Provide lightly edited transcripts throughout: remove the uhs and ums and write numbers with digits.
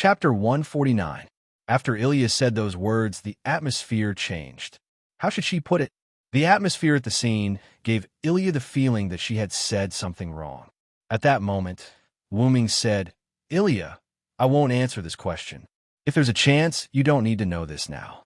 Chapter 149. After Ilya said those words, the atmosphere changed. How should she put it? The atmosphere at the scene gave Ilya the feeling that she had said something wrong. At that moment, Wuming said, "Ilya, I won't answer this question. If there's a chance, you don't need to know this now."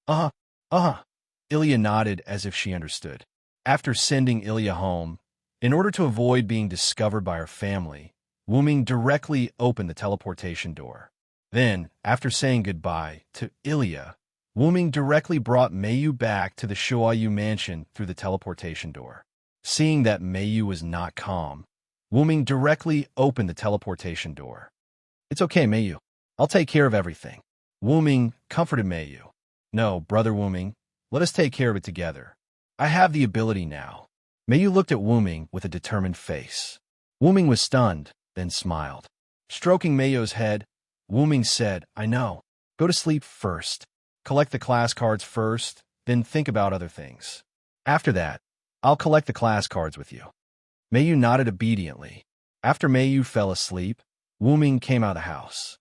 Uh-huh, uh-huh. Ilya nodded as if she understood. After sending Ilya home, in order to avoid being discovered by her family, Wuming directly opened the teleportation door. Then, after saying goodbye to Ilya, Wuming directly brought Mayu back to the Shoayu mansion through the teleportation door. Seeing that Mayu was not calm, Wuming directly opened the teleportation door. "It's okay, Mayu. I'll take care of everything." Wuming comforted Mayu. "No, brother Wuming, let us take care of it together. I have the ability now." Mayu looked at Wuming with a determined face. Wuming was stunned, then smiled. Stroking Mayu's head, Wuming said, "I know. Go to sleep first. Collect the class cards first, then think about other things. After that, I'll collect the class cards with you." Mayu nodded obediently. After Mayu fell asleep, Wuming came out of the house.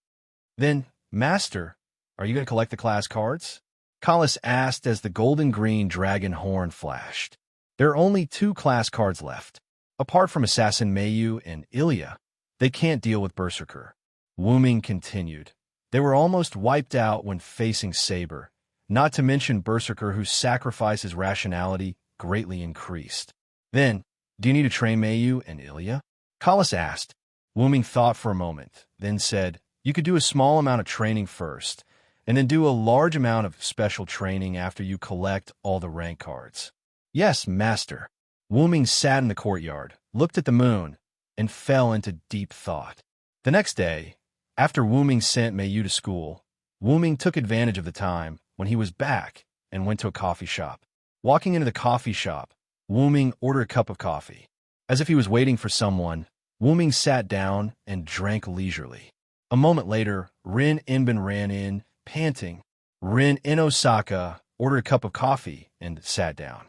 "Then, Master, are you going to collect the class cards?" Kalis asked as the golden-green dragon horn flashed. "There are only 2 class cards left. Apart from Assassin Mayu and Ilya, they can't deal with Berserker." Wuming continued. "They were almost wiped out when facing Saber, not to mention Berserker, whose sacrifice's rationality greatly increased. Then, do you need to train Mayu and Ilya?" Kalis asked. Wuming thought for a moment, then said, "You could do a small amount of training first, and then do a large amount of special training after you collect all the rank cards." "Yes, Master." Wuming sat in the courtyard, looked at the moon, and fell into deep thought. The next day, after Wuming sent Mayu to school, Wuming took advantage of the time when he was back and went to a coffee shop. Walking into the coffee shop, Wuming ordered a cup of coffee. As if he was waiting for someone, Wuming sat down and drank leisurely. A moment later, Rin Inbin ran in, panting. Rin in Osaka ordered a cup of coffee and sat down.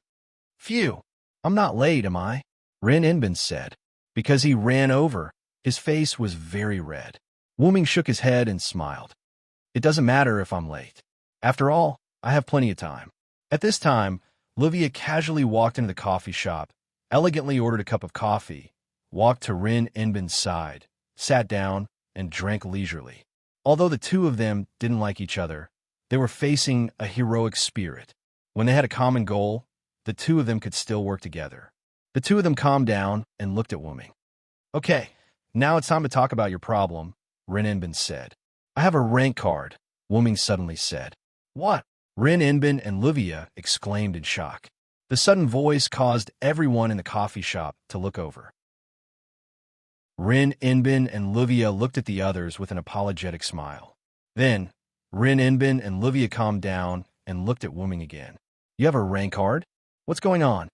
"Phew, I'm not late, am I?" Rin Inbin said. Because he ran over, his face was very red. Wuming shook his head and smiled. "It doesn't matter if I'm late. After all, I have plenty of time." At this time, Livia casually walked into the coffee shop, elegantly ordered a cup of coffee, walked to Rin Inbin's side, sat down, and drank leisurely. Although the two of them didn't like each other, they were facing a heroic spirit. When they had a common goal, the two of them could still work together. The two of them calmed down and looked at Wuming. "Okay, now it's time to talk about your problem," Rin Inbin said. "I have a rank card," Wuming suddenly said. "What?" Rin Inbin and Livia exclaimed in shock. The sudden voice caused everyone in the coffee shop to look over. Rin Inbin and Livia looked at the others with an apologetic smile. Then, Rin Inbin and Livia calmed down and looked at Wuming again. "You have a rank card? What's going on?"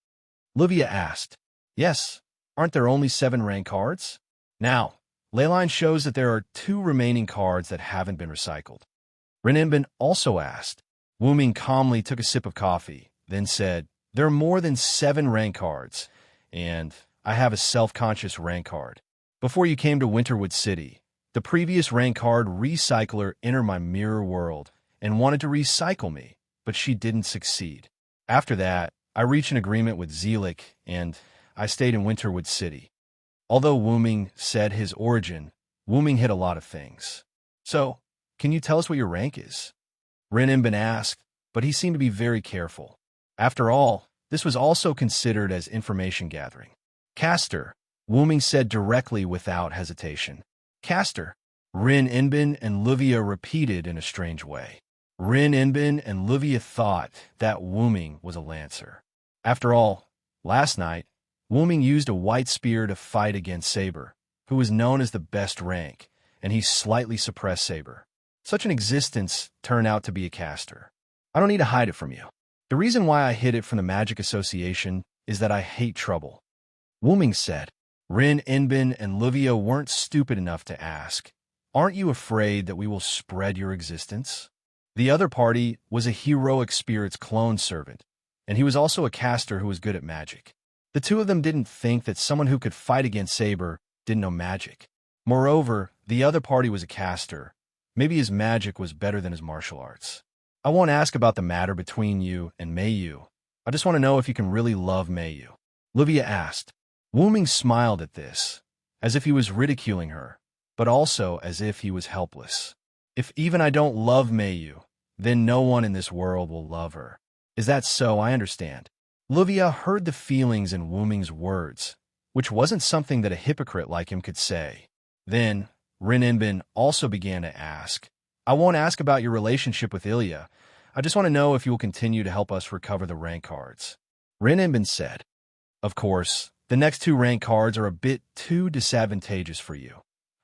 Livia asked. "Yes, aren't there only 7 rank cards?" Now, Leyline shows that there are 2 remaining cards that haven't been recycled. Rin Inbin also asked. Wuming calmly took a sip of coffee, then said, "There are more than 7 rank cards, and I have a self-conscious rank card. Before you came to Winterwood City, the previous rank card recycler entered my mirror world and wanted to recycle me, but she didn't succeed. After that, I reached an agreement with Zelik, and I stayed in Winterwood City." Although Wuming said his origin, Wuming hid a lot of things. "So, can you tell us what your rank is?" Rin Inbin asked, but he seemed to be very careful. After all, this was also considered as information gathering. "Caster," Wuming said directly without hesitation. "Caster," Rin Inbin and Livia repeated in a strange way. Rin Inbin and Livia thought that Wuming was a lancer. After all, last night, Wuming used a white spear to fight against Saber, who was known as the best rank, and he slightly suppressed Saber. Such an existence turned out to be a caster. "I don't need to hide it from you. The reason why I hid it from the Magic Association is that I hate trouble," Wuming said. Rin Inbin and Livia weren't stupid enough to ask, "Aren't you afraid that we will spread your existence?" The other party was a heroic spirit's clone servant, and he was also a caster who was good at magic. The two of them didn't think that someone who could fight against Saber didn't know magic. Moreover, the other party was a caster, Maybe his magic was better than his martial arts. I won't ask about the matter between you and Meiyu. I just want to know if you can really love Meiyu. Livia asked. Wuming smiled at this, as if he was ridiculing her, but also as if he was helpless. If even I don't love Meiyu, then no one in this world will love her. Is that so? I understand. Livia heard the feelings in Wuming's words, which wasn't something that a hypocrite like him could say. Then, Rin Inbin also began to ask, I won't ask about your relationship with Ilya. I just want to know if you will continue to help us recover the rank cards. Rin Inbin said, Of course, the next 2 rank cards are a bit too disadvantageous for you.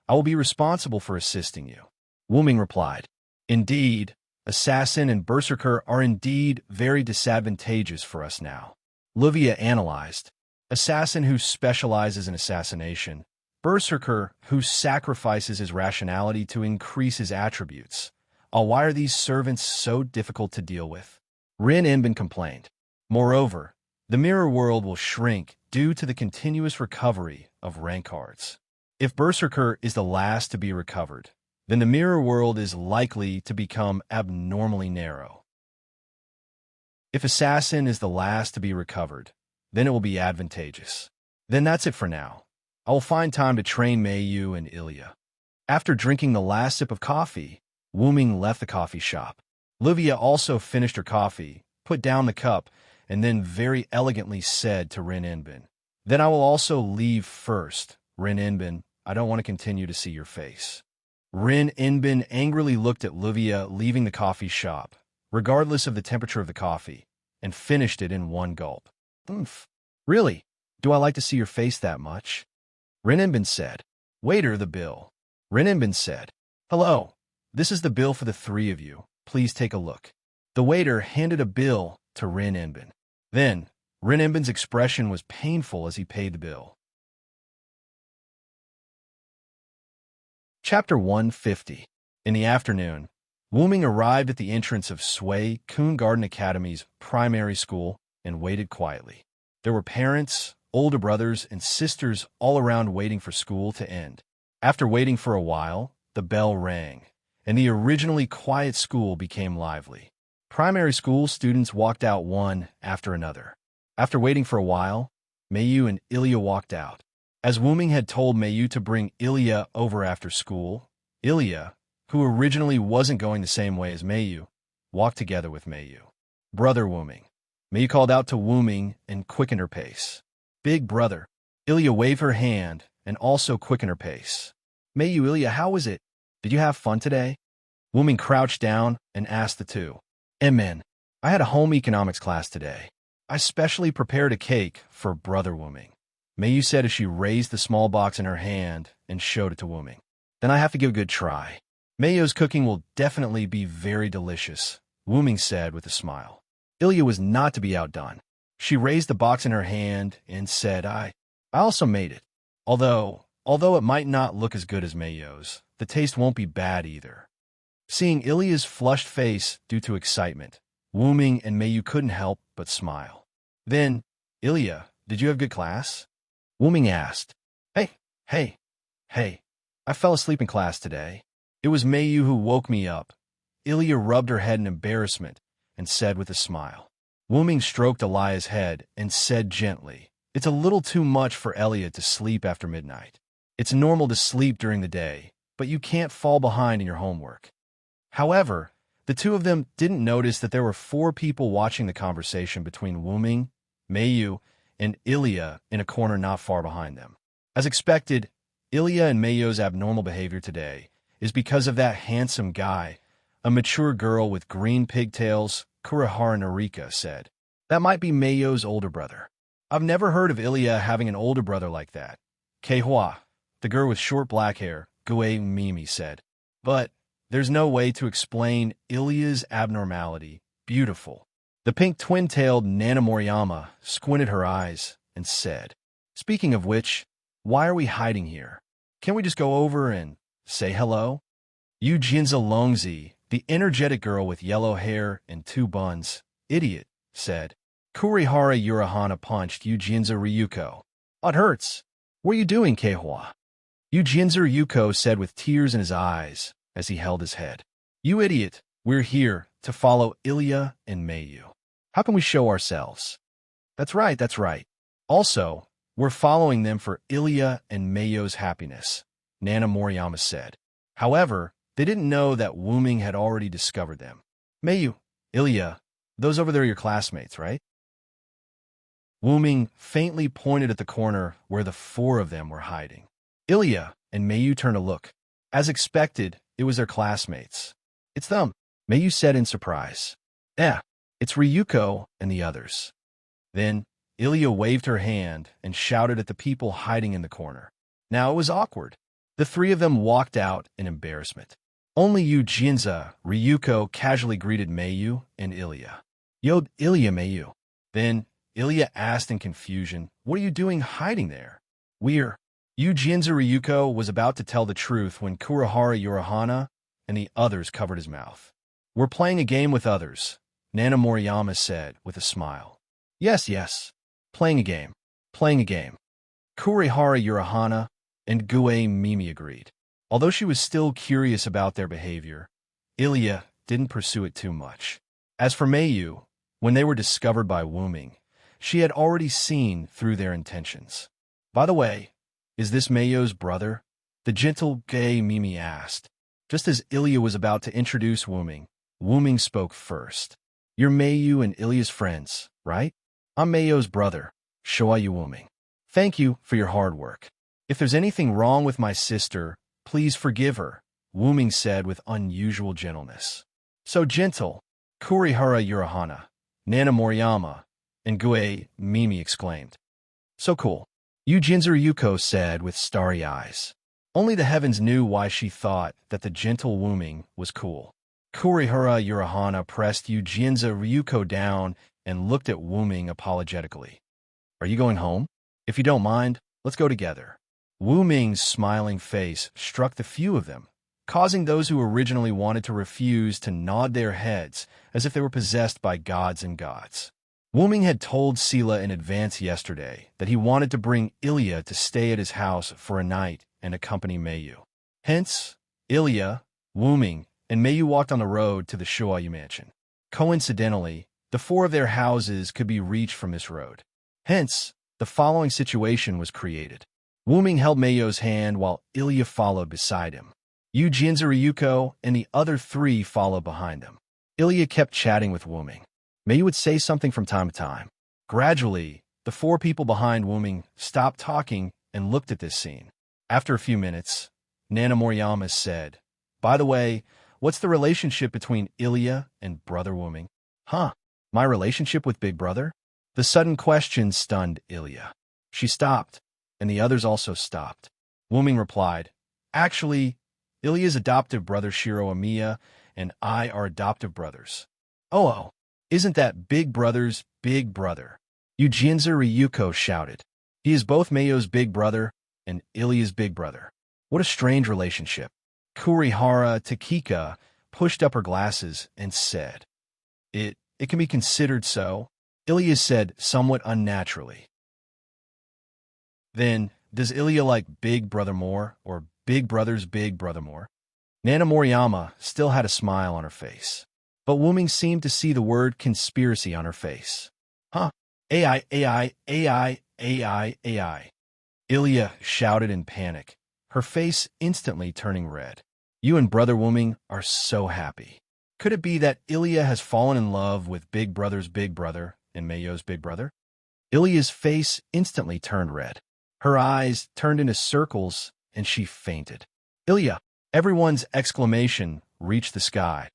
I will be responsible for assisting you. Wuming replied, Indeed, Assassin and Berserker are indeed very disadvantageous for us now. Livia analyzed, Assassin who specializes in assassination, Berserker who sacrifices his rationality to increase his attributes. Why are these servants so difficult to deal with? Rin Inbin complained. Moreover, the mirror world will shrink due to the continuous recovery of rank cards. If Berserker is the last to be recovered, then the mirror world is likely to become abnormally narrow. If Assassin is the last to be recovered, then it will be advantageous. Then that's it for now. I will find time to train Meiyu and Ilya. After drinking the last sip of coffee, Wuming left the coffee shop. Livia also finished her coffee, put down the cup, and then very elegantly said to Rin Inbin, Then I will also leave first. Rin Inbin, I don't want to continue to see your face. Rin Inbin angrily looked at Livia leaving the coffee shop, regardless of the temperature of the coffee, and finished it in one gulp. Really? Do I like to see your face that much? Rin Inbin said. Waiter, the bill. Rin Inbin said. Hello. This is the bill for the 3 of you. Please take a look. The waiter handed a bill to Rin Inbin. Then, Rin Inbin's expression was painful as he paid the bill. Chapter 150. In the afternoon, Wuming arrived at the entrance of Sui Kun Garden Academy's primary school and waited quietly. There were parents, older brothers, and sisters all around waiting for school to end. After waiting for a while, the bell rang, and the originally quiet school became lively. Primary school students walked out one after another. After waiting for a while, Meiyu and Ilya walked out. As Wuming had told Meiyu to bring Ilya over after school, Ilya, who originally wasn't going the same way as Meiyu, walked together with Meiyu. Brother Wuming. Meiyu called out to Wuming and quickened her pace. Big brother. Ilya waved her hand and also quickened her pace. Meiyu, Ilya, how was it? Did you have fun today? Wuming crouched down and asked the two. Amen. I had a home economics class today. I specially prepared a cake for Brother Wuming. Meiyu said as she raised the small box in her hand and showed it to Wuming. Then I have to give a good try. Meiyu's cooking will definitely be very delicious, Wuming said with a smile. Ilya was not to be outdone. She raised the box in her hand and said, I also made it. Although it might not look as good as Meiyu's, the taste won't be bad either. Seeing Ilya's flushed face due to excitement, Wuming and Meiyu couldn't help but smile. Then, Ilya, did you have good class? Wuming asked. Hey. I fell asleep in class today. It was Meiyu who woke me up. Ilya rubbed her head in embarrassment and said with a smile. Wuming stroked Ilya's head and said gently, It's a little too much for Ilya to sleep after midnight. It's normal to sleep during the day, but you can't fall behind in your homework. However, the two of them didn't notice that there were 4 people watching the conversation between Wuming, Meiyu, and Ilya in a corner not far behind them. As expected, Ilya and Meiyu's abnormal behavior today is because of that handsome guy, a mature girl with green pigtails, Kurihara Narika said. That might be Meiyu's older brother. I've never heard of Ilya having an older brother like that. Keihua, the girl with short black hair, Gue Mimi said. But there's no way to explain Ilya's abnormality. Beautiful. The pink twin-tailed Nana Moriyama squinted her eyes and said, Speaking of which, why are we hiding here? Can't we just go over and say hello? Yu Jinza Longzi, the energetic girl with yellow hair and 2 buns, idiot, said. Kurihara Urahana punched Yu Jinza Ryuko. It hurts. What are you doing, Keihua? Yu Jinza Ryuko said with tears in his eyes as he held his head. You idiot, we're here to follow Ilya and Mayu. How can we show ourselves? That's right, that's right. Also, we're following them for Ilya and Mayu's happiness, Nana Moriyama said. However, they didn't know that Wuming had already discovered them. Mayu, Ilya, those over there are your classmates, right? Wuming faintly pointed at the corner where the four of them were hiding. Ilya and Mayu turned to look. As expected, it was their classmates. It's them, Mayu said in surprise. Yeah, it's Ryuko and the others. Then, Ilya waved her hand and shouted at the people hiding in the corner. Now it was awkward. The three of them walked out in embarrassment. Only Jinza, Ryuko casually greeted Mayu and Ilya. Yo, Ilya, Mayu. Then, Ilya asked in confusion, what are you doing hiding there? We're... Jinza Ryuko was about to tell the truth when Kurihara Urahana and the others covered his mouth. We're playing a game with others, Nana Moriyama said with a smile. Yes, yes. Playing a game. Playing a game. Kurihara Urahana and Gue Mimi agreed. Although she was still curious about their behavior, Ilya didn't pursue it too much. As for Mayu, when they were discovered by Wuming, she had already seen through their intentions. By the way, is this Mayu's brother? The gentle Gue Mimi asked. Just as Ilya was about to introduce Wuming, Wuming spoke first. You're Mayu and Ilya's friends, right? I'm Mayu's brother, Shoayu Wuming. Thank you for your hard work. If there's anything wrong with my sister, please forgive her, Wuming said with unusual gentleness. So gentle, Kurihara Urahana, Nana Moriyama, and Gue Mimi exclaimed. So cool, Jinza Ryuko said with starry eyes. Only the heavens knew why she thought that the gentle Wuming was cool. Kurihara Urahana pressed Jinza Ryuko down and looked at Wuming apologetically. Are you going home? If you don't mind, let's go together. Wuming's smiling face struck the few of them, causing those who originally wanted to refuse to nod their heads as if they were possessed by gods and gods. Wuming had told Sila in advance yesterday that he wanted to bring Ilya to stay at his house for a night and accompany Mayu. Hence, Ilya, Wuming, and Mayu walked on the road to the Shoayu mansion. Coincidentally, the four of their houses could be reached from this road. Hence, the following situation was created. Wuming held Mayu's hand while Ilya followed beside him. Jinza Ryuko and the other three followed behind them. Ilya kept chatting with Wuming. Mayu would say something from time to time. Gradually, the four people behind Wuming stopped talking and looked at this scene. After a few minutes, Nana Moriyama said, By the way, what's the relationship between Ilya and Brother Wuming? Huh? My relationship with Big Brother? The sudden question stunned Ilya. She stopped, and the others also stopped. Wuming replied, Actually, Ilya's adoptive brother Shiro Amiya and I are adoptive brothers. Oh, isn't that Big Brother's big brother? Jinza Ryuko shouted. He is both Mayu's big brother and Ilya's big brother. What a strange relationship. Kurihara Takika pushed up her glasses and said, It can be considered so, Ilya said somewhat unnaturally. Then, does Ilya like Big Brother more or Big Brother's big brother more? Nana Moriyama still had a smile on her face, but Wuming seemed to see the word conspiracy on her face. Huh? AI. Ilya shouted in panic, her face instantly turning red. You and Brother Wuming are so happy. Could it be that Ilya has fallen in love with Big Brother's big brother and Mayu's big brother? Ilya's face instantly turned red. Her eyes turned into circles and she fainted. Ilya! Everyone's exclamation reached the sky.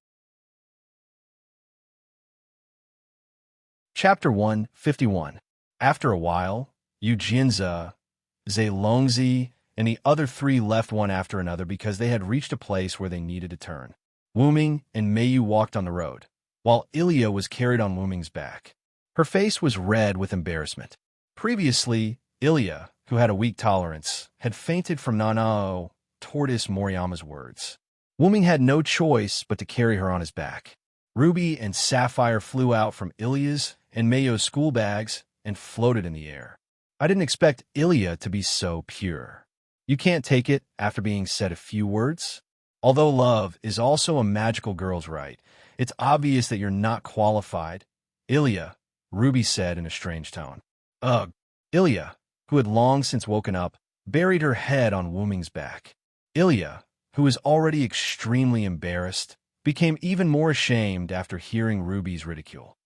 Chapter 151. After a while, Jinza, Zalongzi, and the other three left one after another because they had reached a place where they needed to turn. Wuming and Mayu walked on the road, while Ilya was carried on Wuming's back. Her face was red with embarrassment. Previously, Ilya, who had a weak tolerance, had fainted from Nanao Tortoise Moriyama's words. Wuming had no choice but to carry her on his back. Ruby and Sapphire flew out from Ilya's and Mayu's school bags and floated in the air. I didn't expect Ilya to be so pure. You can't take it after being said a few words? Although love is also a magical girl's right, it's obvious that you're not qualified. Ilya, Ruby said in a strange tone. Ugh. Ilya, who had long since woken up, buried her head on Wuming's back. Ilya, who was already extremely embarrassed, became even more ashamed after hearing Ruby's ridicule.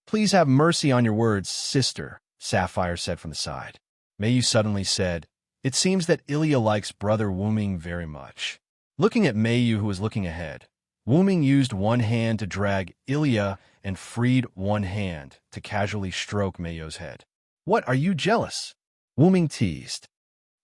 Please have mercy on your words, sister, Sapphire said from the side. Mayu suddenly said, it seems that Ilya likes brother Wuming very much. Looking at Mayu, who was looking ahead, Wuming used one hand to drag Ilya and freed one hand to casually stroke Mayu's head. What, are you jealous? Wuming teased.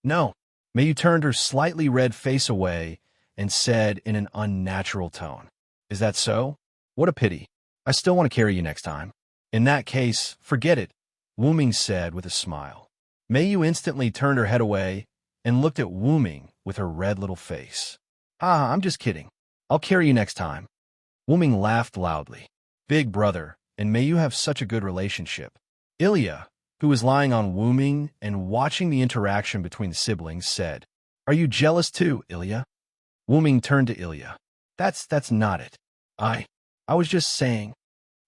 No. Mayu turned her slightly red face away and said in an unnatural tone, is that so? What a pity. I still want to carry you next time. In that case, forget it, Wuming said with a smile. Mayu instantly turned her head away and looked at Wuming with her red little face. Ah, I'm just kidding. I'll carry you next time. Wuming laughed loudly. Big brother and Mayu have such a good relationship. Ilya, who was lying on Wuming and watching the interaction between the siblings, said, are you jealous too, Ilya? Wuming turned to Ilya. That's not it. I was just saying.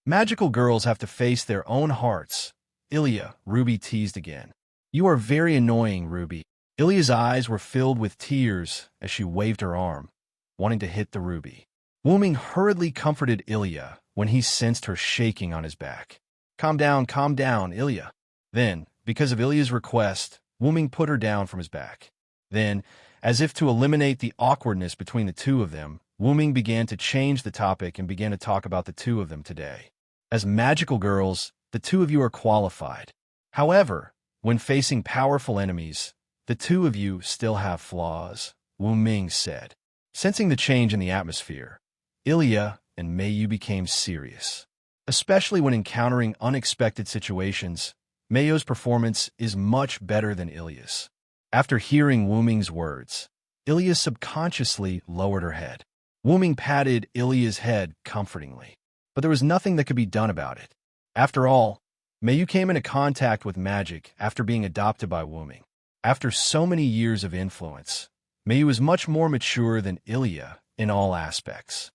Magical girls have to face their own hearts. Ilya, Ruby teased again. You are very annoying, Ruby. Ilya's eyes were filled with tears as she waved her arm, wanting to hit the Ruby. Wuming hurriedly comforted Ilya when he sensed her shaking on his back. Calm down, Ilya. Then, because of Ilya's request, Wuming put her down from his back. Then, as if to eliminate the awkwardness between the two of them, Wuming began to change the topic and began to talk about the two of them today. As magical girls, the two of you are qualified. However, when facing powerful enemies, the two of you still have flaws, Wuming said. Sensing the change in the atmosphere, Ilya and Mayu became serious. Especially when encountering unexpected situations, Mayu's performance is much better than Ilya's. After hearing Wuming's words, Ilya subconsciously lowered her head. Wuming patted Ilya's head comfortingly, but there was nothing that could be done about it. After all, Mayu came into contact with magic after being adopted by Wuming. After so many years of influence, Mayu is much more mature than Ilya in all aspects.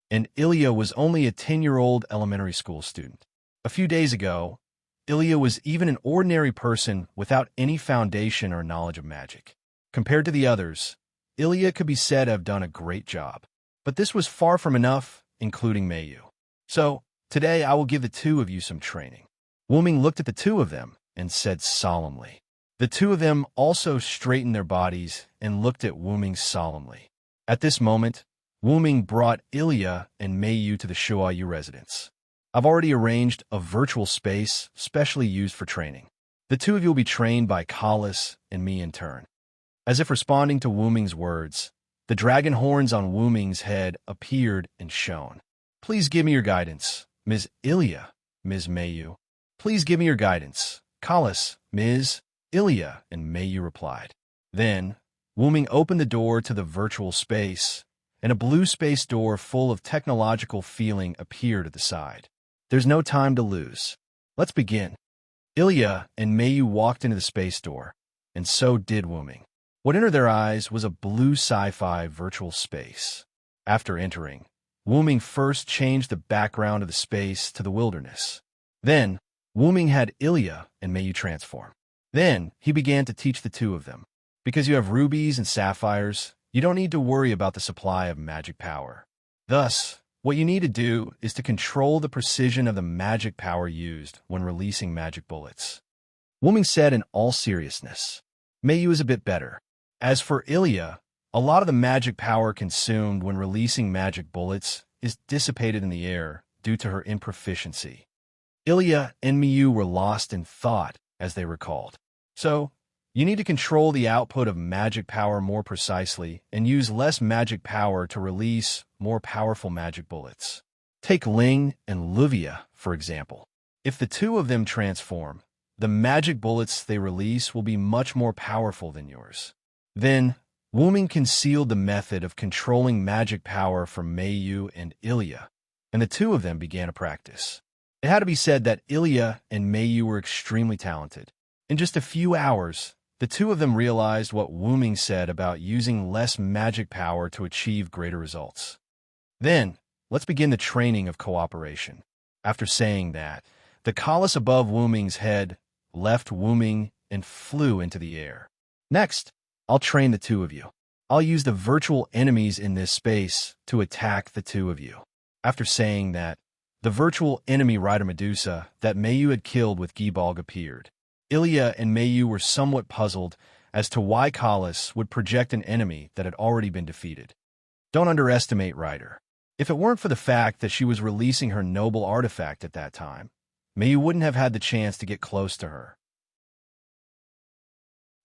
And Ilya was only a 10-year-old elementary school student. A few days ago, Ilya was even an ordinary person without any foundation or knowledge of magic. Compared to the others, Ilya could be said to have done a great job. But this was far from enough, including Mayu. So, today I will give the two of you some training. Wuming looked at the two of them and said solemnly. The two of them also straightened their bodies and looked at Wuming solemnly. At this moment, Wuming brought Ilya and Mayu to the Shuayu residence. I've already arranged a virtual space specially used for training. The two of you will be trained by Kalis and me in turn. As if responding to Wuming's words, the dragon horns on Wuming's head appeared and shone. Please give me your guidance, Ms. Ilya, Ms. Mayu. Please give me your guidance, Kalis, Ms. Ilya, and Mayu replied. Then, Wuming opened the door to the virtual space, and a blue space door full of technological feeling appeared at the side. There's no time to lose. Let's begin. Ilya and Mayu walked into the space door, and so did Wuming. What entered their eyes was a blue sci-fi virtual space. After entering, Wuming first changed the background of the space to the wilderness. Then, Wuming had Ilya and Mayu transform. Then, he began to teach the two of them. Because you have rubies and sapphires, you don't need to worry about the supply of magic power. Thus, what you need to do is to control the precision of the magic power used when releasing magic bullets. Wuming said in all seriousness. Mayu is a bit better. As for Ilya, a lot of the magic power consumed when releasing magic bullets is dissipated in the air due to her improficiency. Ilya and Mayu were lost in thought as they recalled. So, you need to control the output of magic power more precisely and use less magic power to release more powerful magic bullets. Take Ling and Luvia, for example. If the two of them transform, the magic bullets they release will be much more powerful than yours. Then, Wuming concealed the method of controlling magic power from Mayu and Ilya, and the two of them began to practice. It had to be said that Ilya and Mayu were extremely talented. In just a few hours, The two of them realized what Wu Ming said about using less magic power to achieve greater results. Then, let's begin the training of cooperation. After saying that, the Colossus above Wu Ming's head left Wu Ming and flew into the air. Next, I'll train the two of you. I'll use the virtual enemies in this space to attack the two of you. After saying that, the virtual enemy Rider Medusa that Mayu had killed with Gibalg appeared. Ilya and Mayu were somewhat puzzled as to why Colossus would project an enemy that had already been defeated. Don't underestimate Rider. If it weren't for the fact that she was releasing her noble artifact at that time, Mayu wouldn't have had the chance to get close to her.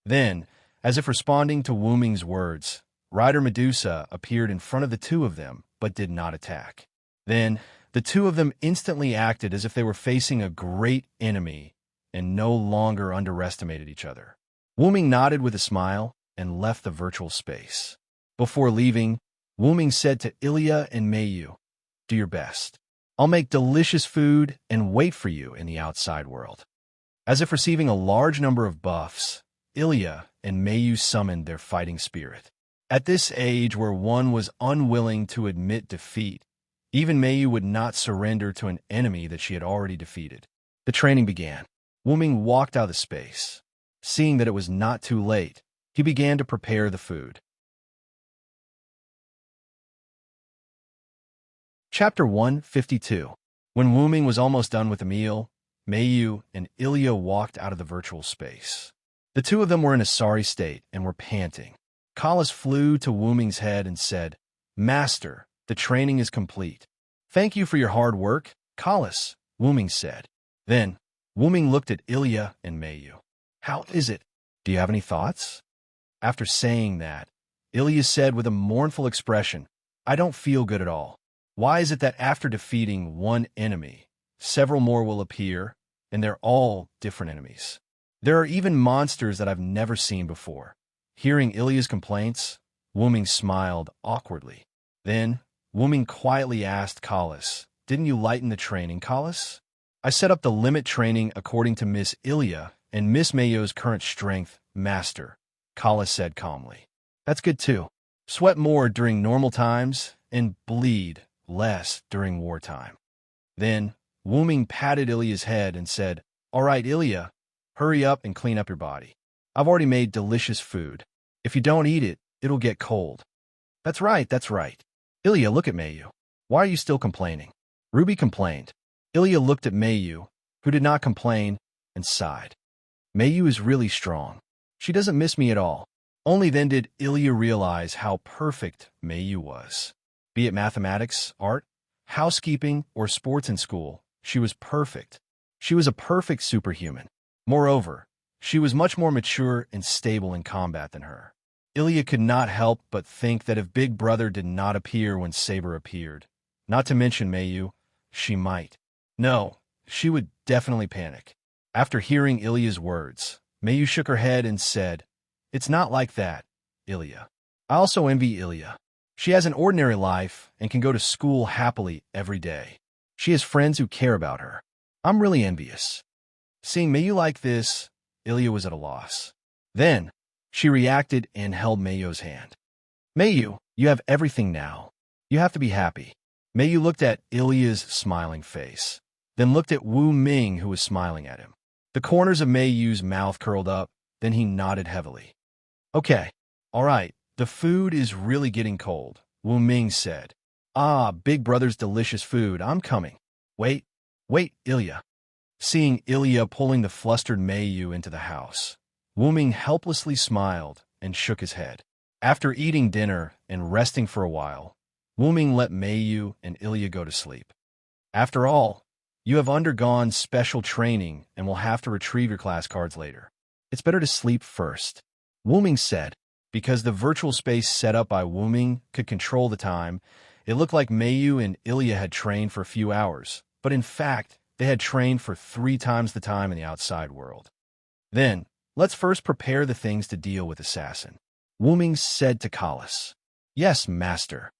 Then, as if responding to Wu Ming's words, Rider Medusa appeared in front of the two of them, but did not attack. Then, the two of them instantly acted as if they were facing a great enemy and no longer underestimated each other. Wu Ming nodded with a smile and left the virtual space. Before leaving, Wu Ming said to Ilya and Mayu, "Do your best. I'll make delicious food and wait for you in the outside world." As if receiving a large number of buffs, Ilya and Mayu summoned their fighting spirit. At this age where one was unwilling to admit defeat, even Mayu would not surrender to an enemy that she had already defeated. The training began. Wu Ming walked out of the space. Seeing that it was not too late, he began to prepare the food. Chapter 152. When Wu Ming was almost done with the meal, Mayu and Ilya walked out of the virtual space. The two of them were in a sorry state and were panting. Colossus flew to Wu Ming's head and said, "Master, the training is complete." "Thank you for your hard work, Colossus," Wu Ming said. Then, Wu Ming looked at Ilya and Mayu. "How is it? Do you have any thoughts?" After saying that, Ilya said with a mournful expression, "I don't feel good at all. Why is it that after defeating one enemy, several more will appear, and they're all different enemies? There are even monsters that I've never seen before." Hearing Ilya's complaints, Wu Ming smiled awkwardly. Then, Wu Ming quietly asked Colossus, "Didn't you lighten the training, Colossus?" "I set up the limit training according to Miss Ilya and Miss Mayu's current strength, Master," Colossus said calmly. "That's good too. Sweat more during normal times and bleed less during wartime." Then, Wu Ming patted Ilya's head and said, "All right, Ilya, hurry up and clean up your body. I've already made delicious food. If you don't eat it, it'll get cold." That's right, that's right. Ilya, look at Mayu. Why are you still complaining?" Ruby complained. Ilya looked at Mayu, who did not complain, and sighed. "Mayu is really strong. She doesn't miss me at all." Only then did Ilya realize how perfect Mayu was. Be it mathematics, art, housekeeping, or sports in school, she was perfect. She was a perfect superhuman. Moreover, she was much more mature and stable in combat than her. Ilya could not help but think that if Big Brother did not appear when Saber appeared, not to mention Mayu, she might. No, she would definitely panic. After hearing Ilya's words, Mayu shook her head and said, "It's not like that, Ilya. I also envy Ilya. She has an ordinary life and can go to school happily every day. She has friends who care about her. I'm really envious." Seeing Mayu like this, Ilya was at a loss. Then, she reacted and held Mayu's hand. "Mayu, you have everything now. You have to be happy." Mayu looked at Ilya's smiling face, then looked at Wu Ming, who was smiling at him. The corners of Mayu's mouth curled up, then he nodded heavily. "Okay, all right, the food is really getting cold," Wu Ming said. "Ah, Big Brother's delicious food, I'm coming." Wait, Ilya." Seeing Ilya pulling the flustered Mayu into the house, Wu Ming helplessly smiled and shook his head. After eating dinner and resting for a while, Wu Ming let Mayu and Ilya go to sleep. "After all, you have undergone special training and will have to retrieve your class cards later. It's better to sleep first," Wu Ming said. Because the virtual space set up by Wu Ming could control the time, it looked like Mayu and Ilya had trained for a few hours, but in fact, they had trained for 3 times the time in the outside world. "Then, let's first prepare the things to deal with Assassin," Wu Ming said to Colossus. "Yes, Master."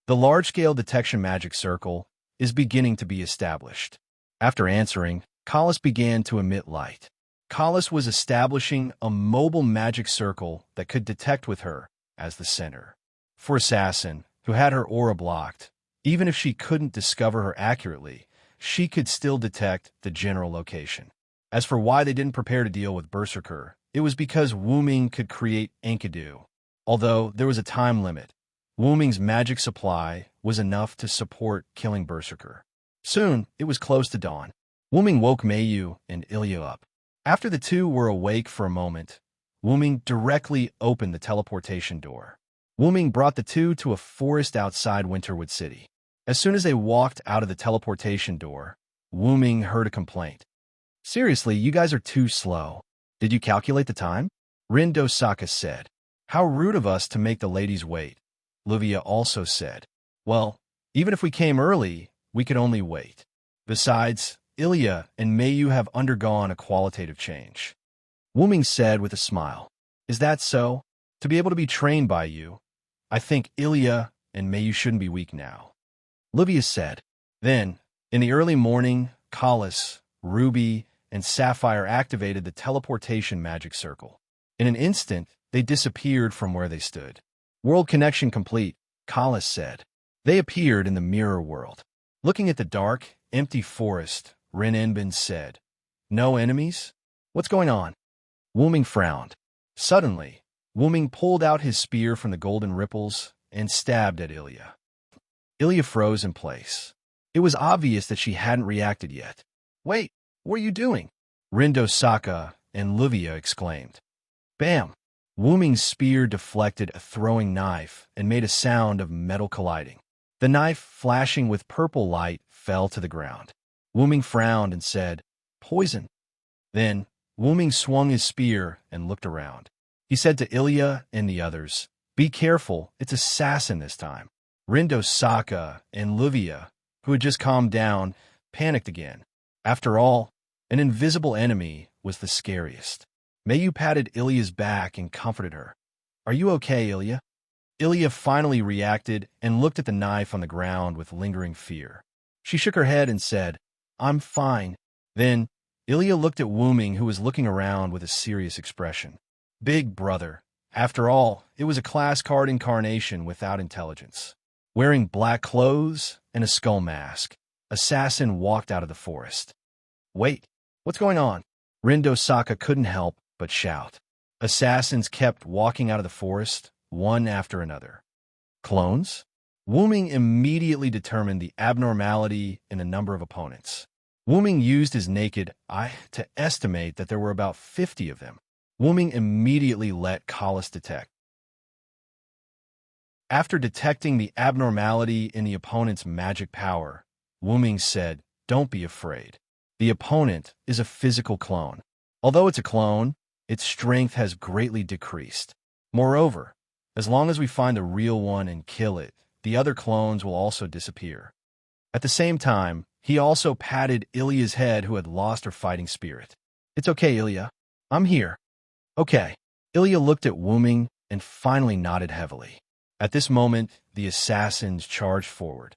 The large-scale detection magic circle is beginning to be established. After answering, Colossus began to emit light. Collis was establishing a mobile magic circle that could detect with her as the center. For Assassin, who had her aura blocked, even if she couldn't discover her accurately, she could still detect the general location. As for why they didn't prepare to deal with Berserker, it was because Wu Ming could create Enkidu. Although there was a time limit, Wu Ming's magic supply was enough to support killing Berserker. Soon, it was close to dawn. Wu Ming woke Meiyu and Ilya up. After the two were awake for a moment, Wu Ming directly opened the teleportation door. Wu Ming brought the two to a forest outside Winterwood City. As soon as they walked out of the teleportation door, Wu Ming heard a complaint. "Seriously, you guys are too slow. Did you calculate the time?" Rin Dosaka said. "How rude of us to make the ladies wait." Livia also said, "Well, even if we came early, we could only wait. Besides, Ilya and Meiyu have undergone a qualitative change." Wu Ming said with a smile, "Is that so? To be able to be trained by you, I think Ilya and Meiyu shouldn't be weak now." Livia said. Then, in the early morning, Collis, Ruby, and Sapphire activated the teleportation magic circle. In an instant, they disappeared from where they stood. "World connection complete," Collis said. They appeared in the mirror world. Looking at the dark, empty forest, Rin Enbin said, "No enemies? What's going on?" Wu Ming frowned. Suddenly, Wu Ming pulled out his spear from the golden ripples and stabbed at Ilya. Ilya froze in place. It was obvious that she hadn't reacted yet. "Wait, what are you doing?" Rin Dosaka and Livia exclaimed. Bam! Wu Ming's spear deflected a throwing knife and made a sound of metal colliding. The knife, flashing with purple light, fell to the ground. Wu Ming frowned and said, "Poison." Then, Wu Ming swung his spear and looked around. He said to Ilya and the others, "Be careful, it's Assassin this time." Rin Dosaka and Livia, who had just calmed down, panicked again. After all, an invisible enemy was the scariest. Meiyu patted Ilya's back and comforted her. "Are you okay, Ilya?" Ilya finally reacted and looked at the knife on the ground with lingering fear. She shook her head and said, "I'm fine." Then, Ilya looked at Wu Ming, who was looking around with a serious expression. Big brother. After all, it was a class card incarnation without intelligence. Wearing black clothes and a skull mask, Assassin walked out of the forest. "Wait, what's going on?" Rin Dosaka couldn't help but shout. Assassins kept walking out of the forest, one after another. Clones? Wu Ming immediately determined the abnormality in the number of opponents. Wu Ming used his naked eye to estimate that there were about 50 of them. Wu Ming immediately let Collis detect. After detecting the abnormality in the opponent's magic power, Wu Ming said, "Don't be afraid. The opponent is a physical clone. Although it's a clone, its strength has greatly decreased. Moreover, as long as we find the real one and kill it, the other clones will also disappear." At the same time, he also patted Ilya's head, who had lost her fighting spirit. "It's okay, Ilya. I'm here." "Okay." Ilya looked at Wu Ming and finally nodded heavily. At this moment, the assassins charged forward.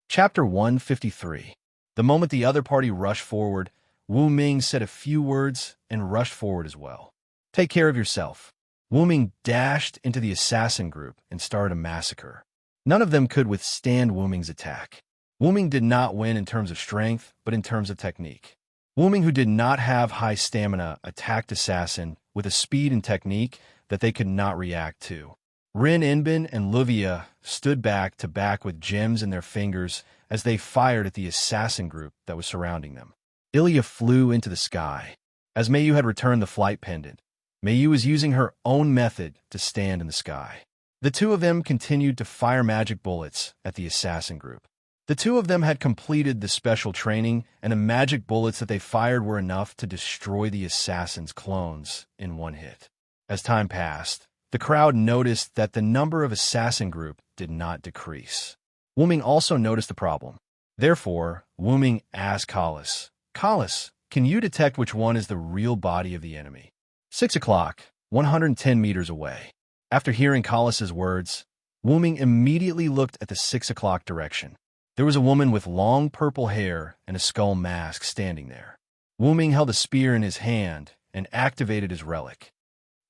Chapter 153. The moment the other party rushed forward, Wu Ming said a few words and rushed forward as well. "Take care of yourself." Wu Ming dashed into the assassin group and started a massacre. None of them could withstand Wu Ming's attack. Wu Ming did not win in terms of strength, but in terms of technique. Wu Ming, who did not have high stamina, attacked Assassin with a speed and technique that they could not react to. Rin Enbin and Livia stood back to back with gems in their fingers as they fired at the assassin group that was surrounding them. Ilya flew into the sky. As Meiyu had returned the flight pendant, Meiyu was using her own method to stand in the sky. The two of them continued to fire magic bullets at the assassin group. The two of them had completed the special training, and the magic bullets that they fired were enough to destroy the assassin's clones in one hit. As time passed, the crowd noticed that the number of assassin group did not decrease. Wu Ming also noticed the problem. Therefore, Wu Ming asked Collis, "Collis, can you detect which one is the real body of the enemy?" 6 o'clock, 110 meters away. After hearing Collis's words, Wu Ming immediately looked at the 6 o'clock direction. There was a woman with long purple hair and a skull mask standing there. Wuming held a spear in his hand and activated his relic.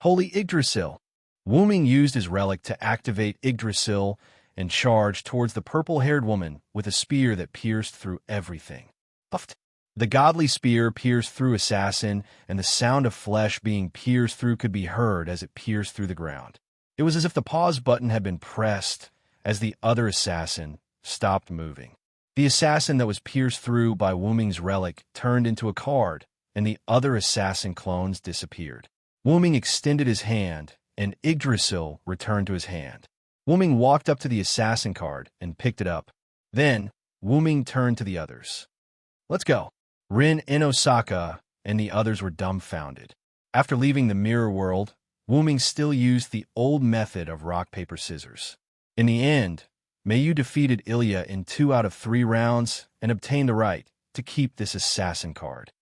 Holy Yggdrasil! Wuming used his relic to activate Yggdrasil and charged towards the purple-haired woman with a spear that pierced through everything. Puffed. The godly spear pierced through Assassin, and the sound of flesh being pierced through could be heard as it pierced through the ground. It was as if the pause button had been pressed as the other assassin stopped moving. The assassin that was pierced through by Wuming's relic turned into a card, and the other assassin clones disappeared. Wuming extended his hand, and Yggdrasil returned to his hand. Wuming walked up to the assassin card and picked it up. Then, Wuming turned to the others. Let's go. Rin and Osaka and the others were dumbfounded. After leaving the mirror world, Wuming still used the old method of rock, paper, scissors. In the end, Mayu defeated Ilya in 2 out of 3 rounds and obtained the right to keep this assassin card.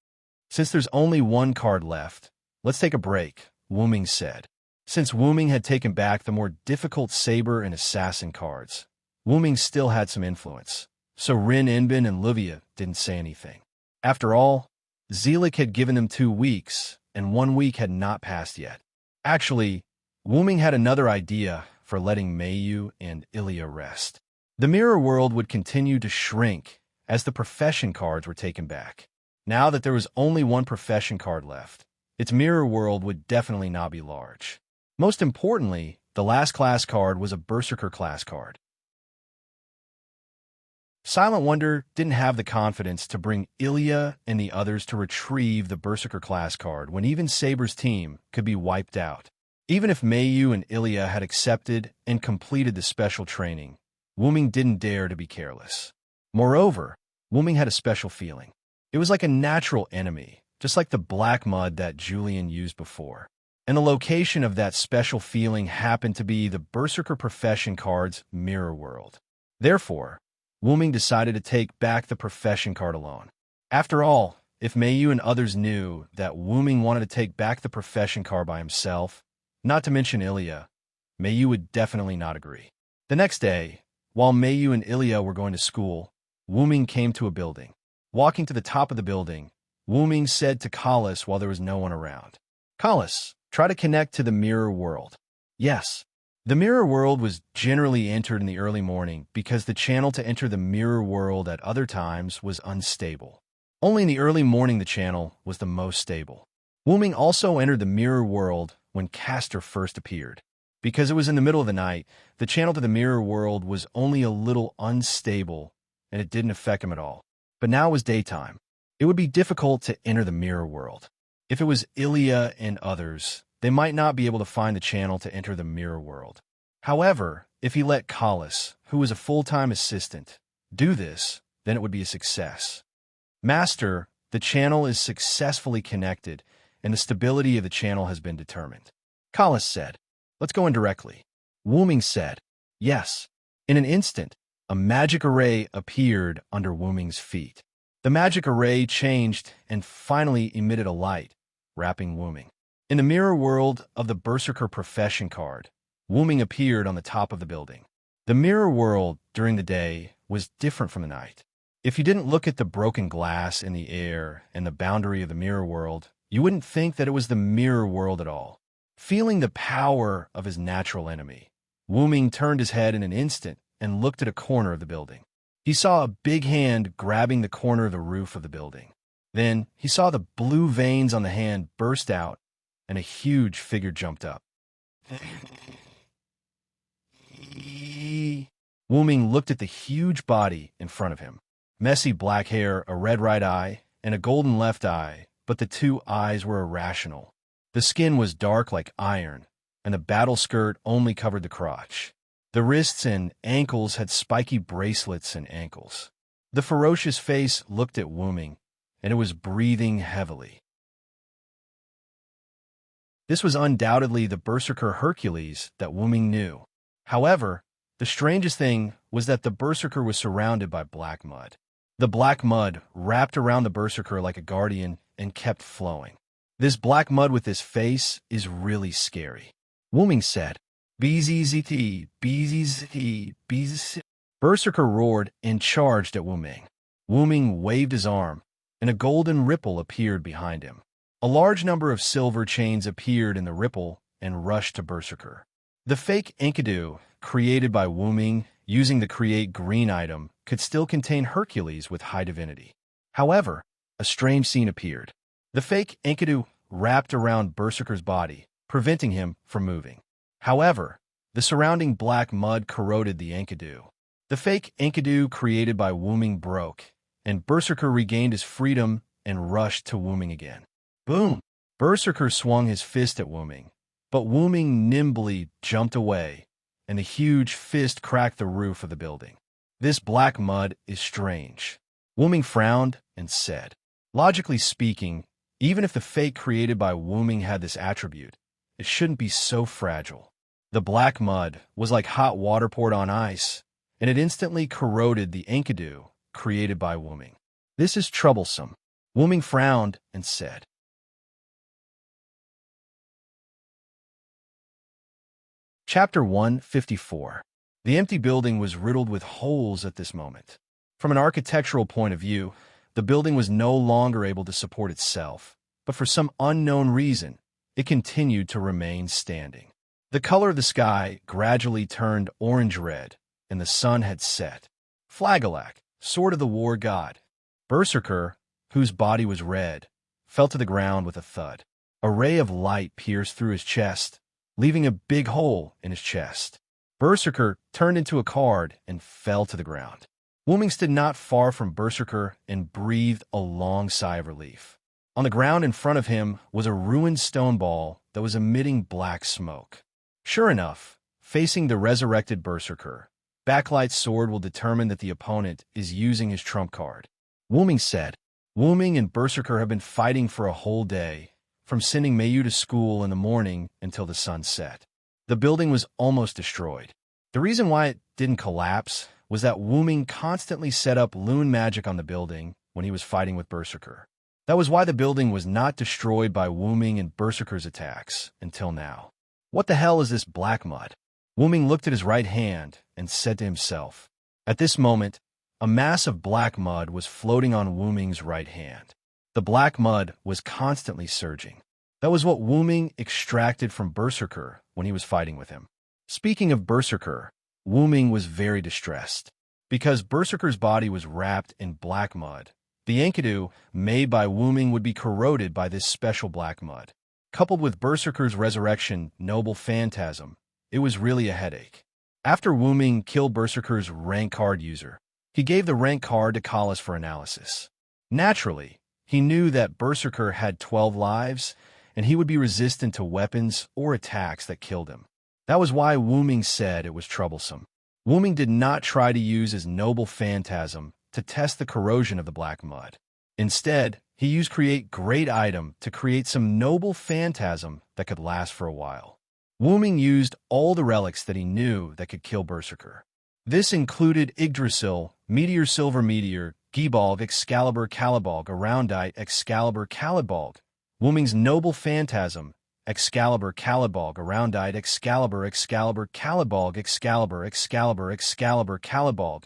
Since there's only 1 card left, let's take a break, Wuming said. Since Wuming had taken back the more difficult saber and assassin cards, Wuming still had some influence, so Rin, Inbin, and Livia didn't say anything. After all, Zelik had given them 2 weeks, and 1 week had not passed yet. Actually, Wuming had another idea for letting Mayu and Ilya rest. The mirror world would continue to shrink as the profession cards were taken back. Now that there was only 1 profession card left, its mirror world would definitely not be large. Most importantly, the last class card was a Berserker class card. Silent Wonder didn't have the confidence to bring Ilya and the others to retrieve the Berserker class card when even Saber's team could be wiped out. Even if Mayu and Ilya had accepted and completed the special training, Wuming didn't dare to be careless. Moreover, Wuming had a special feeling. It was like a natural enemy, just like the black mud that Julian used before. And the location of that special feeling happened to be the Berserker profession card's mirror world. Therefore, Wuming decided to take back the profession card alone. After all, if Mayu and others knew that Wuming wanted to take back the profession card by himself, not to mention Ilya, Mayu would definitely not agree. The next day, while Mayu and Ilya were going to school, Wuming came to a building. Walking to the top of the building, Wuming said to Kalis while there was no one around, "Kalis, try to connect to the mirror world." Yes. The mirror world was generally entered in the early morning because the channel to enter the mirror world at other times was unstable. Only in the early morning the channel was the most stable. Wuming also entered the mirror world when Castor first appeared. Because it was in the middle of the night, the channel to the mirror world was only a little unstable, and it didn't affect him at all. But now it was daytime. It would be difficult to enter the mirror world. If it was Ilya and others, they might not be able to find the channel to enter the mirror world. However, if he let Kalis, who was a full-time assistant, do this, then it would be a success. Master, the channel is successfully connected, and the stability of the channel has been determined. Kalis said, "Let's go in directly." Wuming said, "Yes." In an instant, a magic array appeared under Wuming's feet. The magic array changed and finally emitted a light, wrapping Wuming. In the mirror world of the Berserker profession card, Wuming appeared on the top of the building. The mirror world during the day was different from the night. If you didn't look at the broken glass in the air and the boundary of the mirror world, you wouldn't think that it was the mirror world at all. Feeling the power of his natural enemy, Wuming turned his head in an instant and looked at a corner of the building. He saw a big hand grabbing the corner of the roof of the building. Then he saw the blue veins on the hand burst out, and a huge figure jumped up. Wuming looked at the huge body in front of him. Messy black hair, a red right eye, and a golden left eye, but the 2 eyes were irrational. The skin was dark like iron, and the battle skirt only covered the crotch. The wrists and ankles had spiky bracelets and ankles. The ferocious face looked at Wuming, and it was breathing heavily. This was undoubtedly the Berserker Hercules that Wuming knew. However, the strangest thing was that the Berserker was surrounded by black mud. The black mud wrapped around the Berserker like a guardian and kept flowing. This black mud with this face is really scary. Wuming said, "BZZT, BZZT, BZZT." Berserker roared and charged at Wu Ming. Wu Ming waved his arm, and a golden ripple appeared behind him. A large number of silver chains appeared in the ripple and rushed to Berserker. The fake Enkidu, created by Wu Ming using the Create Green item, could still contain Hercules with high divinity. However, a strange scene appeared. The fake Enkidu wrapped around Berserker's body, preventing him from moving. However, the surrounding black mud corroded the Enkidu. The fake Enkidu created by Wu Ming broke, and Berserker regained his freedom and rushed to Wu Ming again. Boom! Berserker swung his fist at Wu Ming, but Wu Ming nimbly jumped away, and a huge fist cracked the roof of the building. This black mud is strange. Wu Ming frowned and said, logically speaking, even if the fake created by Wu Ming had this attribute, it shouldn't be so fragile. The black mud was like hot water poured on ice, and it instantly corroded the Enkidu created by Wu Ming. This is troublesome. Wu Ming frowned and said. Chapter 154. The empty building was riddled with holes at this moment. From an architectural point of view, the building was no longer able to support itself, but for some unknown reason, it continued to remain standing. The color of the sky gradually turned orange-red, and the sun had set. Flagelak, sword of the war god. Berserker, whose body was red, fell to the ground with a thud. A ray of light pierced through his chest, leaving a big hole in his chest. Berserker turned into a card and fell to the ground. Wu Ming stood not far from Berserker and breathed a long sigh of relief. On the ground in front of him was a ruined stone ball that was emitting black smoke. Sure enough, facing the resurrected Berserker, Backlight's sword will determine that the opponent is using his trump card. Wu Ming said. Wu Ming and Berserker have been fighting for a whole day, from sending Meiyu to school in the morning until the sun set. The building was almost destroyed. The reason why it didn't collapse was that Wu Ming constantly set up loon magic on the building when he was fighting with Berserker. That was why the building was not destroyed by Wu Ming and Berserker's attacks until now. What the hell is this black mud? Wu Ming looked at his right hand and said to himself. At this moment, a mass of black mud was floating on Wu Ming's right hand. The black mud was constantly surging. That was what Wu Ming extracted from Berserker when he was fighting with him. Speaking of Berserker, Wu Ming was very distressed. Because Berserker's body was wrapped in black mud, the Enkidu made by Wu Ming would be corroded by this special black mud. Coupled with Berserker's resurrection noble phantasm, it was really a headache. After Wu Ming killed Berserker's rank card user, he gave the rank card to Kalas for analysis. Naturally, he knew that Berserker had 12 lives, and he would be resistant to weapons or attacks that killed him. That was why Wu Ming said it was troublesome. Wu Ming did not try to use his noble phantasm to test the corrosion of the black mud. Instead, he used Create Great item to create some noble phantasm that could last for a while. Wu Ming used all the relics that he knew that could kill Berserker. This included Yggdrasil, Meteor Silver Meteor, Gibalg, Excalibur, Calibalg, Aroundite, Excalibur, Calibalg, Wu Ming's noble phantasm, Excalibur, Calibalg, Aroundite, Excalibur, Excalibur, Calibalg, Excalibur, Excalibur, Excalibur, Calibalg,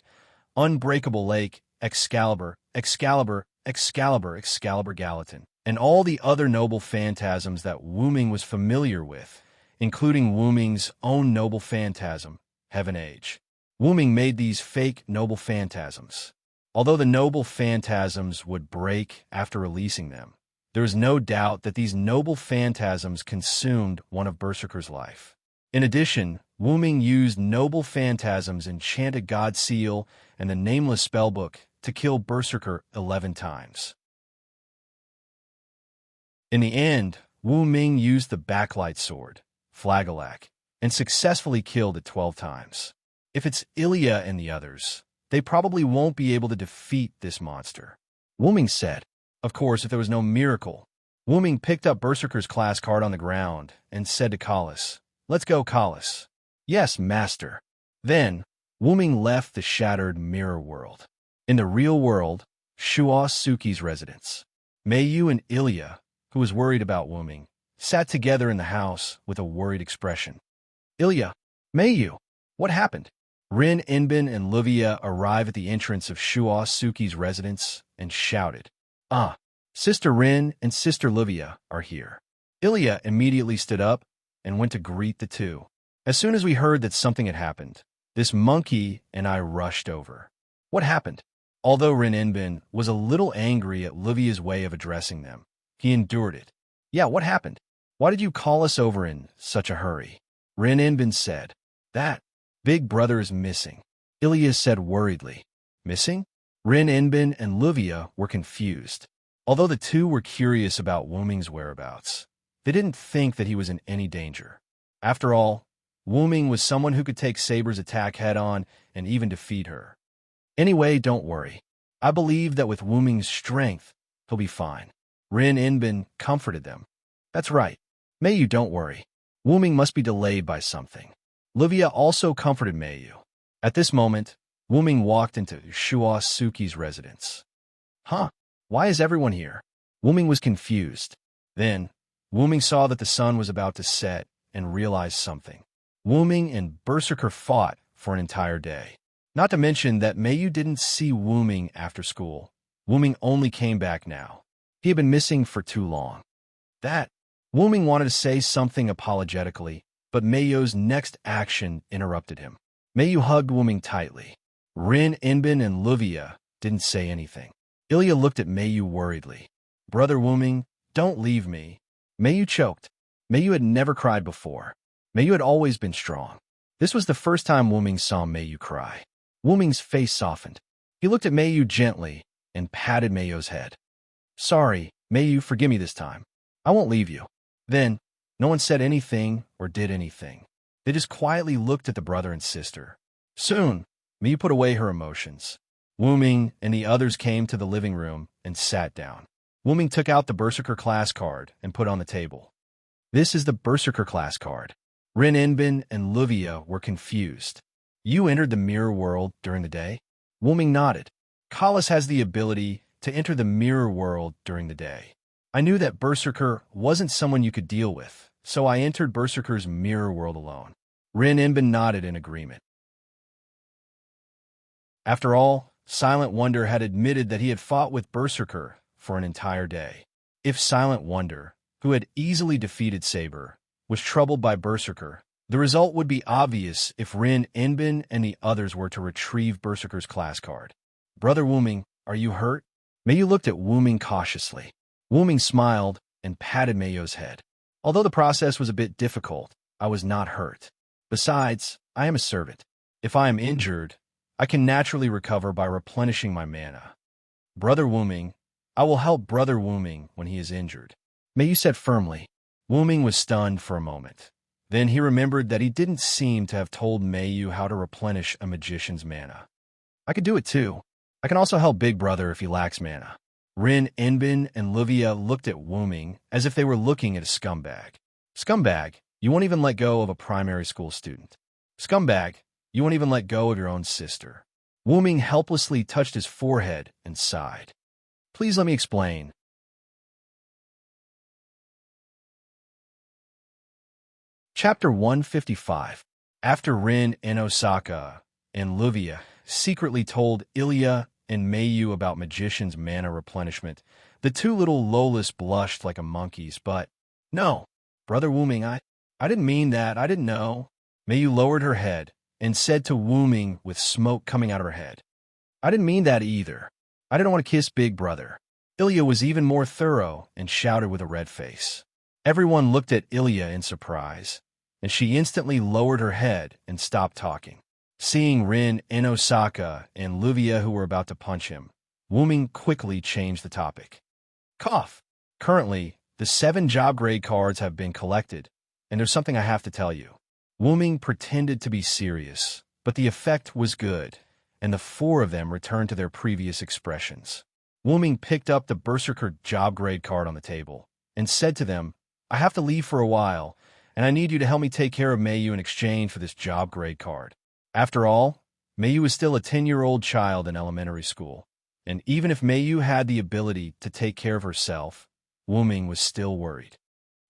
Unbreakable Lake, Excalibur, Excalibur, Excalibur, Excalibur, Gallatin, and all the other noble phantasms that Wu Ming was familiar with, including Wu Ming's own noble phantasm, Heaven Age. Wu Ming made these fake noble phantasms. Although the noble phantasms would break after releasing them, there is no doubt that these noble phantasms consumed one of Berserker's life. In addition, Wu Ming used noble phantasms Enchanted God Seal and the Nameless Spellbook to kill Berserker 11 times. In the end, Wu Ming used the Backlight sword, Flagelak, and successfully killed it 12 times. If it's Ilya and the others, they probably won't be able to defeat this monster. Wu Ming said. Of course, if there was no miracle. Wu Ming picked up Berserker's class card on the ground and said to Kalas, "Let's go, Kalas." "Yes, master." Then, Wu Ming left the shattered mirror world. In the real world, Shuo Suki's residence. Meiyu and Ilya, who was worried about Wu Ming, sat together in the house with a worried expression. "Ilya, Meiyu, what happened?" Rin, Inbin, and Livia arrive at the entrance of Shuo Suki's residence and shouted, "Ah, Sister Rin and Sister Livia are here." Ilya immediately stood up and went to greet the two. As soon as we heard that something had happened, this monkey and I rushed over. What happened? Although Rin Inbin was a little angry at Livia's way of addressing them, he endured it. "Yeah, what happened? Why did you call us over in such a hurry?" Rin Inbin said. "That big brother is missing," Ilya said worriedly. "Missing?" Rin Inbin and Livia were confused. Although the two were curious about Wuming's whereabouts, they didn't think that he was in any danger. After all, Wuming was someone who could take Saber's attack head-on and even defeat her. "Anyway, don't worry. I believe that with Wuming's strength, he'll be fine." Rin Inbin comforted them. "That's right. Mayu, don't worry. Wuming must be delayed by something." Livia also comforted Mayu. At this moment, Wuming walked into Shuo Suki's residence. "Huh? Why is everyone here?" Wuming was confused. Then, Wuming saw that the sun was about to set and realized something. Wuming and Berserker fought for an entire day. Not to mention that Mayu didn't see Wuming after school. Wuming only came back now. He had been missing for too long. Wuming wanted to say something apologetically, but Mayu's next action interrupted him. Mayu hugged Wuming tightly. Rin, Inbin, and Livia didn't say anything. Ilya looked at Mayu worriedly. "Brother Wuming, don't leave me." Mayu choked. Mayu had never cried before. Mayu had always been strong. This was the first time Wuming saw Mayu cry. Wuming's face softened. He looked at Mayu gently and patted Mayu's head. "Sorry, Mayu, forgive me this time. I won't leave you." Then, no one said anything or did anything. They just quietly looked at the brother and sister. Soon, Mayu put away her emotions. Wuming and the others came to the living room and sat down. Wuming took out the Berserker class card and put on the table. "This is the Berserker class card." Rin Inbin and Livia were confused. "You entered the mirror world during the day?" Wuming nodded. "Kalas has the ability to enter the mirror world during the day. I knew that Berserker wasn't someone you could deal with, so I entered Berserker's mirror world alone." Rin Inbin nodded in agreement. After all, Silent Wonder had admitted that he had fought with Berserker for an entire day. If Silent Wonder, who had easily defeated Saber, was troubled by Berserker, the result would be obvious if Rin Inbin and the others were to retrieve Berserker's class card. "Brother Wuming, are you hurt?" Mayu looked at Wuming cautiously. Wuming smiled and patted Mayu's head. "Although the process was a bit difficult, I was not hurt. Besides, I am a servant. If I am injured, I can naturally recover by replenishing my mana. Brother Wuming, I will help Brother Wuming when he is injured," Mayu said firmly. Wuming was stunned for a moment. Then he remembered that he didn't seem to have told Mayu how to replenish a magician's mana. "I could do it too. I can also help Big Brother if he lacks mana." Rin, Inbin, and Livia looked at Wuming as if they were looking at a scumbag. "Scumbag, you won't even let go of a primary school student. Scumbag, you won't even let go of your own sister." Wuming helplessly touched his forehead and sighed. "Please let me explain." Chapter 155. After Rin and Osaka and Livia secretly told Ilya and Mayu about Magician's mana replenishment, the two little Lolas blushed like a monkey's, but, "No, Brother Wuming, I didn't mean that, I didn't know." Mayu lowered her head and said to Wuming with smoke coming out of her head, "I didn't mean that either. I didn't want to kiss Big Brother." Ilya was even more thorough and shouted with a red face. Everyone looked at Ilya in surprise, and she instantly lowered her head and stopped talking. Seeing Rin and Osaka and Livia who were about to punch him, Wuming quickly changed the topic. "Cough. Currently, the 7 job grade cards have been collected, and there's something I have to tell you." Wuming pretended to be serious, but the effect was good, and the 4 of them returned to their previous expressions. Wuming picked up the Berserker job grade card on the table and said to them, "I have to leave for a while, and I need you to help me take care of Mayu in exchange for this job grade card." After all, Mayu was still a 10-year-old child in elementary school, and even if Mayu had the ability to take care of herself, Wuming was still worried.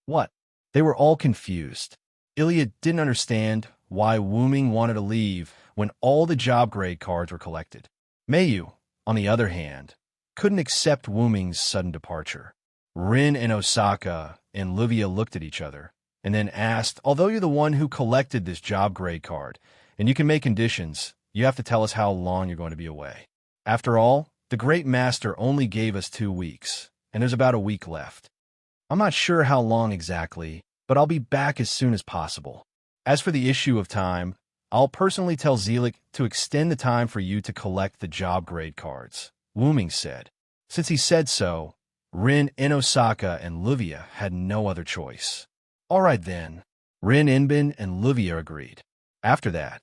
What? They were all confused. Ilya didn't understand why Wuming wanted to leave when all the job grade cards were collected. Mayu, on the other hand, couldn't accept Wu Ming's sudden departure. Rin and Osaka and Livia looked at each other and then asked, "Although you're the one who collected this job grade card, and you can make conditions, you have to tell us how long you're going to be away. After all, the Great Master only gave us 2 weeks, and there's about a week left. I'm not sure how long exactly, but I'll be back as soon as possible. As for the issue of time, I'll personally tell Zelik to extend the time for you to collect the job grade cards," Wu Ming said. Since he said so, Rin and Osaka and Livia had no other choice. All right then, Rin Inbin and Livia agreed. After that,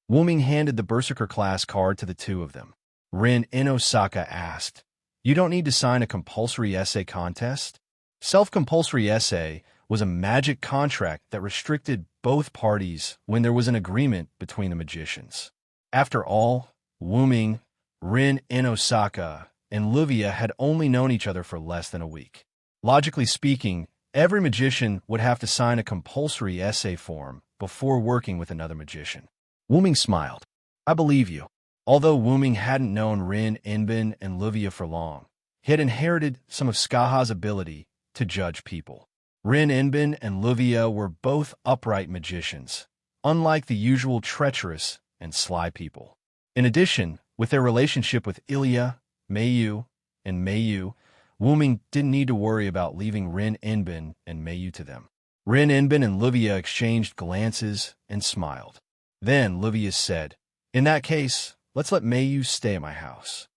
Wu Ming handed the Berserker class card to the two of them. Rin and Osaka asked, "You don't need to sign a compulsory essay contest?" Self-compulsory essay was a magic contract that restricted both parties when there was an agreement between the magicians. After all, Wu Ming, Rin and Osaka, and Livia had only known each other for less than a week. Logically speaking, every magician would have to sign a compulsory essay form before working with another magician. Wu Ming smiled. "I believe you." Although Wu Ming hadn't known Rin Inbin and Livia for long, he had inherited some of Skaha's ability to judge people. Rin Inbin and Livia were both upright magicians, unlike the usual treacherous and sly people. In addition, with their relationship with Ilya, Mayu, and Mayu, Wu Ming didn't need to worry about leaving Rin Inbin and Mayu to them. Rin Inbin and Livia exchanged glances and smiled. Then Livia said, "In that case, let's let Mayu stay at my house.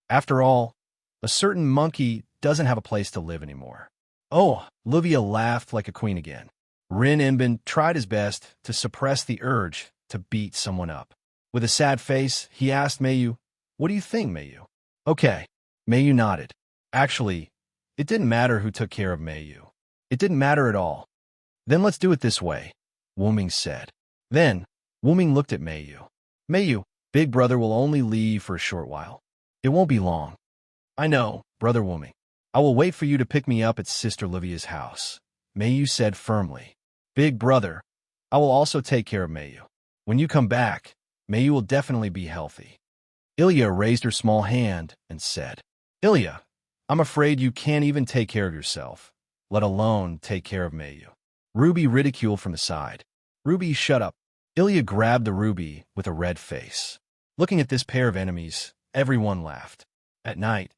After all, a certain monkey doesn't have a place to live anymore." Oh, Livia laughed like a queen again. Rin Inbin tried his best to suppress the urge to beat someone up. With a sad face, he asked Mayu, "What do you think, Mayu?" "Okay." Mayu nodded. Actually, it didn't matter who took care of Mayu. It didn't matter at all. "Then let's do it this way," Wu Ming said. Then, Wu Ming looked at Mayu. "Mayu, Big Brother will only leave for a short while. It won't be long." "I know, Brother Wu Ming. I will wait for you to pick me up at Sister Livia's house," Mayu said firmly. "Big Brother, I will also take care of Mayu. When you come back, Mayu will definitely be healthy." Ilya raised her small hand and said, "Ilya, I'm afraid you can't even take care of yourself, let alone take care of Mayu." Ruby ridiculed from the side. "Ruby, shut up." Ilya grabbed the Ruby with a red face. Looking at this pair of enemies, everyone laughed. At night,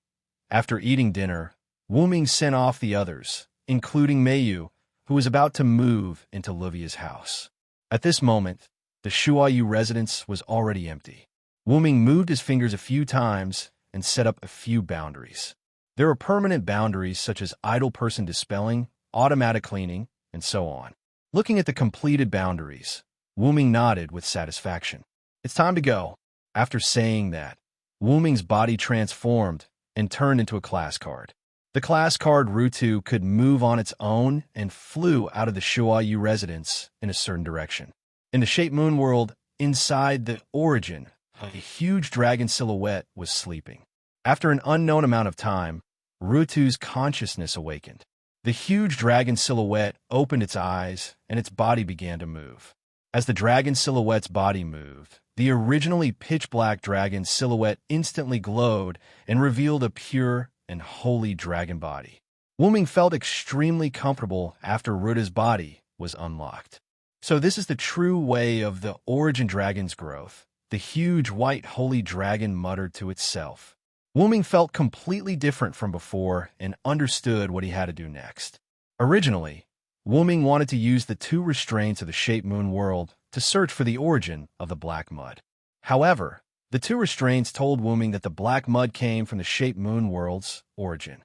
after eating dinner, Wu Ming sent off the others, including Mayu, who was about to move into Livia's house. At this moment, the Shuayu residence was already empty. Wu Ming moved his fingers a few times and set up a few boundaries. There were permanent boundaries such as idle person dispelling, automatic cleaning, and so on. Looking at the completed boundaries, Wu Ming nodded with satisfaction. "It's time to go." After saying that, Wu Ming's body transformed and turned into a class card. The class card Rutu could move on its own and flew out of the Shuayu residence in a certain direction. In the Shape Moon world, inside the origin, a huge dragon silhouette was sleeping. After an unknown amount of time, Rutu's consciousness awakened. The huge dragon silhouette opened its eyes and its body began to move. As the dragon silhouette's body moved, the originally pitch-black dragon silhouette instantly glowed and revealed a pure and holy dragon body. Wu Ming felt extremely comfortable after Ruta's body was unlocked. So this is the true way of the origin dragon's growth, the huge white holy dragon muttered to itself. Wu Ming felt completely different from before and understood what he had to do next. Originally, Wu Ming wanted to use the 2 restraints of the Shape Moon world to search for the origin of the black mud. However, the 2 restraints told Wu Ming that the black mud came from the Shape Moon world's origin.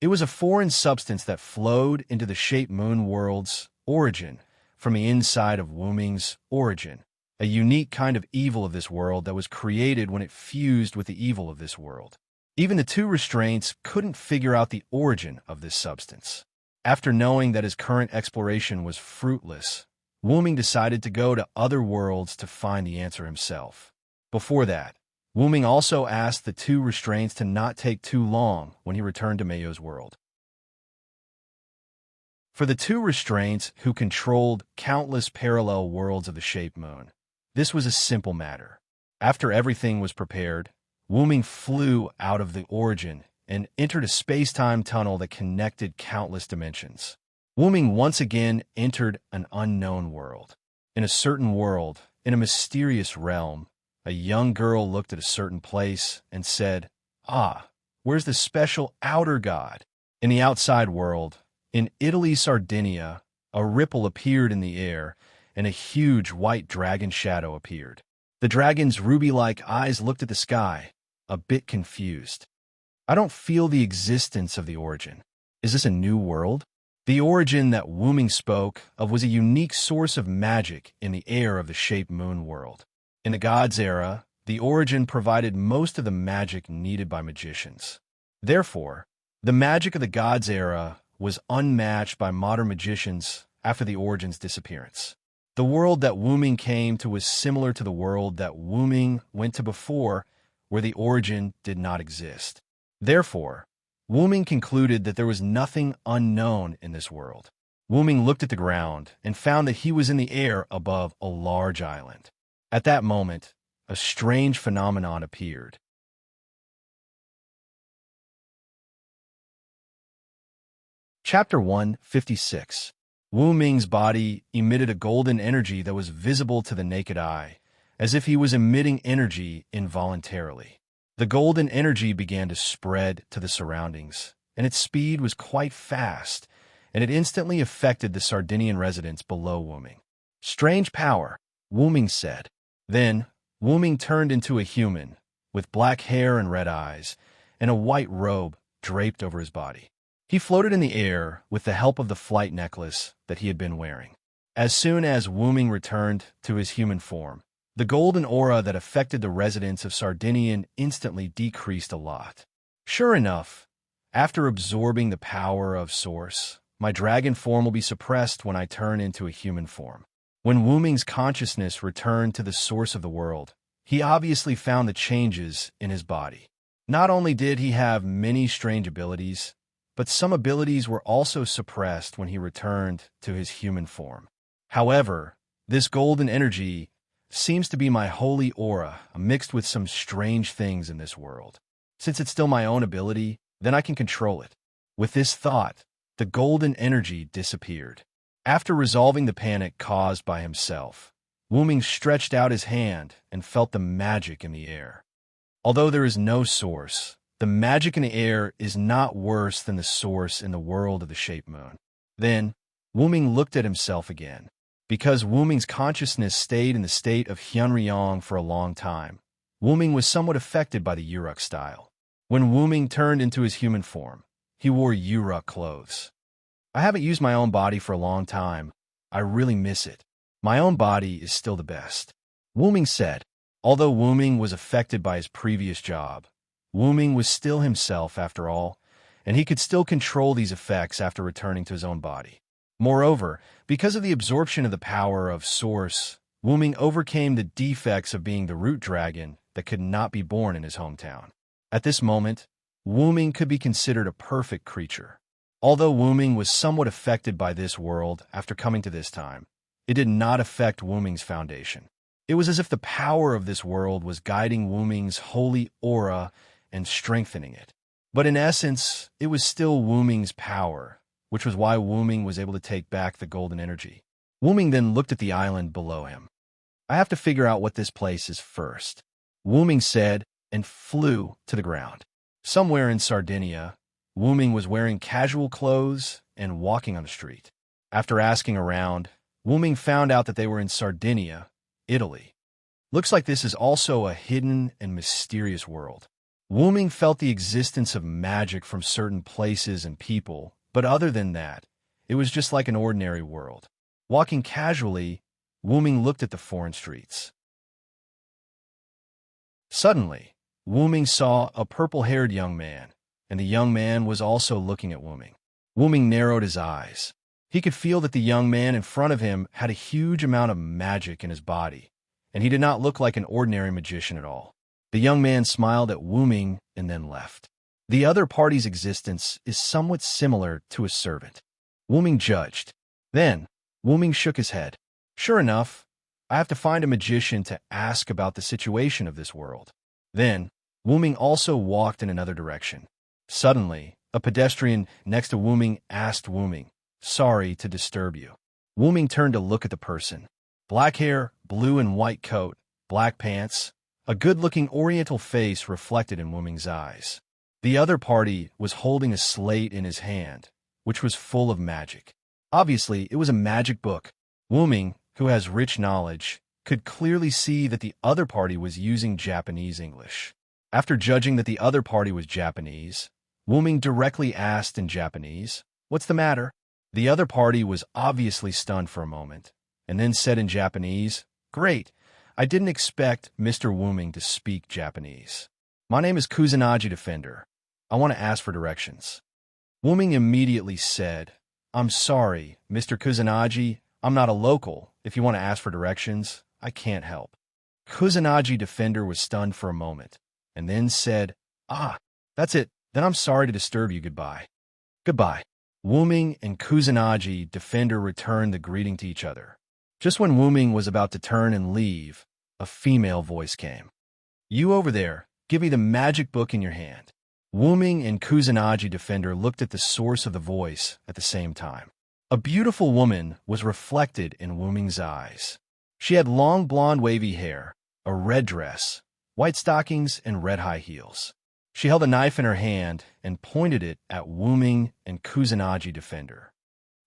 It was a foreign substance that flowed into the Shape Moon world's origin from the inside of Wu Ming's origin, a unique kind of evil of this world that was created when it fused with the evil of this world. Even the 2 restraints couldn't figure out the origin of this substance. After knowing that his current exploration was fruitless, Wu Ming decided to go to other worlds to find the answer himself. Before that, Wu Ming also asked the 2 restraints to not take too long when he returned to Mayu's world. For the two restraints who controlled countless parallel worlds of the shaped moon, this was a simple matter. After everything was prepared, Wu-Ming flew out of the origin and entered a space-time tunnel that connected countless dimensions. Wu-Ming once again entered an unknown world. In a certain world, in a mysterious realm, a young girl looked at a certain place and said, "Ah, where's the special outer god?" In the outside world, in Italy, Sardinia, a ripple appeared in the air, and a huge white dragon shadow appeared. The dragon's ruby-like eyes looked at the sky, a bit confused. "I don't feel the existence of the origin. Is this a new world?" The origin that Wu-Ming spoke of was a unique source of magic in the air of the shaped moon world. In the gods' era, the origin provided most of the magic needed by magicians. Therefore, the magic of the gods' era was unmatched by modern magicians after the origin's disappearance. The world that Wu-Ming came to was similar to the world that Wu-Ming went to before, where the origin did not exist. Therefore, Wu-Ming concluded that there was nothing unknown in this world. Wu-Ming looked at the ground and found that he was in the air above a large island. At that moment, a strange phenomenon appeared. Chapter 156. Wu-Ming's body emitted a golden energy that was visible to the naked eye, as if he was emitting energy involuntarily. The golden energy began to spread to the surroundings, and its speed was quite fast, and it instantly affected the Sardinian residents below Wu-Ming. "Strange power," Wu-Ming said. Then, Wu-Ming turned into a human, with black hair and red eyes, and a white robe draped over his body. He floated in the air with the help of the flight necklace that he had been wearing. As soon as Wu-Ming returned to his human form, the golden aura that affected the residents of Sardinian instantly decreased a lot. Sure enough, after absorbing the power of Source, my dragon form will be suppressed when I turn into a human form. When Wu-Ming's consciousness returned to the source of the world, he obviously found the changes in his body. Not only did he have many strange abilities, but some abilities were also suppressed when he returned to his human form. However, this golden energy seems to be my holy aura, mixed with some strange things in this world. Since it's still my own ability, then I can control it. With this thought, the golden energy disappeared. After resolving the panic caused by himself, Wu-Ming stretched out his hand and felt the magic in the air. Although there is no source, the magic in the air is not worse than the source in the world of the shaped moon. Then, Wu-Ming looked at himself again. Because Wu-Ming's consciousness stayed in the state of Hyunryong for a long time, Wu-Ming was somewhat affected by the Uruk style. When Wu-Ming turned into his human form, he wore Uruk clothes. "I haven't used my own body for a long time. I really miss it. My own body is still the best," Wu-Ming said. Although Wu-Ming was affected by his previous job, Wu-Ming was still himself after all, and he could still control these effects after returning to his own body. Moreover, because of the absorption of the power of Source, Wu-Ming overcame the defects of being the root dragon that could not be born in his hometown. At this moment, Wu-Ming could be considered a perfect creature. Although Wu-Ming was somewhat affected by this world after coming to this time, it did not affect Wu-Ming's foundation. It was as if the power of this world was guiding Wu-Ming's holy aura and strengthening it. But in essence, it was still Wu-Ming's power, which was why Wu-Ming was able to take back the golden energy. Wu-Ming then looked at the island below him. "I have to figure out what this place is first," Wu-Ming said, and flew to the ground. Somewhere in Sardinia, Wu-Ming was wearing casual clothes and walking on the street. After asking around, Wu-Ming found out that they were in Sardinia, Italy. Looks like this is also a hidden and mysterious world. Wu-Ming felt the existence of magic from certain places and people, but other than that, it was just like an ordinary world. Walking casually, Wu-Ming looked at the foreign streets. Suddenly, Wu-Ming saw a purple-haired young man, and the young man was also looking at Wu-Ming. Wu-Ming narrowed his eyes. He could feel that the young man in front of him had a huge amount of magic in his body, and he did not look like an ordinary magician at all. The young man smiled at Wu-Ming and then left. The other party's existence is somewhat similar to a servant. Wu-Ming judged. Then, Wu-Ming shook his head. Sure enough, I have to find a magician to ask about the situation of this world. Then, Wu-Ming also walked in another direction. Suddenly, a pedestrian next to Wu-Ming asked Wu-Ming, "Sorry to disturb you." Wu-Ming turned to look at the person. Black hair, blue and white coat, black pants, a good-looking oriental face reflected in Wu-Ming's eyes. The other party was holding a slate in his hand, which was full of magic. Obviously, it was a magic book. Wu-Ming, who has rich knowledge, could clearly see that the other party was using Japanese English. After judging that the other party was Japanese, Wu-Ming directly asked in Japanese, "What's the matter?" The other party was obviously stunned for a moment, and then said in Japanese, "Great, I didn't expect Mr. Wu-Ming to speak Japanese. My name is Kusanagi Defender. I want to ask for directions." Wu-Ming immediately said, "I'm sorry, Mr. Kusanagi, I'm not a local. If you want to ask for directions, I can't help." Kusanagi Defender was stunned for a moment, and then said, "Ah, that's it. Then I'm sorry to disturb you. Goodbye." "Goodbye." Wu-Ming and Kusanagi Defender returned the greeting to each other. Just when Wu-Ming was about to turn and leave, a female voice came. "You over there, give me the magic book in your hand." Wu-Ming and Kusanagi Defender looked at the source of the voice at the same time. A beautiful woman was reflected in Wu-Ming's eyes. She had long blonde wavy hair, a red dress, white stockings, and red high heels. She held a knife in her hand and pointed it at Wu-Ming and Kusanagi Defender.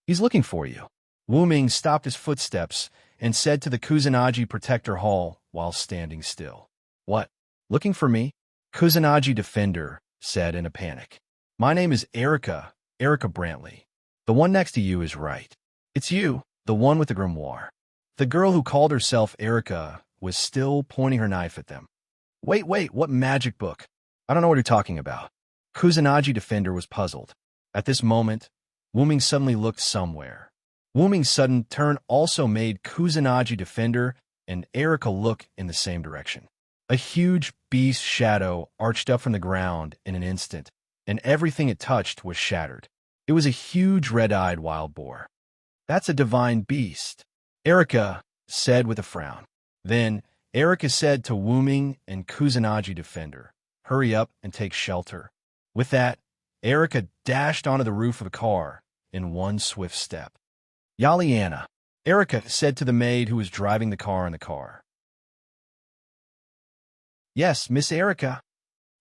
"He's looking for you." Wu-Ming stopped his footsteps and said to the Kusanagi Protector Hall while standing still, "What? Looking for me?" Kusanagi Defender said in a panic. "My name is Erica Brantley. The one next to you is right. It's you, the one with the grimoire." The girl who called herself Erica was still pointing her knife at them. Wait, what magic book? I don't know what you're talking about." Kusanagi Defender was puzzled. At this moment, Wu-Ming suddenly looked somewhere. Wu-Ming's sudden turn also made Kusanagi Defender and Erica look in the same direction. A huge beast shadow arched up from the ground in an instant, and everything it touched was shattered. It was a huge red-eyed wild boar. "That's a divine beast," Erica said with a frown. Then Erica said to Wu-Ming and Kusanagi Defender, "Hurry up and take shelter." With that, Erica dashed onto the roof of a car in one swift step. "Yaliana," Erica said to the maid who was driving the car in the car. "Yes, Miss Erica."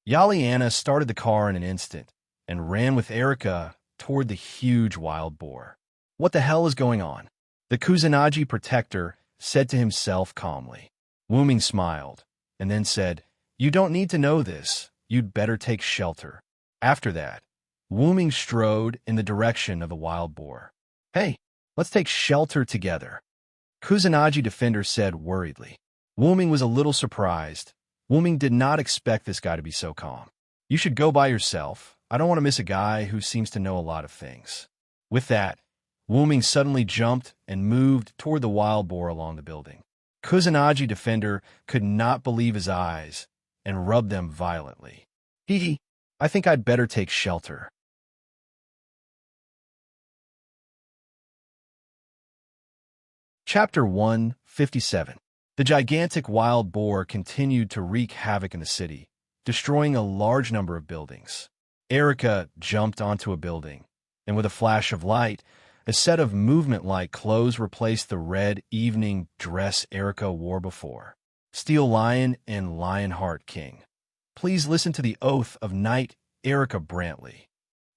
Yaliana started the car in an instant and ran with Erica toward the huge wild boar. "What the hell is going on?" the Kusanagi Protector said to himself calmly. Wu-Ming smiled and then said, "You don't need to know this. You'd better take shelter." After that, Wu-Ming strode in the direction of the wild boar. "Hey, let's take shelter together," Kusanagi Defender said worriedly. Wu-Ming was a little surprised. Wu-Ming did not expect this guy to be so calm. "You should go by yourself. I don't want to miss a guy who seems to know a lot of things." With that, Wu-Ming suddenly jumped and moved toward the wild boar along the building. Kusanagi Defender could not believe his eyes and rubbed them violently. "Hee, I think I'd better take shelter." Chapter 157. The gigantic wild boar continued to wreak havoc in the city, destroying a large number of buildings. Erica jumped onto a building, and with a flash of light, a set of movement-like clothes replaced the red evening dress Erica wore before. Steel Lion and Lionheart King. Please listen to the oath of Knight Erica Brantley.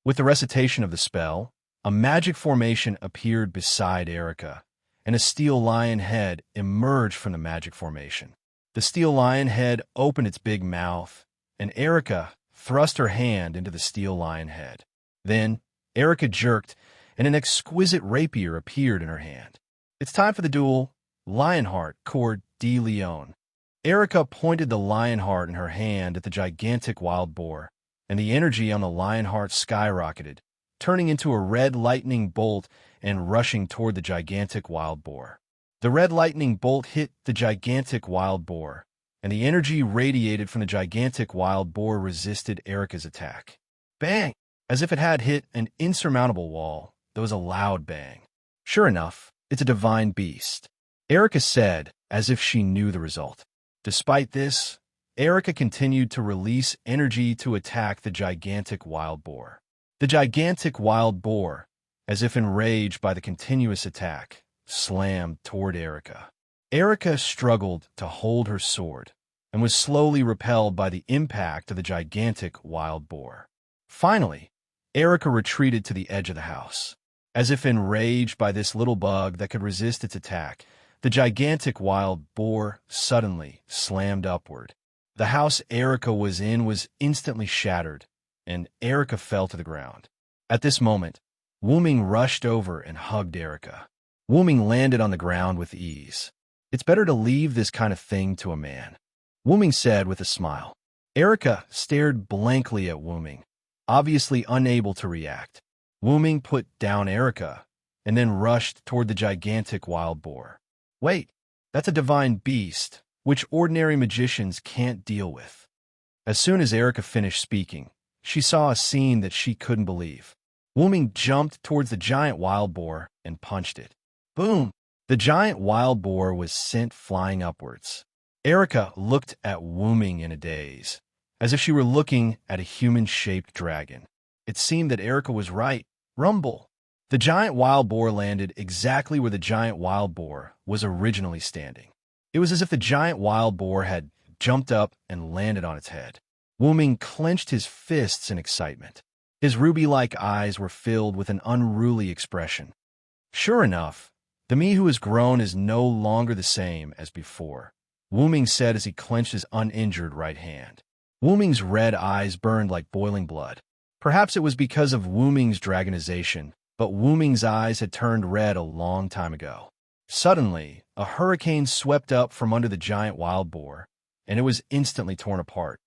With the recitation of the spell, a magic formation appeared beside Erica, and a steel lion head emerged from the magic formation. The steel lion head opened its big mouth, and Erica thrust her hand into the steel lion head. Then, Erica jerked, and an exquisite rapier appeared in her hand. "It's time for the duel. Lionheart, Coeur de Leon." Erica pointed the Lionheart in her hand at the gigantic wild boar, and the energy on the Lionheart skyrocketed, turning into a red lightning bolt and rushing toward the gigantic wild boar. The red lightning bolt hit the gigantic wild boar, and the energy radiated from the gigantic wild boar resisted Erica's attack. Bang! As if it had hit an insurmountable wall, there was a loud bang. Sure enough, it's a divine beast, Erica said, as if she knew the result. Despite this, Erica continued to release energy to attack the gigantic wild boar. The gigantic wild boar, as if enraged by the continuous attack, slammed toward Erica. Erica struggled to hold her sword and was slowly repelled by the impact of the gigantic wild boar. Finally, Erica retreated to the edge of the house. As if enraged by this little bug that could resist its attack, the gigantic wild boar suddenly slammed upward. The house Erica was in was instantly shattered, and Erica fell to the ground. At this moment, Wu-Ming rushed over and hugged Erica. Wu-Ming landed on the ground with ease. "It's better to leave this kind of thing to a man," Wu-Ming said with a smile. Erica stared blankly at Wu-Ming, obviously unable to react. Wu-Ming put down Erica and then rushed toward the gigantic wild boar. "Wait, that's a divine beast, which ordinary magicians can't deal with." As soon as Erica finished speaking, she saw a scene that she couldn't believe. Wu-Ming jumped towards the giant wild boar and punched it. Boom! The giant wild boar was sent flying upwards. Erica looked at Wu-Ming in a daze, as if she were looking at a human-shaped dragon. It seemed that Erica was right. Rumble! The giant wild boar landed exactly where the giant wild boar was originally standing. It was as if the giant wild boar had jumped up and landed on its head. Wu-Ming clenched his fists in excitement. His ruby-like eyes were filled with an unruly expression. Sure enough, the me who has grown is no longer the same as before, Wu-Ming said as he clenched his uninjured right hand. Wu-Ming's red eyes burned like boiling blood. Perhaps it was because of Wu-Ming's dragonization, but Wu-Ming's eyes had turned red a long time ago. Suddenly, a hurricane swept up from under the giant wild boar, and it was instantly torn apart.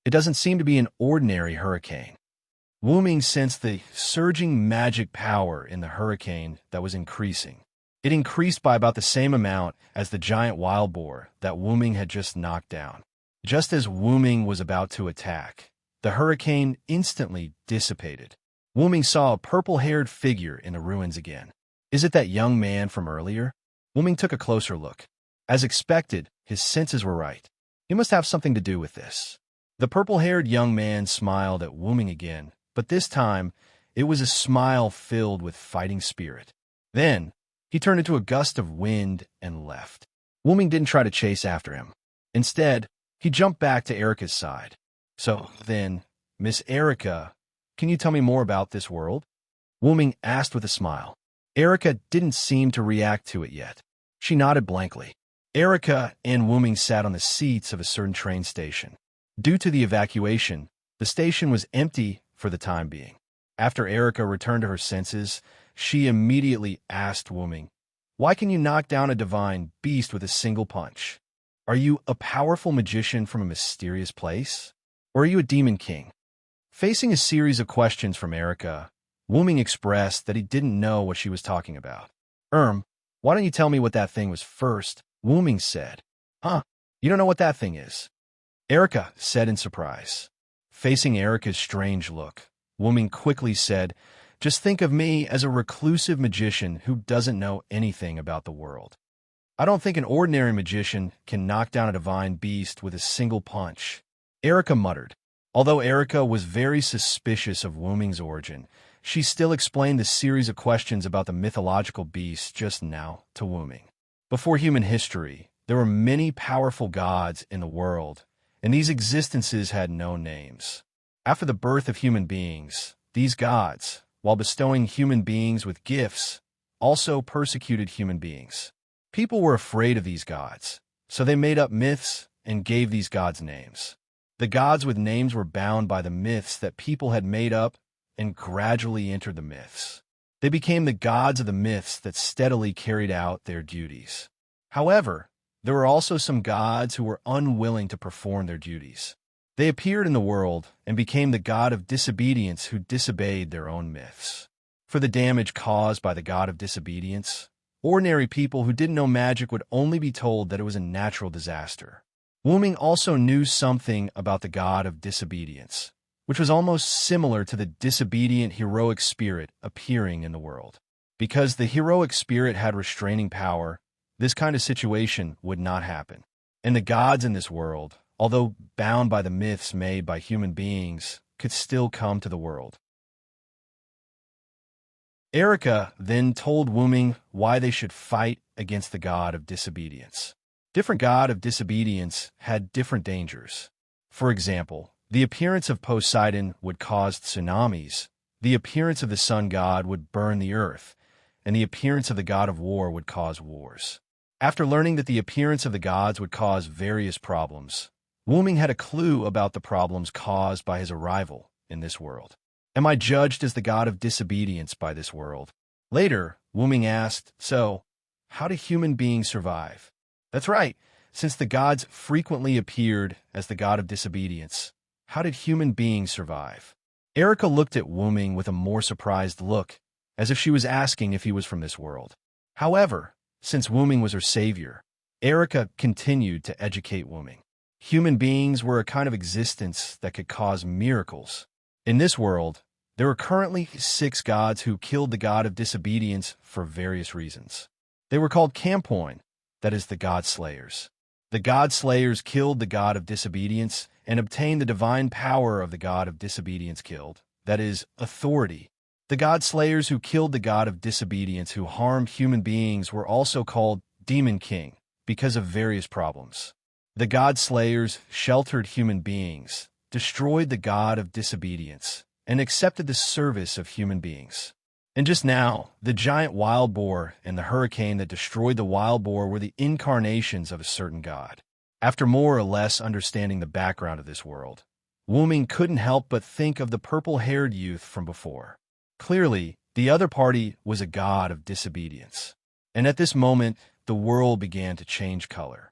It doesn't seem to be an ordinary hurricane. Wu-Ming sensed the surging magic power in the hurricane that was increasing. It increased by about the same amount as the giant wild boar that Wu-Ming had just knocked down. Just as Wu-Ming was about to attack, the hurricane instantly dissipated. Wu-Ming saw a purple-haired figure in the ruins again. Is it that young man from earlier? Wu-Ming took a closer look. As expected, his senses were right. He must have something to do with this. The purple-haired young man smiled at Wu-Ming again, but this time, it was a smile filled with fighting spirit. Then, he turned into a gust of wind and left. Wu-Ming didn't try to chase after him. Instead, he jumped back to Erica's side. "So then, Miss Erica, can you tell me more about this world?" Wu-Ming asked with a smile. Erica didn't seem to react to it yet. She nodded blankly. Erica and Wu-Ming sat on the seats of a certain train station. Due to the evacuation, the station was empty for the time being. After Erica returned to her senses, she immediately asked Wu-Ming, "Why can you knock down a divine beast with a single punch? Are you a powerful magician from a mysterious place? Or are you a demon king?" Facing a series of questions from Erica, Wu-Ming expressed that he didn't know what she was talking about. Why don't you tell me what that thing was first?" Wu-Ming said. "Huh? You don't know what that thing is?" Erica said in surprise. Facing Erica's strange look, Wu-Ming quickly said, "Just think of me as a reclusive magician who doesn't know anything about the world. I don't think an ordinary magician can knock down a divine beast with a single punch." Erica muttered. Although Erica was very suspicious of Wu-Ming's origin, she still explained the series of questions about the mythological beast just now to Wu-Ming. Before human history, there were many powerful gods in the world, and these existences had no names. After the birth of human beings, these gods, while bestowing human beings with gifts, also persecuted human beings. People were afraid of these gods, so they made up myths and gave these gods names. The gods with names were bound by the myths that people had made up and gradually entered the myths. They became the gods of the myths that steadily carried out their duties. However, there were also some gods who were unwilling to perform their duties. They appeared in the world and became the god of disobedience who disobeyed their own myths. For the damage caused by the god of disobedience, ordinary people who didn't know magic would only be told that it was a natural disaster. Wu-Ming also knew something about the god of disobedience, which was almost similar to the disobedient heroic spirit appearing in the world. Because the heroic spirit had restraining power, this kind of situation would not happen. And the gods in this world, although bound by the myths made by human beings, could still come to the world. Erica then told Wuming why they should fight against the god of disobedience. Different god of disobedience had different dangers. For example, the appearance of Poseidon would cause tsunamis, the appearance of the sun god would burn the earth, and the appearance of the god of war would cause wars. After learning that the appearance of the gods would cause various problems, Wuming had a clue about the problems caused by his arrival in this world. Am I judged as the god of disobedience by this world? Later, Wuming asked, so, how do human beings survive? That's right, since the gods frequently appeared as the god of disobedience, how did human beings survive? Erica looked at Wuming with a more surprised look, as if she was asking if he was from this world. However, since Wuming was her savior, Erica continued to educate Wuming. Human beings were a kind of existence that could cause miracles. In this world, there are currently 6 gods who killed the god of disobedience for various reasons. They were called Campoin, that is the god slayers. The god slayers killed the god of disobedience and obtained the divine power of the god of disobedience killed, that is, authority. The god slayers who killed the god of disobedience who harmed human beings were also called Demon King because of various problems. The god slayers sheltered human beings, destroyed the god of disobedience, and accepted the service of human beings. And just now, the giant wild boar and the hurricane that destroyed the wild boar were the incarnations of a certain god. After more or less understanding the background of this world, Wuming couldn't help but think of the purple-haired youth from before. Clearly, the other party was a god of disobedience. And at this moment, the world began to change color.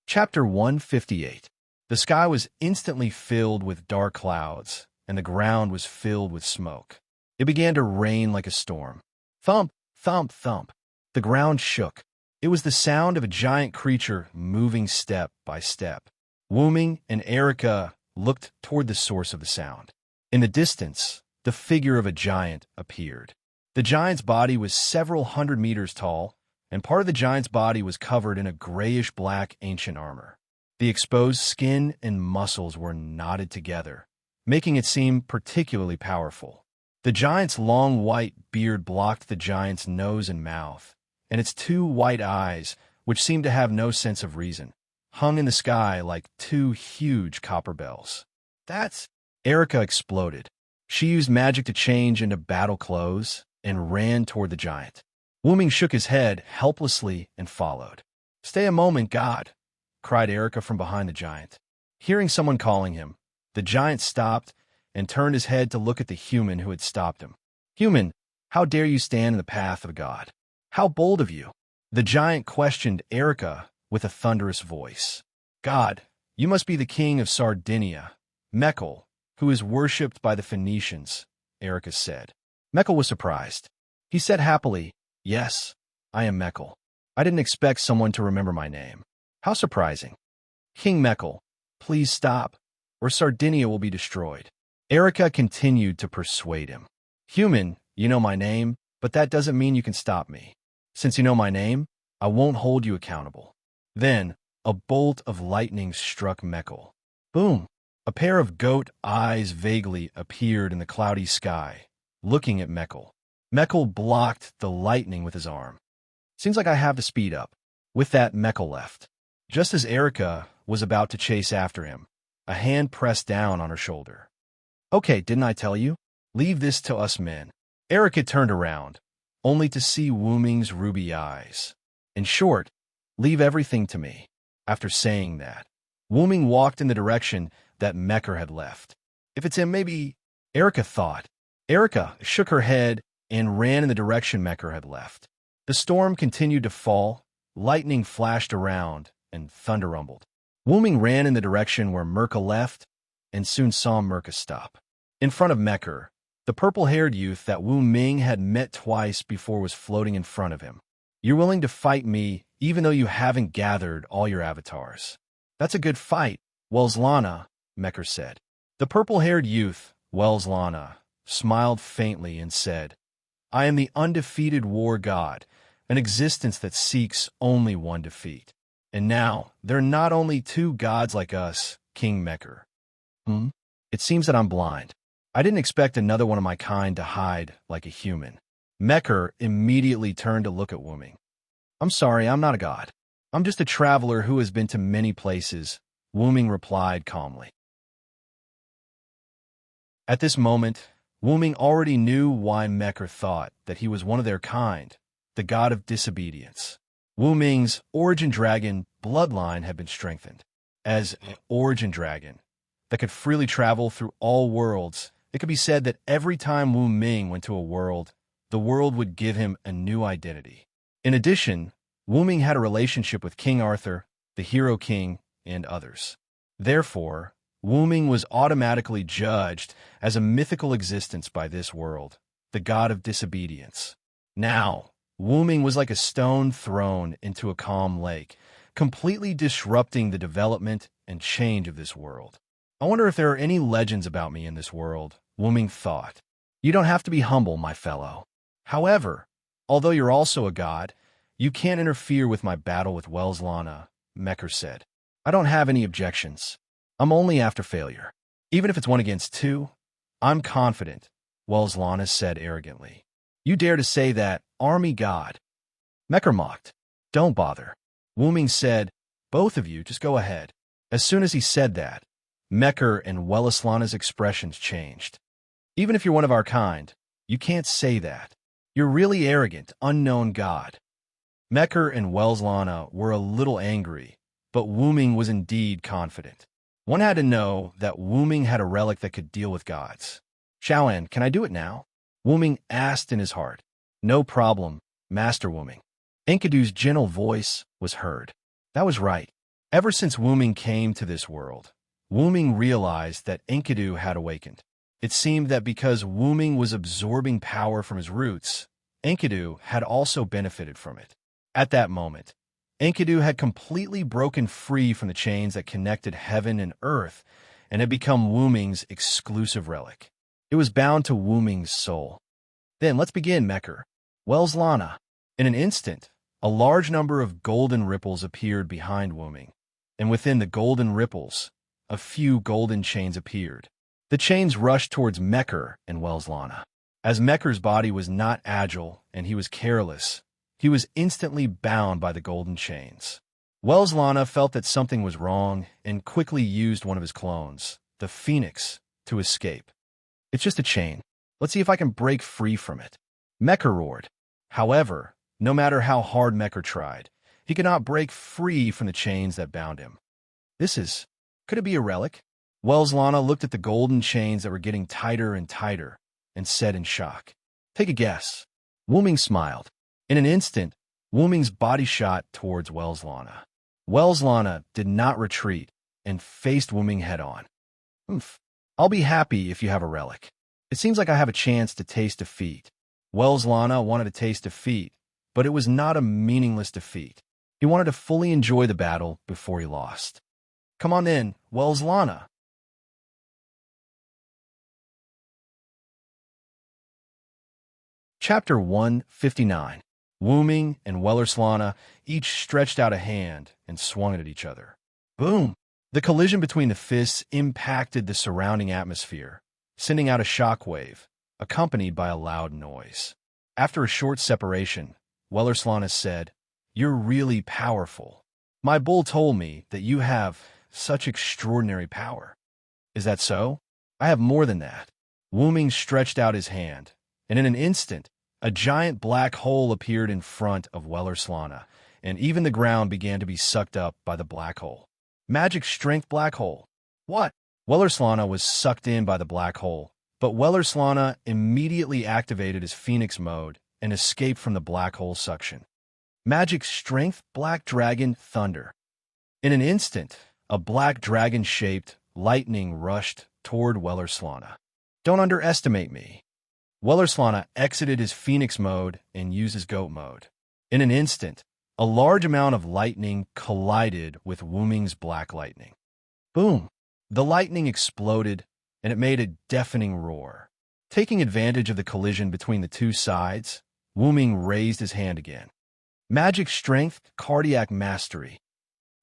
Chapter 158. The sky was instantly filled with dark clouds, and the ground was filled with smoke. It began to rain like a storm. Thump, thump, thump. The ground shook. It was the sound of a giant creature moving step by step. Wuming and Erica looked toward the source of the sound. In the distance, the figure of a giant appeared. The giant's body was several hundred meters tall, and part of the giant's body was covered in a grayish-black ancient armor. The exposed skin and muscles were knotted together, making it seem particularly powerful. The giant's long white beard blocked the giant's nose and mouth, and its 2 white eyes, which seemed to have no sense of reason, hung in the sky like 2 huge copper bells. That's... Erica exploded. She used magic to change into battle clothes and ran toward the giant. Wuming shook his head helplessly and followed. "Stay a moment, God!" cried Erica from behind the giant. Hearing someone calling him, the giant stopped and turned his head to look at the human who had stopped him. "Human, how dare you stand in the path of a god? How bold of you!" The giant questioned Erica with a thunderous voice. "God, you must be the king of Sardinia, Mekhl, who is worshipped by the Phoenicians," Erica said. Mekhl was surprised. He said happily, "Yes, I am Mekhl. I didn't expect someone to remember my name. How surprising. King Mekhl, please stop, or Sardinia will be destroyed." Erica continued to persuade him. "Human, you know my name, but that doesn't mean you can stop me. Since you know my name, I won't hold you accountable." Then, a bolt of lightning struck Mekhl. Boom! A pair of goat eyes vaguely appeared in the cloudy sky, looking at Mekhl. Mekhl blocked the lightning with his arm. "Seems like I have to speed up." With that, Mekhl left. Just as Erica was about to chase after him, a hand pressed down on her shoulder. "Okay, didn't I tell you? Leave this to us men." Erica turned around, only to see Wuming's ruby eyes. "In short, leave everything to me." After saying that, Wuming walked in the direction that Mekhl had left. If it's him, maybe... Erica thought. Erica shook her head and ran in the direction Mekhl had left. The storm continued to fall, lightning flashed around, and thunder rumbled. Wuming ran in the direction where Mekhl left, and soon saw Mekhl stop. In front of Mekhl, the purple-haired youth that Wuming had met twice before was floating in front of him. You're willing to fight me even though you haven't gathered all your avatars. That's a good fight, Welslana, Mekker said. The purple-haired youth, Welslana, smiled faintly and said, I am the undefeated war god, an existence that seeks only one defeat. And now, there are not only two gods like us, King Mekker. It seems that I'm blind. I didn't expect another one of my kind to hide like a human. Mekker immediately turned to look at Wuming. I'm sorry, I'm not a god. I'm just a traveler who has been to many places, Wuming replied calmly. At this moment, Wuming already knew why Mekker thought that he was one of their kind, the god of disobedience. Wuming's origin dragon bloodline had been strengthened. As an origin dragon that could freely travel through all worlds, it could be said that every time Wuming went to a world, the world would give him a new identity. In addition, Wuming had a relationship with King Arthur, the Hero King, and others. Therefore, Wuming was automatically judged as a mythical existence by this world, the god of disobedience. Now, Wuming was like a stone thrown into a calm lake, completely disrupting the development and change of this world. I wonder if there are any legends about me in this world, Wuming thought. You don't have to be humble, my fellow. However, although you're also a god, you can't interfere with my battle with Welslana, Mekker said. I don't have any objections. I'm only after failure. Even if it's 1 against 2, I'm confident, Welslana said arrogantly. You dare to say that, army god? Mekker mocked. Don't bother. Wuming said, both of you, just go ahead. As soon as he said that, Mekker and Welslana's expressions changed. Even if you're one of our kind, you can't say that. You're really arrogant, unknown god. Mekker and Welslana were a little angry, but Wuming was indeed confident. One had to know that Wuming had a relic that could deal with gods. Shaoan, can I do it now? Wuming asked in his heart. No problem, Master Wuming. Enkidu's gentle voice was heard. That was right. Ever since Wuming came to this world, Wuming realized that Enkidu had awakened. It seemed that because Wuming was absorbing power from his roots, Enkidu had also benefited from it. At that moment, Enkidu had completely broken free from the chains that connected heaven and earth and had become Wuming's exclusive relic. It was bound to Wuming's soul. Then let's begin, Mekker. Welslana. In an instant, a large number of golden ripples appeared behind Wuming, and within the golden ripples, a few golden chains appeared. The chains rushed towards Mekker and Welslana. As Mekker's body was not agile and he was careless, he was instantly bound by the golden chains. Welslana felt that something was wrong and quickly used one of his clones, the Phoenix, to escape. It's just a chain. Let's see if I can break free from it. Mekker roared. However, no matter how hard Mekker tried, he could not break free from the chains that bound him. Could it be a relic? Welslana looked at the golden chains that were getting tighter and tighter and said in shock, Take a guess. Wuming smiled. In an instant, Wuming's body shot towards Welslana. Welslana did not retreat and faced Wuming head-on. I'll be happy if you have a relic. It seems like I have a chance to taste defeat. Welslana wanted to taste defeat, but it was not a meaningless defeat. He wanted to fully enjoy the battle before he lost. Come on in, Welslana. Chapter 159. Wuming and Welslana each stretched out a hand and swung it at each other. Boom! The collision between the fists impacted the surrounding atmosphere, sending out a shockwave, accompanied by a loud noise. After a short separation, Welslana said, You're really powerful. My bull told me that you have such extraordinary power. Is that so? I have more than that. Wuming stretched out his hand, and in an instant, a giant black hole appeared in front of Welslana, and even the ground began to be sucked up by the black hole. Magic strength black hole. What? Welslana was sucked in by the black hole, but Welslana immediately activated his Phoenix mode and escaped from the black hole suction. Magic strength black dragon thunder. In an instant, a black dragon-shaped lightning rushed toward Welslana. Don't underestimate me. Welslana exited his Phoenix mode and used his goat mode. In an instant, a large amount of lightning collided with Wu Ming's black lightning. Boom! The lightning exploded, and it made a deafening roar. Taking advantage of the collision between the two sides, Wu Ming raised his hand again. Magic strength, cardiac mastery.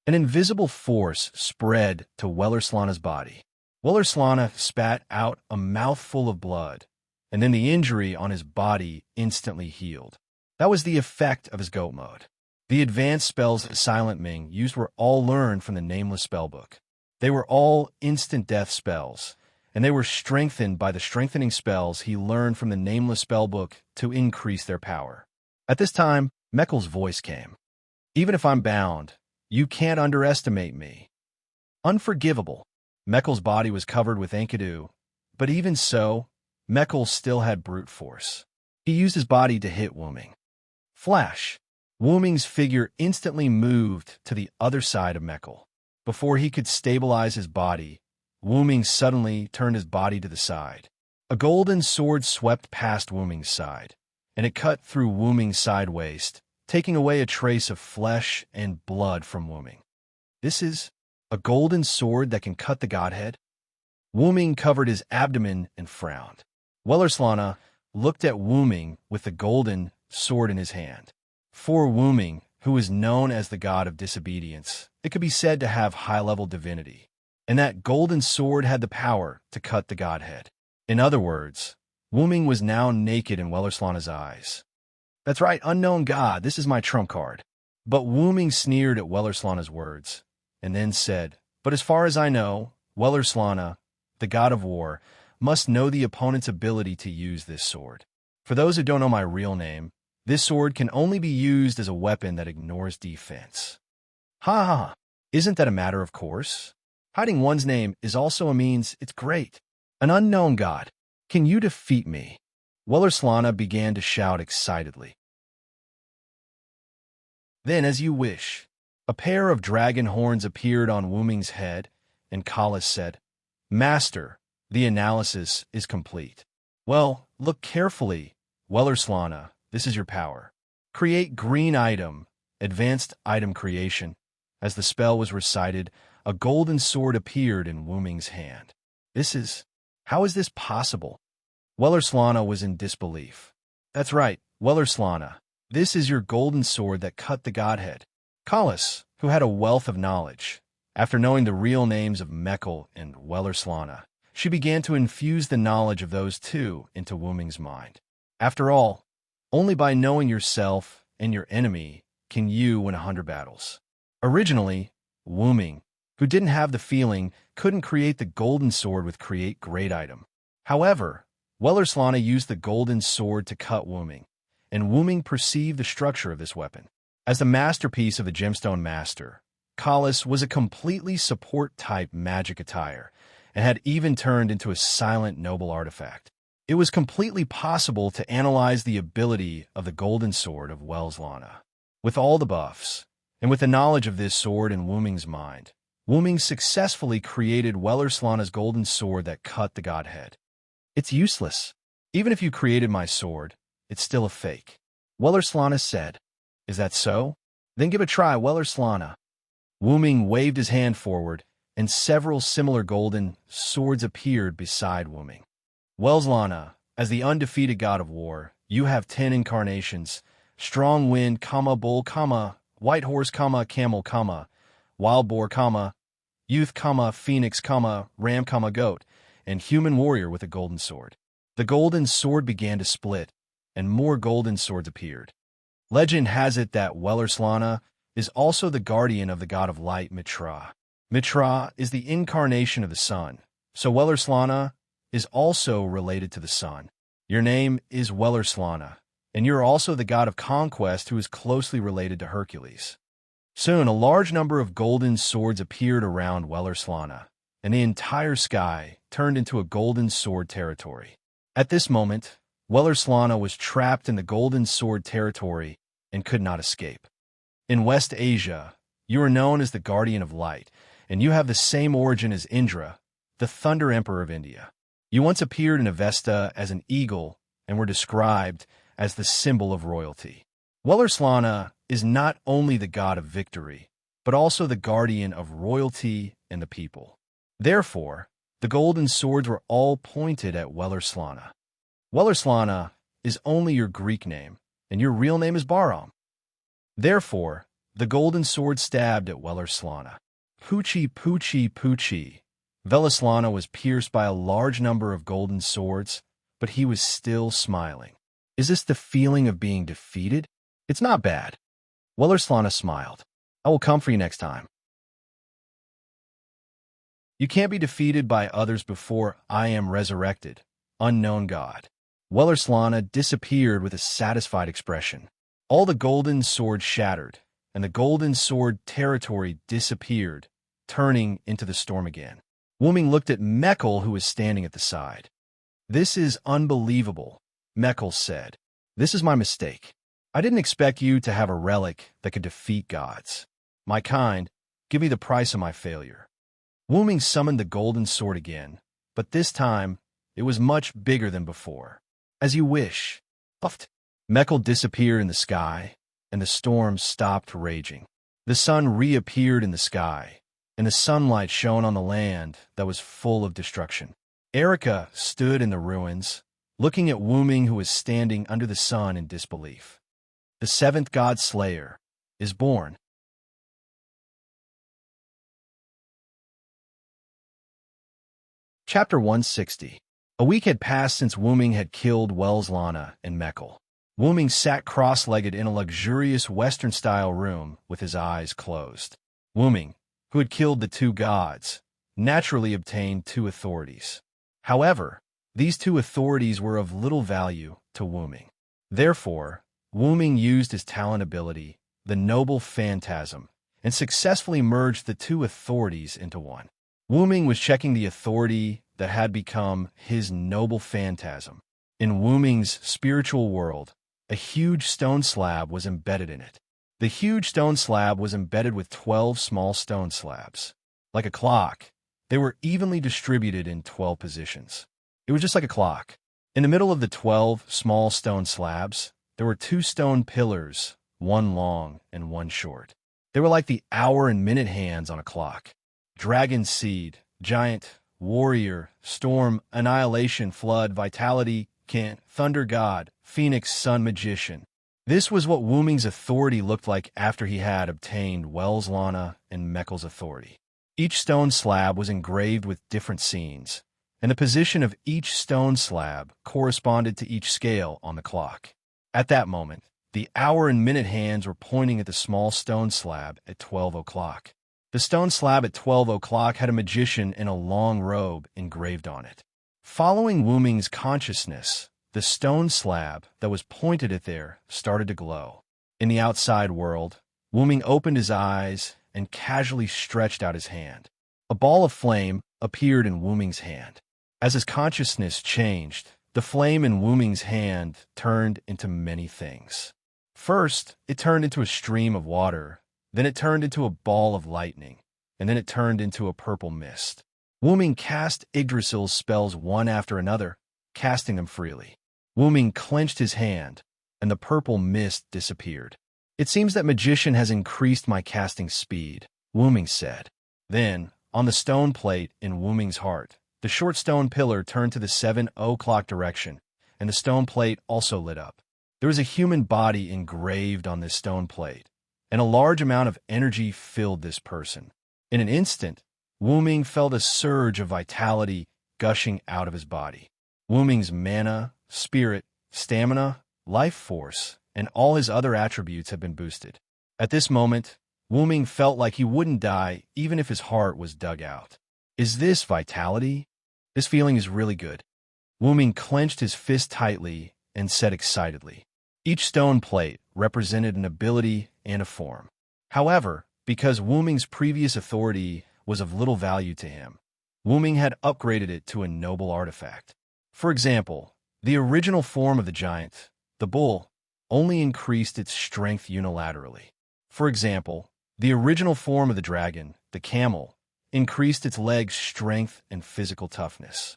An invisible force spread to Wellerslana's body. Wellerslana spat out a mouthful of blood, and then the injury on his body instantly healed. That was the effect of his goat mode. The advanced spells that Silent Ming used were all learned from the Nameless Spellbook. They were all instant death spells, and they were strengthened by the strengthening spells he learned from the Nameless Spellbook to increase their power. At this time, Meckel's voice came. Even if I'm bound, you can't underestimate me. Unforgivable. Meckel's body was covered with Enkidu, but even so, Meckel still had brute force. He used his body to hit Wu Ming. Flash! Wu Ming's figure instantly moved to the other side of Meckel. Before he could stabilize his body, Wu Ming suddenly turned his body to the side. A golden sword swept past Wu Ming's side, and it cut through Wu Ming's side waist, taking away a trace of flesh and blood from Wu Ming. This is a golden sword that can cut the godhead? Wu Ming covered his abdomen and frowned. Wellerslana looked at Wu Ming with the golden sword in his hand. For Wu Ming, who is known as the god of disobedience, it could be said to have high-level divinity, and that golden sword had the power to cut the godhead. In other words, Wu Ming was now naked in Wellerslana's eyes. That's right, unknown god, this is my trump card. But Wu Ming sneered at Wellerslana's words, and then said, but as far as I know, Wellerslana, the god of war, must know the opponent's ability to use this sword. For those who don't know my real name, this sword can only be used as a weapon that ignores defense. Ha ha ha, isn't that a matter of course? Hiding one's name is also a means it's great. An unknown god, can you defeat me? Wellerslana began to shout excitedly. Then, as you wish, a pair of dragon horns appeared on Wu Ming's head, and Kalas said, Master, the analysis is complete. Well, look carefully, Wellerslana, this is your power. Create green item, advanced item creation. As the spell was recited, a golden sword appeared in Wu Ming's hand. How is this possible? Wellerslana was in disbelief. That's right, Wellerslana, this is your golden sword that cut the godhead. Kalas, who had a wealth of knowledge, after knowing the real names of Meckel and Wellerslana, she began to infuse the knowledge of those two into Wu Ming's mind. After all, only by knowing yourself and your enemy can you win 100 battles. Originally, Wu Ming, who didn't have the feeling, couldn't create the golden sword with create great item. However, Wellerslana used the golden sword to cut Wu Ming, and Wu Ming perceived the structure of this weapon. As the masterpiece of the Gemstone Master, Kalas was a completely support-type magic attire, and had even turned into a silent noble artifact. It was completely possible to analyze the ability of the golden sword of Wellerslana. With all the buffs, and with the knowledge of this sword in Wu Ming's mind, Wu Ming successfully created Wellerslana's golden sword that cut the godhead. It's useless. Even if you created my sword, it's still a fake. Wellerslana said, Is that so? Then give a try, Wellerslana. Wu Ming waved his hand forward, and several similar golden swords appeared beside Wu Ming. Wellerslana, as the undefeated god of war, you have 10 incarnations: strong wind, bull, white horse, camel, wild boar, youth, phoenix, ram, goat, and human warrior with a golden sword. The golden sword began to split, and more golden swords appeared. Legend has it that Wellerslana is also the guardian of the god of light, Mitra. Mitra is the incarnation of the sun, so Wellerslana is also related to the sun. Your name is Wellerslana, and you're also the god of conquest who is closely related to Hercules. Soon, a large number of golden swords appeared around Wellerslana, and the entire sky turned into a golden sword territory. At this moment, Wellerslana was trapped in the golden sword territory and could not escape. In West Asia, you are known as the guardian of light, and you have the same origin as Indra, the Thunder Emperor of India. You once appeared in Avesta as an eagle and were described as the symbol of royalty. Wellerslana is not only the god of victory, but also the guardian of royalty and the people. Therefore, the golden swords were all pointed at Wellerslana. Wellerslana is only your Greek name, and your real name is Bahram. Therefore, the golden sword stabbed at Wellerslana. Poochie, poochie, poochie. Wellerslana was pierced by a large number of golden swords, but he was still smiling. Is this the feeling of being defeated? It's not bad. Wellerslana smiled. I will come for you next time. You can't be defeated by others before I am resurrected, unknown god. Wellerslana disappeared with a satisfied expression. All the golden swords shattered, and the golden sword territory disappeared, turning into the storm again. Wooming looked at Mekl, who was standing at the side. This is unbelievable, Mekl said. This is my mistake. I didn't expect you to have a relic that could defeat gods. My kind, give me the price of my failure. Wooming summoned the golden sword again, but this time it was much bigger than before. As you wish. Puffed. Mekl disappeared in the sky, and the storm stopped raging. The sun reappeared in the sky, and the sunlight shone on the land that was full of destruction. Erica stood in the ruins, looking at Wooming, who was standing under the sun in disbelief. The seventh god slayer is born. Chapter 160. A week had passed since Wooming had killed Wellerslana and Mekl. Wooming sat cross-legged in a luxurious Western-style room with his eyes closed. Wooming, who had killed the two gods, naturally obtained two authorities. However, these two authorities were of little value to Wooming. Therefore, Wooming used his talent ability, the Noble Phantasm, and successfully merged the two authorities into one. Wooming was checking the authority that had become his Noble Phantasm. In Wooming's spiritual world, a huge stone slab was embedded in it. The huge stone slab was embedded with 12 small stone slabs. Like a clock, they were evenly distributed in 12 positions. It was just like a clock. In the middle of the 12 small stone slabs, there were two stone pillars, one long and one short. They were like the hour and minute hands on a clock. Dragon Seed, Giant, Warrior, Storm, Annihilation, Flood, Vitality, Cant, Thunder God, Phoenix, Sun, Magician. This was what Wooming's authority looked like after he had obtained Wellerslana and Mekl's authority. Each stone slab was engraved with different scenes, and the position of each stone slab corresponded to each scale on the clock. At that moment, the hour and minute hands were pointing at the small stone slab at 12 o'clock. The stone slab at 12 o'clock had a magician in a long robe engraved on it. Following Wooming's consciousness, the stone slab that was pointed at there started to glow. In the outside world, Wooming opened his eyes and casually stretched out his hand. A ball of flame appeared in Wooming's hand. As his consciousness changed, the flame in Wooming's hand turned into many things. First, it turned into a stream of water, then it turned into a ball of lightning, and then it turned into a purple mist. Wooming cast Yggdrasil's spells one after another, casting them freely. Wooming clenched his hand, and the purple mist disappeared. It seems that Magician has increased my casting speed, Wooming said. Then, on the stone plate in Wooming's heart, the short stone pillar turned to the 7 o'clock direction, and the stone plate also lit up. There was a human body engraved on this stone plate, and a large amount of energy filled this person. In an instant, Wooming felt a surge of vitality gushing out of his body. Wooming's mana, spirit, stamina, life force, and all his other attributes had been boosted. At this moment, Wooming felt like he wouldn't die even if his heart was dug out. Is this vitality? This feeling is really good. Wooming clenched his fist tightly and said excitedly. Each stone plate represented an ability and a form. However, because Wooming's previous authority was of little value to him, Wooming had upgraded it to a noble artifact. For example, the original form of the giant, the bull, only increased its strength unilaterally. For example, the original form of the dragon, the camel, increased its legs' strength and physical toughness.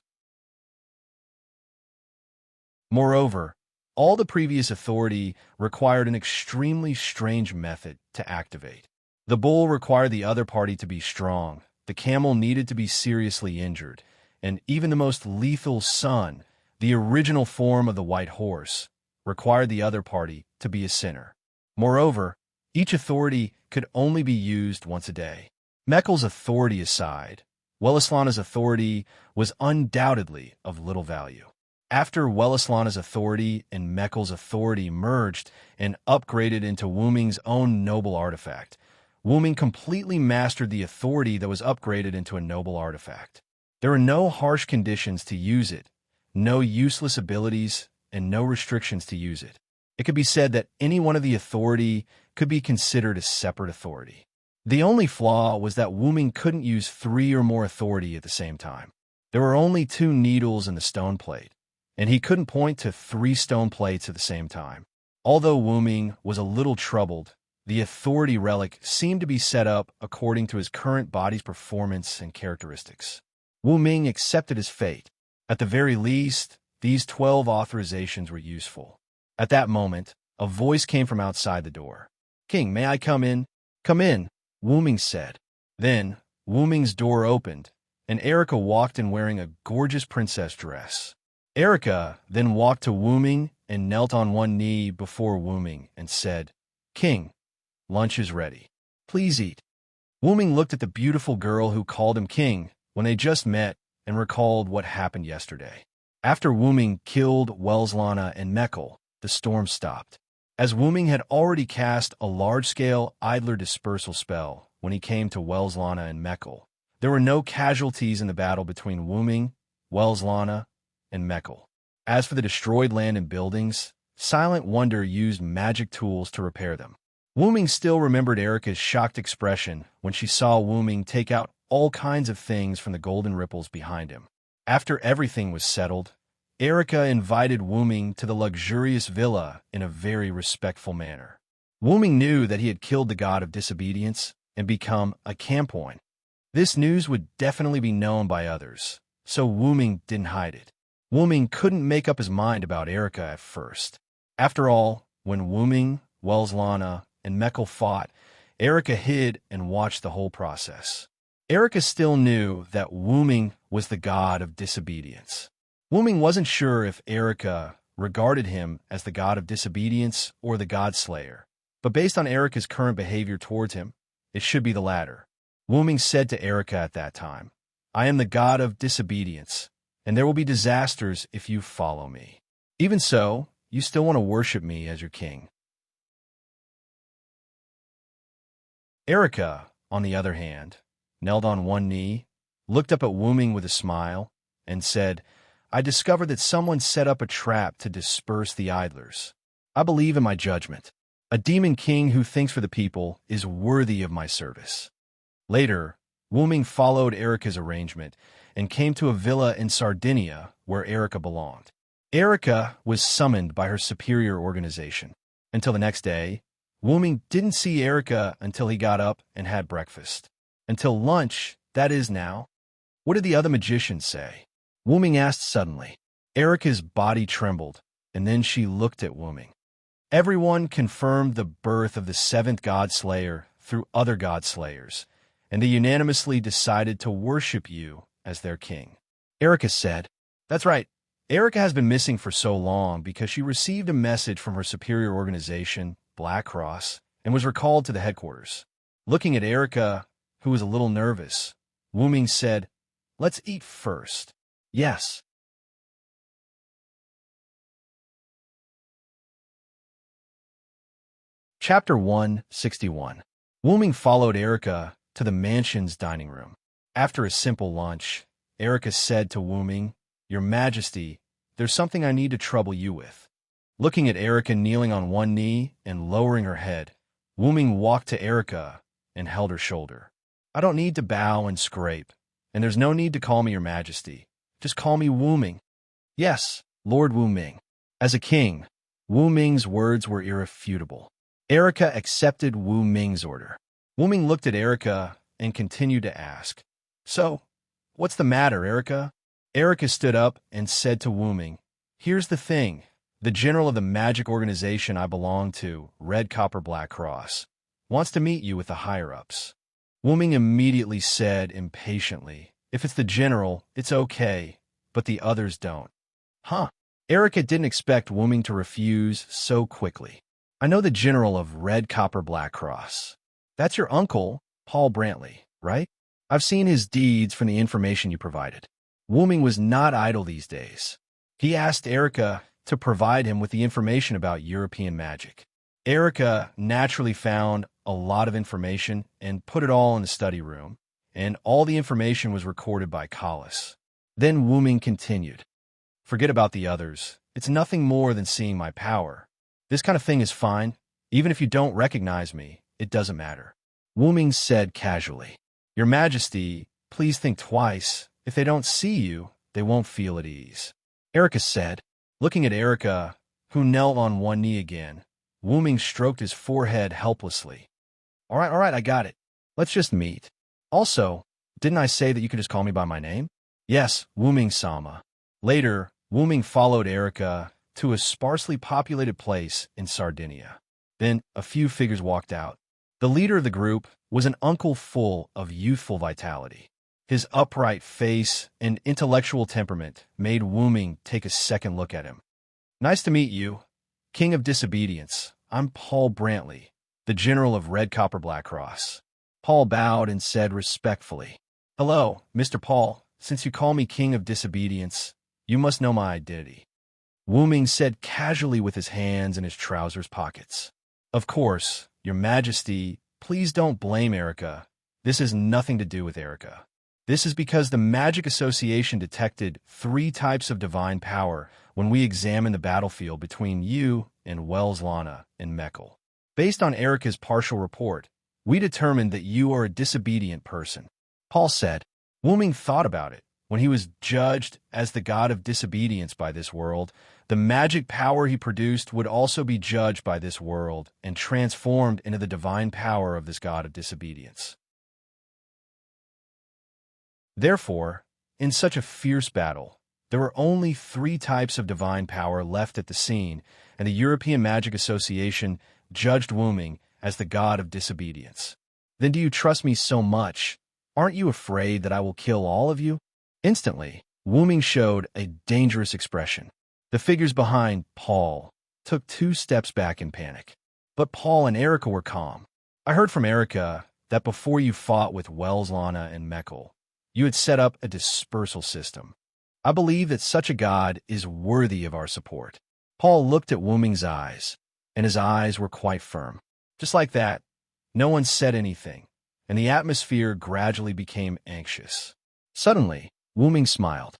Moreover, All the previous authority required an extremely strange method to activate. The bull required the other party to be strong, the camel needed to be seriously injured, and even the most lethal sun, the original form of the white horse, required the other party to be a sinner. Moreover, each authority could only be used once a day. Meckel's authority aside, Wellislana's authority was undoubtedly of little value. After Wellislana's authority and Meckel's authority merged and upgraded into Wuming's own noble artifact, Wuming completely mastered the authority that was upgraded into a noble artifact. There were no harsh conditions to use it, no useless abilities, and no restrictions to use it. It could be said that any one of the authority could be considered a separate authority. The only flaw was that Wuming couldn't use 3 or more authority at the same time. There were only 2 needles in the stone plate, and he couldn't point to 3 stone plates at the same time. Although Wuming was a little troubled, the authority relic seemed to be set up according to his current body's performance and characteristics. Wuming accepted his fate. At the very least, these 12 authorizations were useful. At that moment, a voice came from outside the door. "King, may I come in?" "Come in," Wuming said. Then, Wuming's door opened, and Erica walked in wearing a gorgeous princess dress. Erica then walked to Wuming and knelt on one knee before Wuming and said, "King, lunch is ready. Please eat." Wuming looked at the beautiful girl who called him king when they just met and recalled what happened yesterday. After Wuming killed Wellislana and Meckel, the storm stopped. As Wuming had already cast a large-scale idler dispersal spell when he came to Wellislana and Meckel, there were no casualties in the battle between Wuming, Wellislana, and Meckel. As for the destroyed land and buildings, Silent Wonder used magic tools to repair them. Wuming still remembered Erica's shocked expression when she saw Wuming take out all kinds of things from the golden ripples behind him. After everything was settled, Erica invited Wuming to the luxurious villa in a very respectful manner. Wuming knew that he had killed the god of disobedience and become a Campoin. This news would definitely be known by others, so Wuming didn't hide it. Wuming couldn't make up his mind about Erica at first. After all, when Wuming, Wellislana, and Meckel fought, Erica hid and watched the whole process. Erica still knew that Wuming was the god of disobedience. Wuming wasn't sure if Erica regarded him as the god of disobedience or the god slayer, but based on Erica's current behavior towards him, it should be the latter. Wuming said to Erica at that time, "I am the god of disobedience, and there will be disasters if you follow me. Even so, you still want to worship me as your king." Erica, on the other hand, knelt on one knee, looked up at Wuming with a smile, and said, "I discovered that someone set up a trap to disperse the idlers. I believe in my judgment. A demon king who thinks for the people is worthy of my service." Later, Wuming followed Erica's arrangement and came to a villa in Sardinia where Erica belonged. Erica was summoned by her superior organization. Until the next day, Wuming didn't see Erica until he got up and had breakfast. Until lunch, that is now. What did the other magicians say? Wuming asked suddenly. Erica's body trembled, and then she looked at Wuming. Everyone confirmed the birth of the 7th God Slayer through other God Slayers, and they unanimously decided to worship you as their king. Erica said, "That's right. Erica has been missing for so long because she received a message from her superior organization, Black Cross, and was recalled to the headquarters." Looking at Erica, who was a little nervous, Wuming said, "Let's eat first." "Yes." Chapter 161. Wuming followed Erica to the mansion's dining room. After a simple lunch, Erica said to Wuming, "Your Majesty, there's something I need to trouble you with." Looking at Erica kneeling on one knee and lowering her head, Wuming walked to Erica and held her shoulder. "I don't need to bow and scrape, and there's no need to call me Your Majesty. Just call me Wuming." "Yes, Lord Wuming." As a king, Wuming's words were irrefutable. Erica accepted Wuming's order. Wuming looked at Erica and continued to ask, "So, what's the matter, Erica?" Erica stood up and said to Wuming, "Here's the thing. The general of the magic organization I belong to, Red Copper Black Cross, wants to meet you with the higher-ups. Wu-Ming immediately said impatiently, if it's the general, it's okay, but the others don't. Huh. Erica didn't expect Wu-Ming to refuse so quickly. I know the general of Red Copper Black Cross. That's your uncle, Paul Brantley, right? I've seen his deeds from the information you provided. Wu-Ming was not idle these days. He asked Erica to provide him with the information about European magic. Erica naturally found a lot of information and put it all in the study room, and all the information was recorded by Collis. Then Wu-Ming continued. Forget about the others. It's nothing more than seeing my power. This kind of thing is fine. Even if you don't recognize me, it doesn't matter. Wu-Ming said casually, Your Majesty, please think twice. If they don't see you, they won't feel at ease. Erica said, looking at Erica, who knelt on one knee again. Wu-Ming stroked his forehead helplessly. All right, I got it. Let's just meet. Also, didn't I say that you could just call me by my name? Yes, Wu-Ming-sama. Later, Wu-Ming followed Erica to a sparsely populated place in Sardinia. Then, a few figures walked out. The leader of the group was an uncle full of youthful vitality. His upright face and intellectual temperament made Wu-Ming take a second look at him. Nice to meet you, King of Disobedience. I'm Paul Brantley, the General of Red Copper Black Cross. Paul bowed and said respectfully, Hello, Mr. Paul. Since you call me King of Disobedience, you must know my identity. Wu-Ming said casually with his hands in his trousers pockets. Of course, Your Majesty, please don't blame Erica. This has nothing to do with Erica. This is because the Magic Association detected 3 types of divine power when we examined the battlefield between you and Wells Lana and Meckel. Based on Erica's partial report, we determined that you are a disobedient person. Paul said. Wu-Ming thought about it. When he was judged as the god of disobedience by this world, the magic power he produced would also be judged by this world and transformed into the divine power of this god of disobedience. Therefore, in such a fierce battle, there were only 3 types of divine power left at the scene, and the European Magic Association judged Wu-Ming as the god of disobedience. Then do you trust me so much? Aren't you afraid that I will kill all of you? Instantly, Wu-Ming showed a dangerous expression. The figures behind Paul took 2 steps back in panic. But Paul and Erica were calm. I heard from Erica that before you fought with Wells Lana and Meckel, you had set up a dispersal system. I believe that such a god is worthy of our support. Paul looked at Wu-Ming's eyes, and his eyes were quite firm. Just like that, no one said anything, and the atmosphere gradually became anxious. Suddenly, Wu-Ming smiled.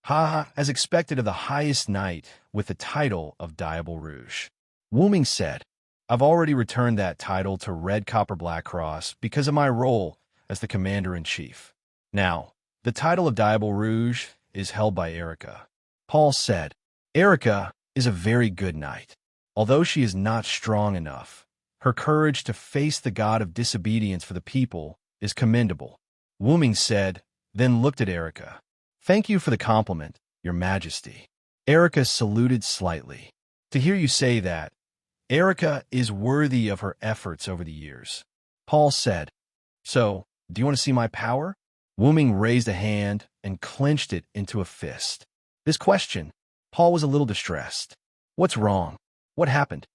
Ha, as expected of the highest knight with the title of Diable Rouge. Wu-Ming said, I've already returned that title to Red Copper Black Cross because of my role as the Commander-in-Chief. Now, the title of Diable Rouge is held by Erica. Paul said, Erica is a very good knight. Although she is not strong enough, her courage to face the god of disobedience for the people is commendable. Wu-Ming said, then looked at Erica. Thank you for the compliment, Your Majesty. Erica saluted slightly. To hear you say that, Erica is worthy of her efforts over the years. Paul said, So, do you want to see my power? Wu-Ming raised a hand and clenched it into a fist. This question, Paul was a little distressed. What's wrong? What happened?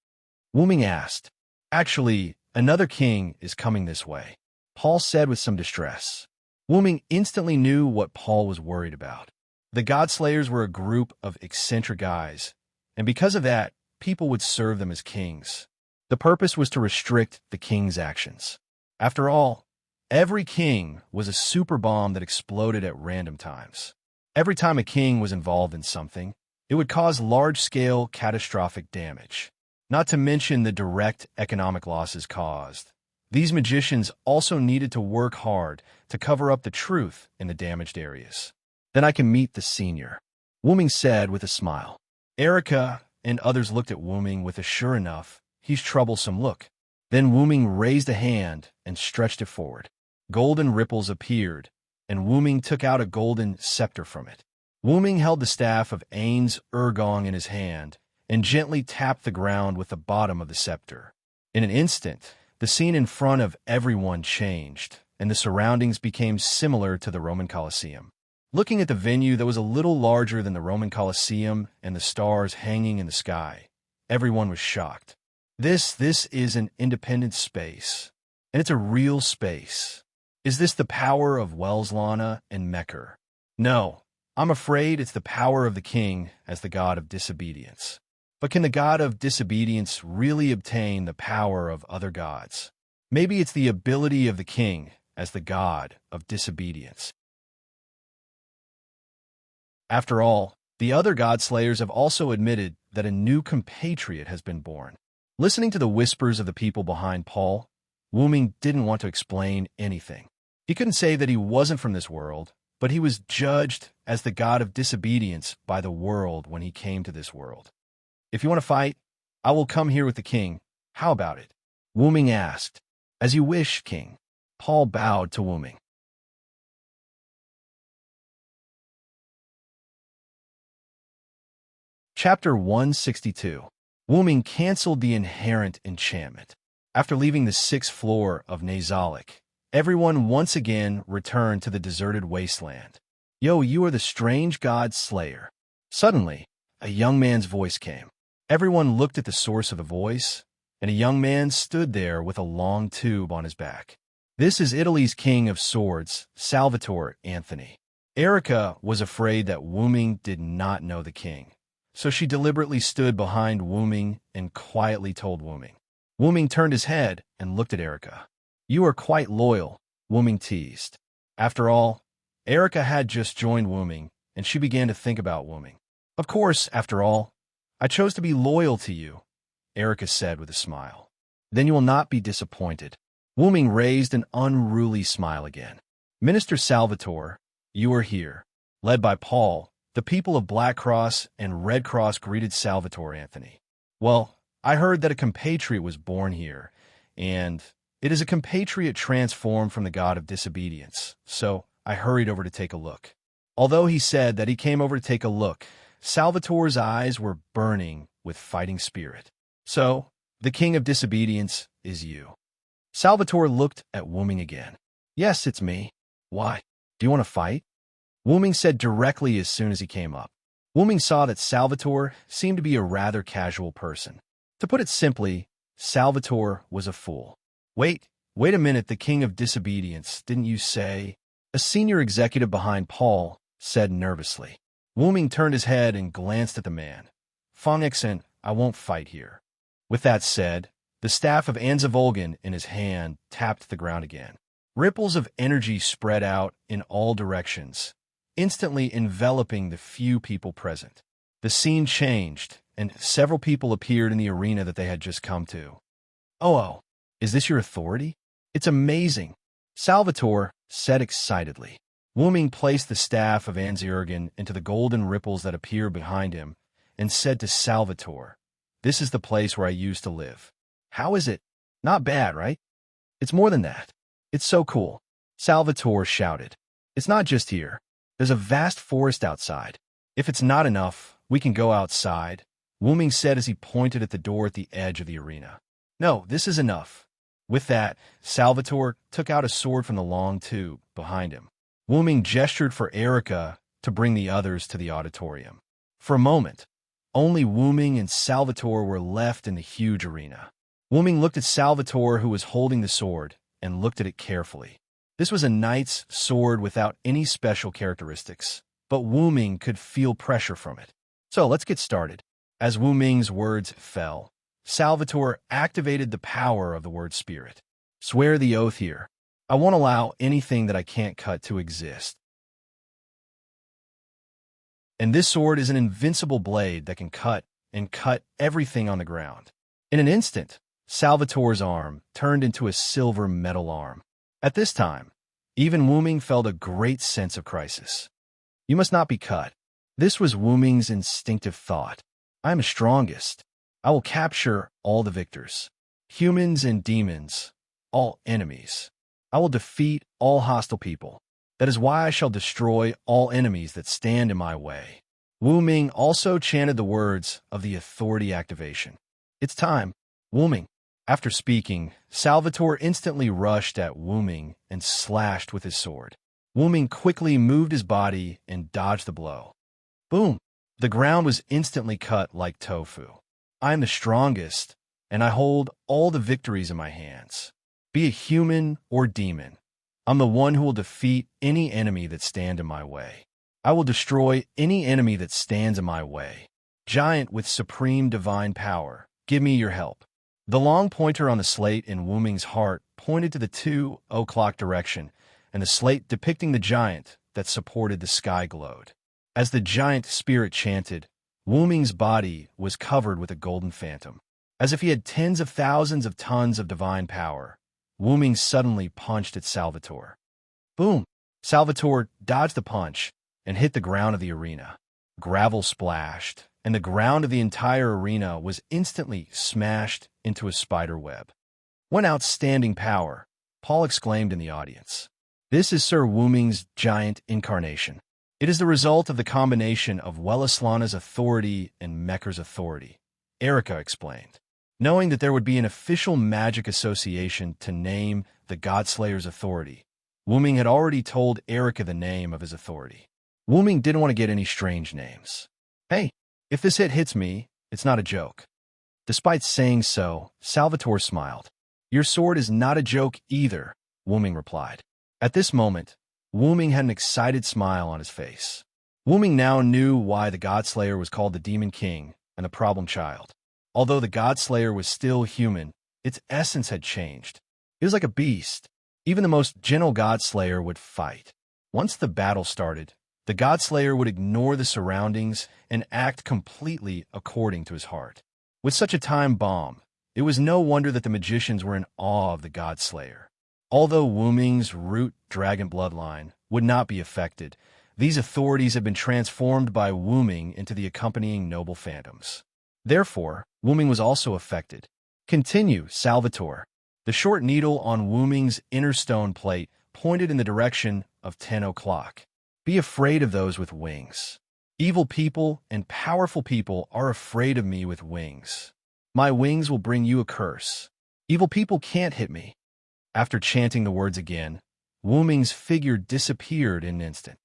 Wu-Ming asked. Actually, another king is coming this way, Paul said with some distress. Wu-Ming instantly knew what Paul was worried about. The Godslayers were a group of eccentric guys, and because of that, people would serve them as kings. The purpose was to restrict the king's actions. After all, every king was a super bomb that exploded at random times. Every time a king was involved in something, it would cause large-scale catastrophic damage, not to mention the direct economic losses caused. These magicians also needed to work hard to cover up the truth in the damaged areas. Then I can meet the senior, Wu-Ming said with a smile. Erica and others looked at Wu-Ming with a sure enough, he's troublesome look. Then Wu-Ming raised a hand and stretched it forward. Golden ripples appeared, and Wu-Ming took out a golden scepter from it. Wu-Ming held the staff of Ain's Ergong in his hand and gently tapped the ground with the bottom of the scepter. In an instant, the scene in front of everyone changed, and the surroundings became similar to the Roman Colosseum. Looking at the venue that was a little larger than the Roman Colosseum and the stars hanging in the sky, everyone was shocked. This is an independent space, and it's a real space. Is this the power of Welslana and Mekker? No, I'm afraid it's the power of the king as the god of disobedience. But can the god of disobedience really obtain the power of other gods? Maybe it's the ability of the king as the god of disobedience. After all, the other god-slayers have also admitted that a new compatriot has been born. Listening to the whispers of the people behind Paul, Wuming didn't want to explain anything. He couldn't say that he wasn't from this world, but he was judged as the god of disobedience by the world when he came to this world. If you want to fight, I will come here with the king. How about it? Wuming asked. As you wish, king. Paul bowed to Wuming. Chapter 162. Wuming canceled the inherent enchantment. After leaving the 6th floor of Nazalik, everyone once again returned to the deserted wasteland. Yo, you are the strange god slayer. Suddenly, a young man's voice came. Everyone looked at the source of the voice, and a young man stood there with a long tube on his back. This is Italy's king of swords, Salvatore Anthony. Erica was afraid that Wuming did not know the king, so she deliberately stood behind Wuming and quietly told Wuming. Wuming turned his head and looked at Erica. You are quite loyal, Wuming teased. After all, Erica had just joined Wuming, and she began to think about Wuming. Of course, after all, I chose to be loyal to you, Erica said with a smile. Then you will not be disappointed. Wuming raised an unruly smile again. Minister Salvatore, you are here. Led by Paul, the people of Black Cross and Red Cross greeted Salvatore Anthony. Well, I heard that a compatriot was born here, and it is a compatriot transformed from the god of disobedience, so I hurried over to take a look. Although he said that he came over to take a look, Salvatore's eyes were burning with fighting spirit. So, the king of disobedience is you. Salvatore looked at Wuming again. Yes, it's me. Why? Do you want to fight? Wuming said directly as soon as he came up. Wuming saw that Salvatore seemed to be a rather casual person. To put it simply, Salvatore was a fool. Wait a minute, the king of disobedience, didn't you say? A senior executive behind Paul said nervously. Wuming turned his head and glanced at the man. Fongixen, I won't fight here. With that said, the staff of Anzavolgan in his hand tapped the ground again. Ripples of energy spread out in all directions, instantly enveloping the few people present. The scene changed, and several people appeared in the arena that they had just come to. Oh, is this your authority? It's amazing, Salvatore said excitedly. Wuming placed the staff of Anzurgan into the golden ripples that appeared behind him and said to Salvatore, This is the place where I used to live. How is it? Not bad, right? It's more than that. It's so cool. Salvatore shouted. It's not just here. There's a vast forest outside. If it's not enough, we can go outside, Wuming said as he pointed at the door at the edge of the arena. No, this is enough. With that, Salvatore took out a sword from the long tube behind him. Wuming gestured for Erica to bring the others to the auditorium. For a moment, only Wuming and Salvatore were left in the huge arena. Wuming looked at Salvatore, who was holding the sword, and looked at it carefully. This was a knight's sword without any special characteristics, but Wuming could feel pressure from it. So let's get started. As Wuming's words fell, Salvatore activated the power of the word spirit. Swear the oath here. I won't allow anything that I can't cut to exist. And this sword is an invincible blade that can cut and cut everything on the ground. In an instant, Salvatore's arm turned into a silver metal arm. At this time, even Wuming felt a great sense of crisis. You must not be cut. This was Wuming's instinctive thought. I am strongest. I will capture all the victors. Humans and demons, all enemies. I will defeat all hostile people. That is why I shall destroy all enemies that stand in my way. Wu Ming also chanted the words of the authority activation. It's time, Wu Ming. After speaking, Salvatore instantly rushed at Wu Ming and slashed with his sword. Wu Ming quickly moved his body and dodged the blow. Boom! The ground was instantly cut like tofu. I am the strongest, and I hold all the victories in my hands. Be it human or demon, I'm the one who will defeat any enemy that stand in my way. I will destroy any enemy that stands in my way. Giant with supreme divine power, give me your help. The long pointer on the slate in Wu Ming's heart pointed to the 2 o'clock direction, and the slate depicting the giant that supported the sky glowed. As the giant spirit chanted, Wu Ming's body was covered with a golden phantom. As if he had tens of thousands of tons of divine power, Wu Ming suddenly punched at Salvatore. Boom! Salvatore dodged the punch and hit the ground of the arena. Gravel splashed, and the ground of the entire arena was instantly smashed into a spider web. What outstanding power! Paul exclaimed in the audience. This is Sir Wu Ming's giant incarnation. It is the result of the combination of Welleslana's authority and Mecker's authority, Erica explained. Knowing that there would be an official magic association to name the Godslayer's authority, Wu Ming had already told Erica the name of his authority. Wu Ming didn't want to get any strange names. Hey, if this hits me, it's not a joke. Despite saying so, Salvatore smiled. Your sword is not a joke either, Wu Ming replied. At this moment, Wu Ming had an excited smile on his face. Wu Ming now knew why the Godslayer was called the Demon King and the Problem Child. Although the Godslayer was still human, its essence had changed. It was like a beast. Even the most gentle Godslayer would fight. Once the battle started, the Godslayer would ignore the surroundings and act completely according to his heart. With such a time bomb, it was no wonder that the magicians were in awe of the Godslayer. Although Wu Ming's root dragon bloodline would not be affected, these authorities had been transformed by Wu Ming into the accompanying noble phantoms. Therefore, Wu Ming was also affected. Continue, Salvatore. The short needle on Wu Ming's inner stone plate pointed in the direction of 10 o'clock. Be afraid of those with wings. Evil people and powerful people are afraid of me with wings. My wings will bring you a curse. Evil people can't hit me. After chanting the words again, Wu Ming's figure disappeared in an instant.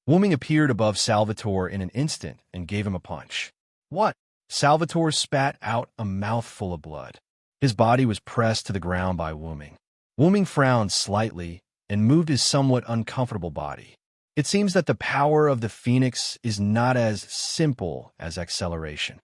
Wu Ming appeared above Salvatore in an instant and gave him a punch. What? Salvatore spat out a mouthful of blood. His body was pressed to the ground by Wu Ming. Wu Ming frowned slightly and moved his somewhat uncomfortable body. It seems that the power of the phoenix is not as simple as acceleration.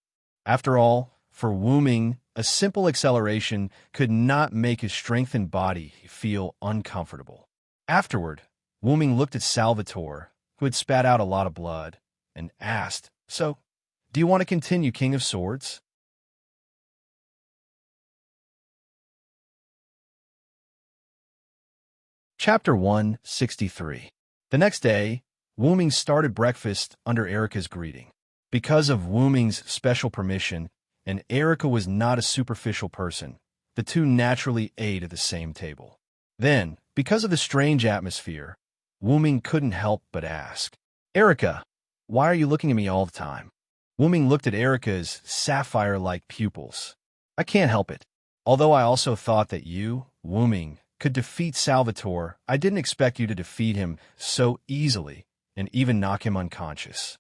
After all, for Wu Ming, a simple acceleration could not make his strengthened body feel uncomfortable. Afterward, Wu Ming looked at Salvatore, who had spat out a lot of blood, and asked, So, do you want to continue, King of Swords? Chapter 163. The next day, Wu Ming started breakfast under Erica's greeting. Because of Wu Ming's special permission, and Erica was not a superficial person, the two naturally ate at the same table. Then, because of the strange atmosphere, Wu Ming couldn't help but ask, Erica, why are you looking at me all the time? Wu Ming looked at Erica's sapphire-like pupils. I can't help it. Although I also thought that you, Wu Ming, could defeat Salvatore, I didn't expect you to defeat him so easily and even knock him unconscious.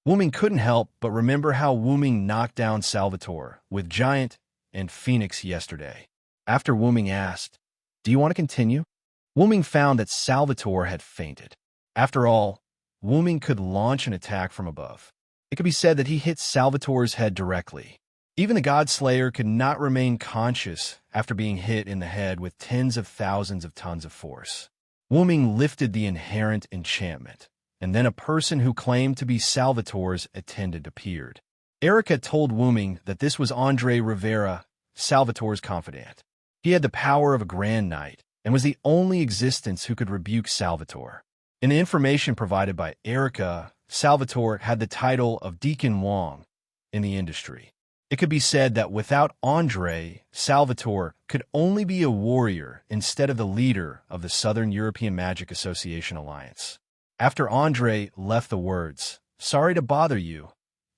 Wu Ming couldn't help but remember how Wu Ming knocked down Salvatore with Giant and Phoenix yesterday. After Wu Ming asked, Do you want to continue? Wu Ming found that Salvatore had fainted. After all, Wu Ming could launch an attack from above. It could be said that he hit Salvatore's head directly. Even the Godslayer could not remain conscious after being hit in the head with tens of thousands of tons of force. Wu Ming lifted the inherent enchantment, and then a person who claimed to be Salvatore's attendant appeared. Erica told Wu Ming that this was Andre Rivera, Salvatore's confidant. He had the power of a Grand Knight and was the only existence who could rebuke Salvatore. In the information provided by Erica, Salvatore had the title of Deacon Wong in the industry. It could be said that without Andre, Salvatore could only be a warrior instead of the leader of the Southern European Magic Association Alliance. After Andre left the words, "Sorry to bother you,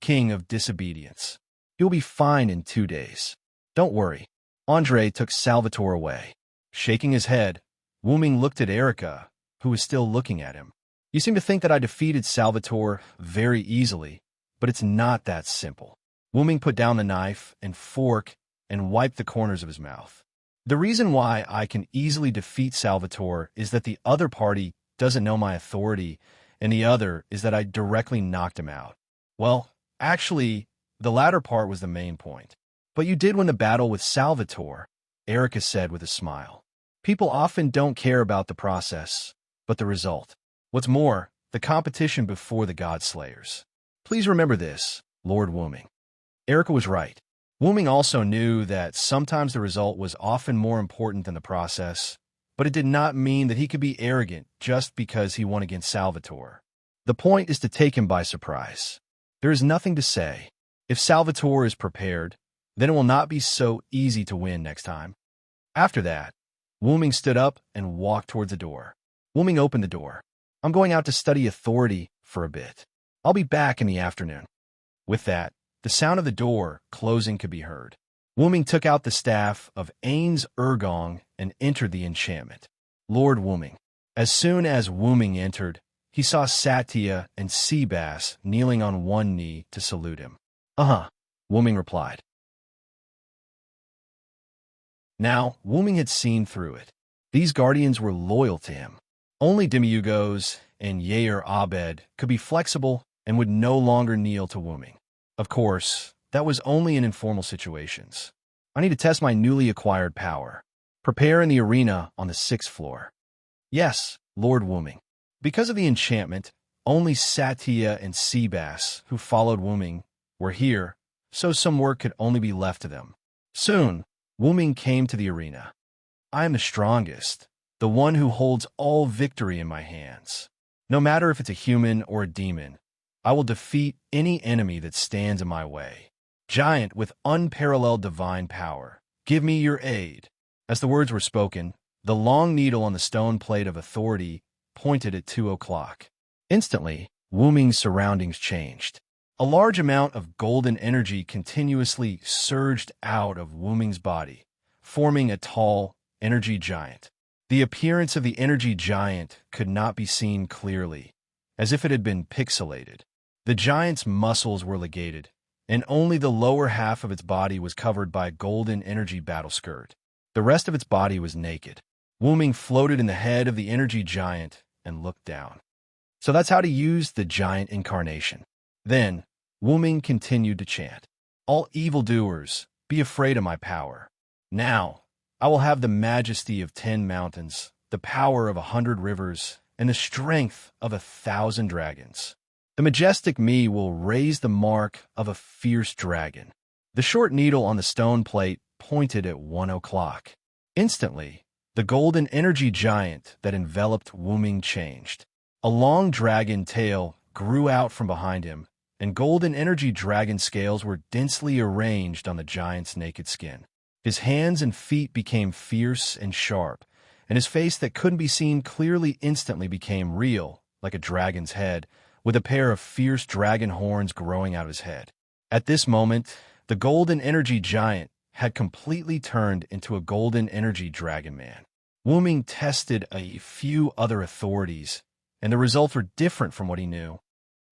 king of disobedience. You'll be fine in 2 days. Don't worry." Andre took Salvatore away. Shaking his head, Wuming looked at Erica, who was still looking at him. "You seem to think that I defeated Salvatore very easily, but it's not that simple." Wuming put down the knife and fork and wiped the corners of his mouth. "The reason why I can easily defeat Salvatore is that the other party doesn't know my authority, and the other is that I directly knocked him out." "Well, actually, the latter part was the main point. But you did win the battle with Salvatore," Erica said with a smile. "People often don't care about the process, but the result. What's more, the competition before the God Slayers. Please remember this, Lord Wuming." Erica was right. Wuming also knew that sometimes the result was often more important than the process, but it did not mean that he could be arrogant just because he won against Salvatore. The point is to take him by surprise. There is nothing to say. If Salvatore is prepared, then it will not be so easy to win next time. After that, Wuming stood up and walked towards the door. Wuming opened the door. "I'm going out to study authority for a bit. I'll be back in the afternoon." With that, the sound of the door closing could be heard. Wuming took out the staff of Ain's Ergong and entered the enchantment. Lord Wuming. As soon as Wuming entered, he saw Satya and Seabass kneeling on one knee to salute him. "Uh-huh," Wuming replied. Now, Wuming had seen through it. These guardians were loyal to him. Only Demiugos and Yair Abed could be flexible and would no longer kneel to Wuming. Of course, that was only in informal situations. "I need to test my newly acquired power. Prepare in the arena on the 6th floor." "Yes, Lord Wuming." Because of the enchantment, only Satya and Seabass, who followed Wuming, were here, so some work could only be left to them. Soon, Wuming came to the arena. "I am the strongest, the one who holds all victory in my hands. No matter if it's a human or a demon, I will defeat any enemy that stands in my way. Giant with unparalleled divine power, give me your aid." As the words were spoken, the long needle on the stone plate of authority pointed at 2 o'clock. Instantly, Wuming's surroundings changed. A large amount of golden energy continuously surged out of Wuming's body, forming a tall energy giant. The appearance of the energy giant could not be seen clearly, as if it had been pixelated. The giant's muscles were ligated, and only the lower half of its body was covered by a golden energy battle skirt. The rest of its body was naked. Wuming floated in the head of the energy giant and looked down. So that's how to use the giant incarnation. Then, Wuming continued to chant, "All evildoers, be afraid of my power. Now, I will have the majesty of 10 mountains, the power of 100 rivers, and the strength of 1,000 dragons. The majestic me will raise the mark of a fierce dragon." The short needle on the stone plate pointed at 1 o'clock. Instantly, the golden energy giant that enveloped Wuming changed. A long dragon tail grew out from behind him, and golden energy dragon scales were densely arranged on the giant's naked skin. His hands and feet became fierce and sharp, and his face that couldn't be seen clearly instantly became real, like a dragon's head, with a pair of fierce dragon horns growing out of his head. At this moment, the golden energy giant had completely turned into a golden energy dragon man. Wuming tested a few other authorities, and the results were different from what he knew.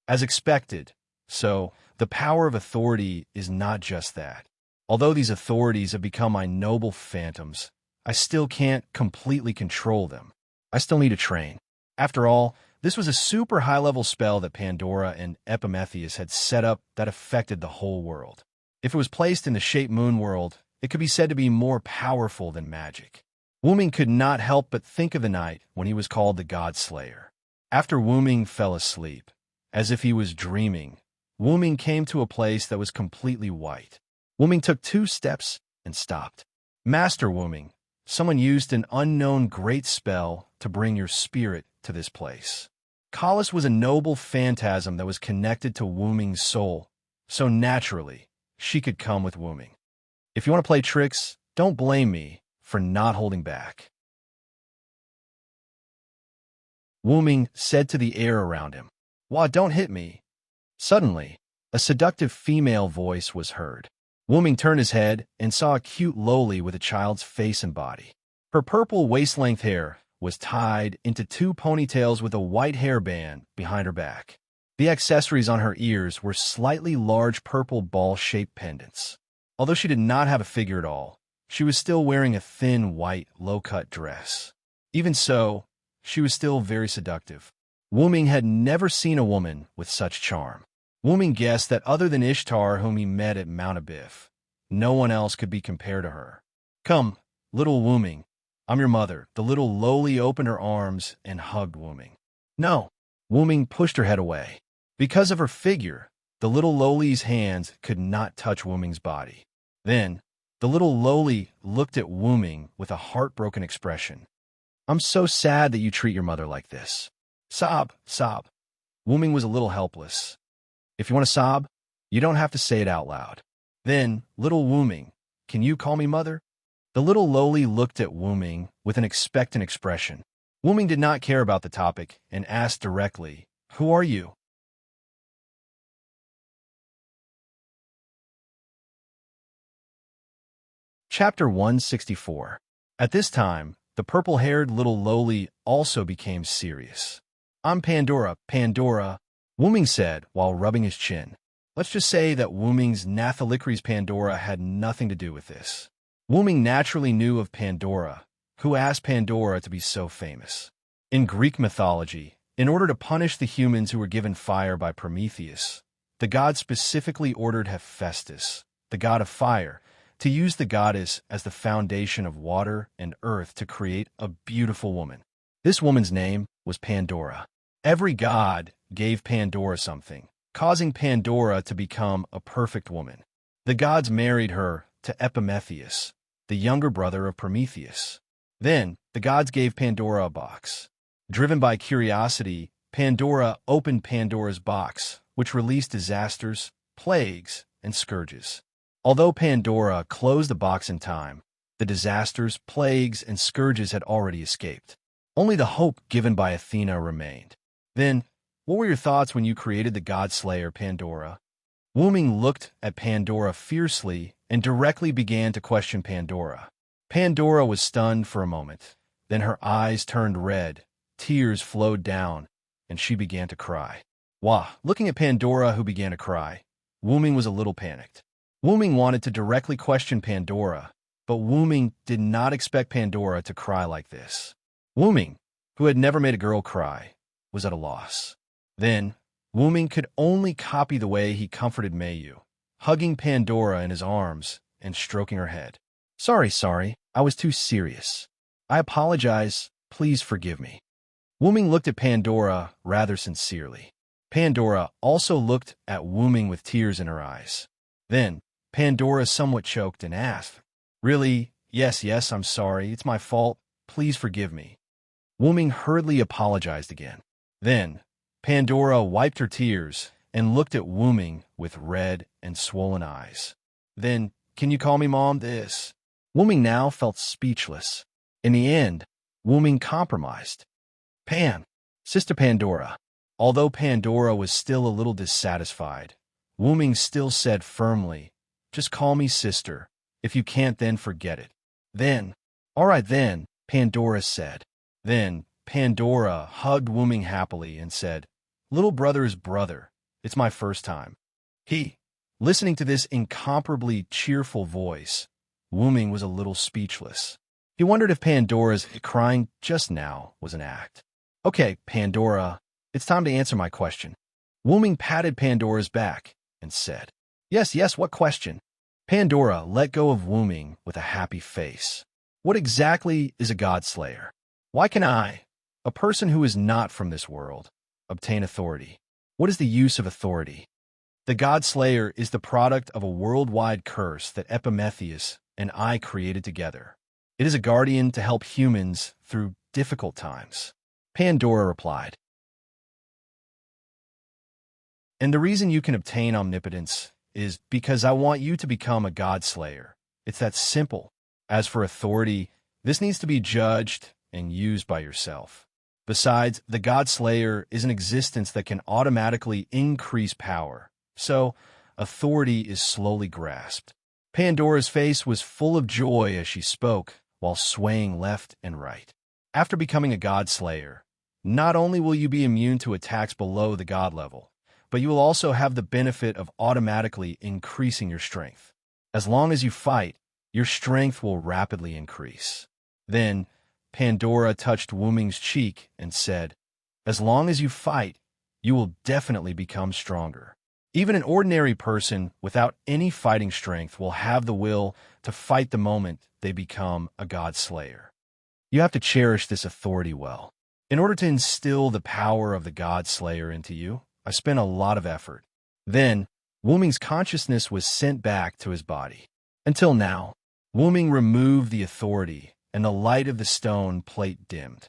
As expected, so, the power of authority is not just that. Although these authorities have become my noble phantoms, I still can't completely control them. I still need to train. After all, this was a super high-level spell that Pandora and Epimetheus had set up that affected the whole world. If it was placed in the Shape Moon world, it could be said to be more powerful than magic. Wuming could not help but think of the night when he was called the God Slayer. After Wuming fell asleep, as if he was dreaming, Wuming came to a place that was completely white. Wuming took 2 steps and stopped. "Master Wuming, someone used an unknown great spell to bring your spirit to this place." Kalis was a noble phantasm that was connected to Wuming's soul, so naturally, she could come with Wuming. If you want to play tricks, don't blame me for not holding back. Wu-ming said to the air around him. Wah, don't hit me. Suddenly, a seductive female voice was heard. Wu-ming turned his head and saw a cute loli with a child's face and body. Her purple waist-length hair was tied into 2 ponytails with a white hairband behind her back. The accessories on her ears were slightly large purple ball-shaped pendants. Although she did not have a figure at all, she was still wearing a thin, white, low-cut dress. Even so, she was still very seductive. Wu-ming had never seen a woman with such charm. Wu-ming guessed that other than Ishtar, whom he met at Mount Abiff, no one else could be compared to her. Come, little Wu-ming, I'm your mother. The little loli opened her arms and hugged Wu-ming. No, Wu-ming pushed her head away. Because of her figure, the little loli's hands could not touch Wu-ming's body. Then, the little loli looked at Wu-ming with a heartbroken expression. I'm so sad that you treat your mother like this. Sob, sob. Wu-ming was a little helpless. If you want to sob, you don't have to say it out loud. Then, little Wu-ming, can you call me mother? The little loli looked at Wu-ming with an expectant expression. Wu-ming did not care about the topic and asked directly, Who are you? Chapter 164. At this time, the purple-haired little loli also became serious. I'm Pandora, Pandora, Wu-ming said while rubbing his chin. Let's just say that Wu-ming's Nathalicry's Pandora had nothing to do with this. Wu-ming naturally knew of Pandora, who asked Pandora to be so famous. In Greek mythology, in order to punish the humans who were given fire by Prometheus, the god specifically ordered Hephaestus, the god of fire, to use the goddess as the foundation of water and earth to create a beautiful woman. This woman's name was Pandora. Every god gave Pandora something, causing Pandora to become a perfect woman. The gods married her to Epimetheus, the younger brother of Prometheus. Then, the gods gave Pandora a box. Driven by curiosity, Pandora opened Pandora's box, which released disasters, plagues, and scourges. Although Pandora closed the box in time, the disasters, plagues, and scourges had already escaped. Only the hope given by Athena remained. Then, what were your thoughts when you created the god-slayer Pandora? Wu-ming looked at Pandora fiercely and directly began to question Pandora. Pandora was stunned for a moment. Then her eyes turned red, tears flowed down, and she began to cry. Wah! Looking at Pandora, who began to cry, Wu-ming was a little panicked. Wu-ming wanted to directly question Pandora, but Wu-ming did not expect Pandora to cry like this. Wu-ming, who had never made a girl cry, was at a loss. Then, Wu-ming could only copy the way he comforted Mayu, hugging Pandora in his arms and stroking her head. Sorry, I was too serious. I apologize, please forgive me. Wu-ming looked at Pandora rather sincerely. Pandora also looked at Wu-ming with tears in her eyes. Then, Pandora somewhat choked and asked, Really? Yes, I'm sorry, it's my fault, please forgive me. Wu-ming hurriedly apologized again. Then, Pandora wiped her tears and looked at Wu-ming with red and swollen eyes. Then, can you call me Mom? Wu-ming now felt speechless. In the end, Wu-ming compromised. Sister Pandora. Although Pandora was still a little dissatisfied, Wu-ming still said firmly, Just call me sister. If you can't, then forget it. Then, all right then, Pandora said. Then, Pandora hugged Wu-ming happily and said, Little brother is brother. It's my first time. Listening to this incomparably cheerful voice, Wu-ming was a little speechless. He wondered if Pandora's crying just now was an act. Okay, Pandora, it's time to answer my question. Wu-ming patted Pandora's back and said, Yes, what question? Pandora let go of Wu-ming with a happy face. What exactly is a god-slayer? Why can I, a person who is not from this world, obtain authority? What is the use of authority? The god-slayer is the product of a worldwide curse that Epimetheus and I created together. It is a guardian to help humans through difficult times. Pandora replied. And the reason you can obtain omnipotence is because I want you to become a god-slayer. It's that simple. As for authority, this needs to be judged and used by yourself. Besides, the God Slayer is an existence that can automatically increase power, so authority is slowly grasped. Pandora's face was full of joy as she spoke, while swaying left and right. After becoming a God Slayer, not only will you be immune to attacks below the God level, but you will also have the benefit of automatically increasing your strength. As long as you fight, your strength will rapidly increase. Then, Pandora touched Wu Ming's cheek and said, "As long as you fight, you will definitely become stronger." Even an ordinary person without any fighting strength will have the will to fight the moment they become a God Slayer. You have to cherish this authority well. In order to instill the power of the God Slayer into you, I spent a lot of effort. Then, Wu Ming's consciousness was sent back to his body. Until now, Wu Ming removed the authority, and the light of the stone plate dimmed.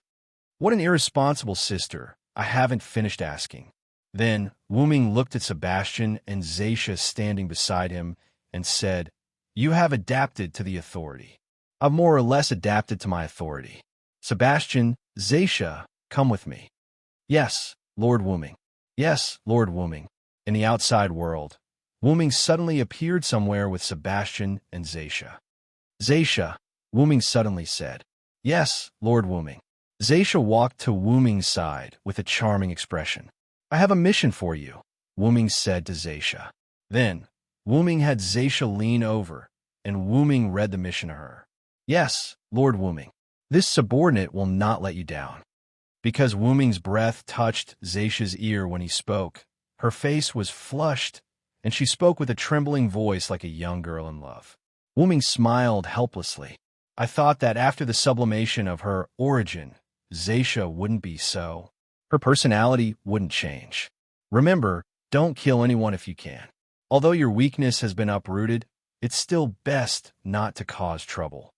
What an irresponsible sister, I haven't finished asking. Then, Wu Ming looked at Sebastian and Zaisha standing beside him and said, "You have adapted to the authority. I've more or less adapted to my authority. Sebastian, Zaisha, come with me." "Yes, Lord Wu Ming." "Yes, Lord Wu Ming." In the outside world, Wu Ming suddenly appeared somewhere with Sebastian and Zaisha. "Zaisha," Wu Ming suddenly said. "Yes, Lord Wu Ming." Zaisha walked to Wu Ming's side with a charming expression. "I have a mission for you," Wu Ming said to Zaisha. Then, Wu Ming had Zaisha lean over, and Wu Ming read the mission to her. "Yes, Lord Wu Ming. This subordinate will not let you down." Because Wu Ming's breath touched Zaisha's ear when he spoke, her face was flushed, and she spoke with a trembling voice like a young girl in love. Wu Ming smiled helplessly. "I thought that after the sublimation of her origin, Zaisha wouldn't be so. Her personality wouldn't change. Remember, don't kill anyone if you can. Although your weakness has been uprooted, it's still best not to cause trouble."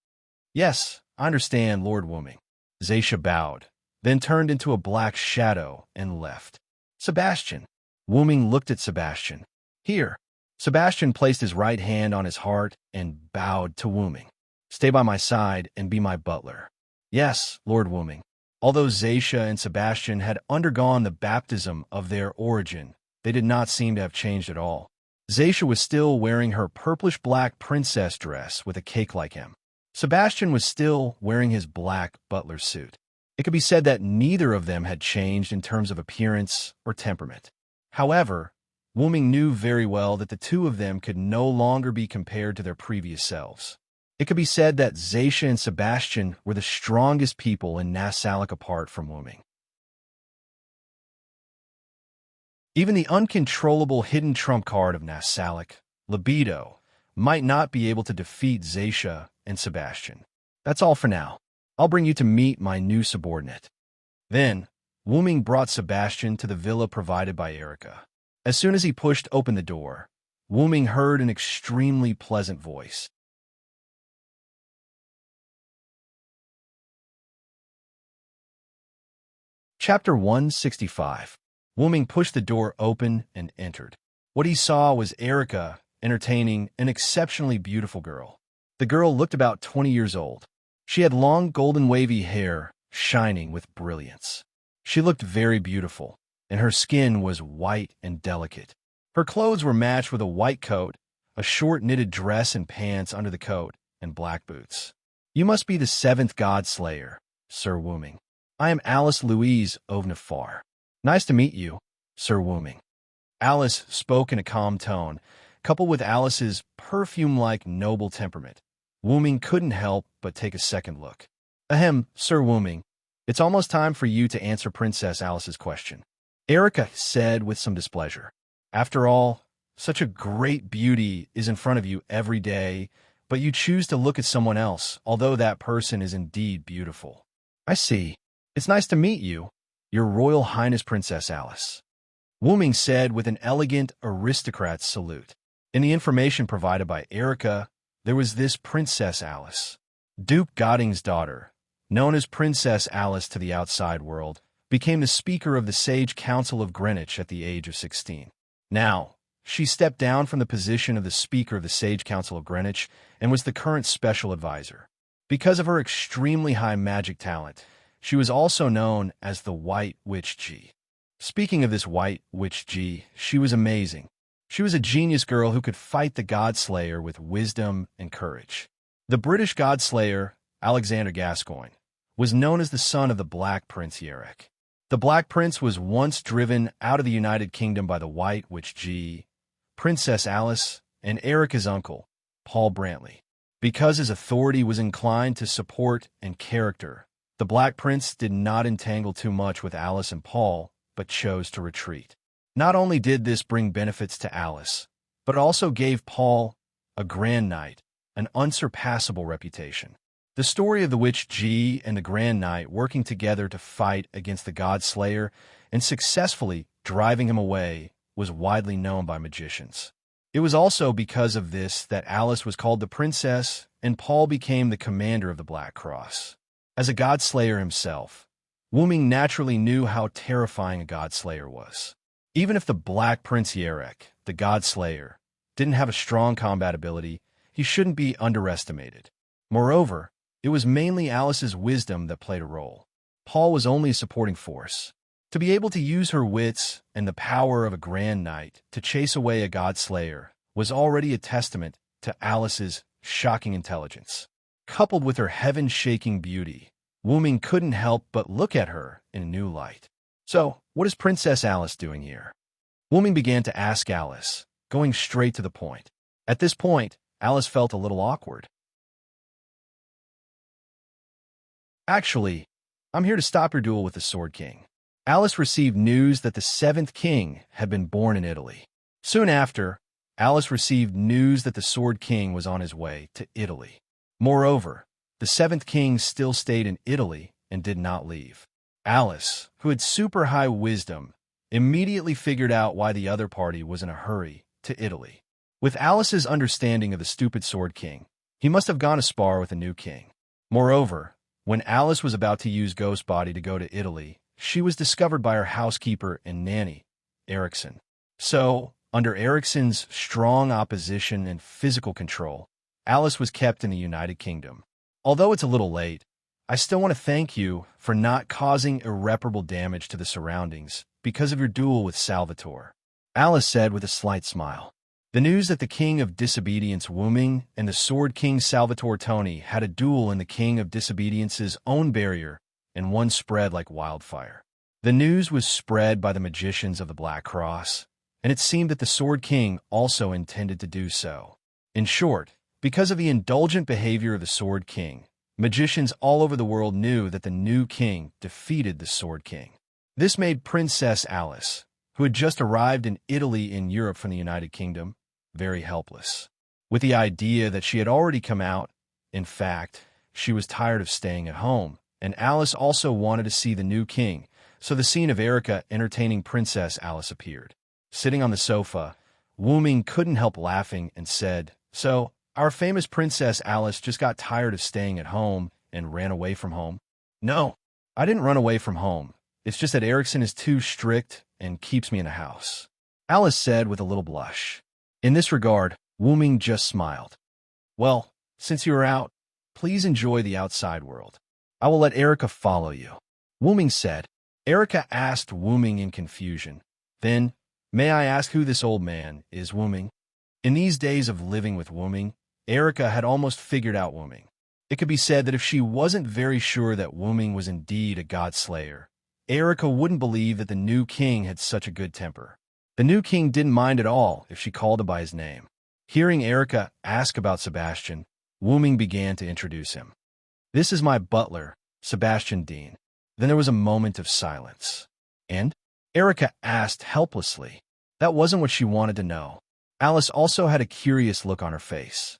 "Yes, I understand, Lord Wu Ming." Zaisha bowed, then turned into a black shadow and left. "Sebastian." Wu Ming looked at Sebastian. "Here." Sebastian placed his right hand on his heart and bowed to Wu Ming. "Stay by my side and be my butler." "Yes, Lord Wu Ming." Although Zaisha and Sebastian had undergone the baptism of their origin, they did not seem to have changed at all. Zaisha was still wearing her purplish-black princess dress with a cake-like hem. Sebastian was still wearing his black butler suit. It could be said that neither of them had changed in terms of appearance or temperament. However, Wu Ming knew very well that the two of them could no longer be compared to their previous selves. It could be said that Zaisha and Sebastian were the strongest people in Nasalic apart from Wu Ming. Even the uncontrollable hidden trump card of Nasalic, libido, might not be able to defeat Zaisha and Sebastian. That's all for now. I'll bring you to meet my new subordinate. Then, Wu Ming brought Sebastian to the villa provided by Erica. As soon as he pushed open the door, Wu Ming heard an extremely pleasant voice. Chapter 165. Wu Ming pushed the door open and entered. What he saw was Erica entertaining an exceptionally beautiful girl. The girl looked about 20 years old. She had long golden wavy hair, shining with brilliance. She looked very beautiful, and her skin was white and delicate. Her clothes were matched with a white coat, a short knitted dress and pants under the coat, and black boots. "You must be the seventh God Slayer, Sir Wu Ming. I am Alice Louise Ovnefar. Nice to meet you, Sir Wu Ming." Alice spoke in a calm tone, coupled with Alice's perfume-like noble temperament. Wu Ming couldn't help but take a second look. "Ahem, Sir Wu Ming. It's almost time for you to answer Princess Alice's question," Erica said with some displeasure. "After all, such a great beauty is in front of you every day, but you choose to look at someone else, although that person is indeed beautiful." "I see. It's nice to meet you, Your Royal Highness Princess Alice," Wu Ming said with an elegant aristocrat's salute. In the information provided by Erica, there was this Princess Alice, Duke Godding's daughter, known as Princess Alice to the outside world, became the Speaker of the Sage Council of Greenwich at the age of 16. Now, she stepped down from the position of the Speaker of the Sage Council of Greenwich and was the current special advisor. Because of her extremely high magic talent, She was also known as the White Witch G. Speaking of this White Witch G, she was amazing. She was a genius girl who could fight the Godslayer with wisdom and courage. The British Godslayer, Alexander Gascoigne, was known as the son of the Black Prince Yerick. The Black Prince was once driven out of the United Kingdom by the White Witch G, Princess Alice, and Erica's uncle, Paul Brantley. Because his authority was inclined to support and character, the Black Prince did not entangle too much with Alice and Paul, but chose to retreat. Not only did this bring benefits to Alice, but it also gave Paul, a grand knight, an unsurpassable reputation. The story of the Witch G and the Grand Knight working together to fight against the God-Slayer and successfully driving him away was widely known by magicians. It was also because of this that Alice was called the princess and Paul became the commander of the Black Cross. As a God-Slayer himself, Wuming naturally knew how terrifying a God-Slayer was. Even if the Black Prince Yerick, the God-Slayer, didn't have a strong combat ability, he shouldn't be underestimated. Moreover, it was mainly Alice's wisdom that played a role. Paul was only a supporting force. To be able to use her wits and the power of a Grand Knight to chase away a God-Slayer was already a testament to Alice's shocking intelligence. Coupled with her heaven-shaking beauty, Wuming couldn't help but look at her in a new light. So, what is Princess Alice doing here? Wuming began to ask Alice, going straight to the point. At this point, Alice felt a little awkward. Actually, I'm here to stop your duel with the Sword King. Alice received news that the 7th king had been born in Italy. Soon after, Alice received news that the Sword King was on his way to Italy. Moreover, the 7th king still stayed in Italy and did not leave. Alice, who had super high wisdom, immediately figured out why the other party was in a hurry to Italy. With Alice's understanding of the stupid Sword King, he must have gone to spar with a new king. Moreover, when Alice was about to use Ghost Body to go to Italy, she was discovered by her housekeeper and nanny, Erickson. So, under Erickson's strong opposition and physical control, Alice was kept in the United Kingdom. Although it's a little late, I still want to thank you for not causing irreparable damage to the surroundings because of your duel with Salvatore, Alice said with a slight smile. The news that the King of Disobedience Wuming and the Sword King Salvatore Tony had a duel in the King of Disobedience's own barrier, and one spread like wildfire. The news was spread by the magicians of the Black Cross, and it seemed that the Sword King also intended to do so. In short, because of the indulgent behavior of the Sword King, magicians all over the world knew that the new king defeated the Sword King. This made Princess Alice, who had just arrived in Italy in Europe from the United Kingdom, very helpless. With the idea that she had already come out, in fact, she was tired of staying at home, and Alice also wanted to see the new king, so the scene of Erica entertaining Princess Alice appeared. Sitting on the sofa, Wuming couldn't help laughing and said, "So, our famous Princess Alice just got tired of staying at home and ran away from home?" "No, I didn't run away from home. It's just that Erickson is too strict and keeps me in a house," Alice said with a little blush. In this regard, Wuming just smiled. "Well, since you are out, please enjoy the outside world. I will let Erica follow you," Wuming said. Erica asked Wuming in confusion. Then, "May I ask who this old man is, Wuming?" In these days of living with Wuming, Erica had almost figured out Wuming. It could be said that if she wasn't very sure that Wuming was indeed a God-Slayer, Erica wouldn't believe that the new king had such a good temper. The new king didn't mind at all if she called him by his name. Hearing Erica ask about Sebastian, Wuming began to introduce him. "This is my butler, Sebastian Dean." Then there was a moment of silence. "And?" Erica asked helplessly. That wasn't what she wanted to know. Alice also had a curious look on her face.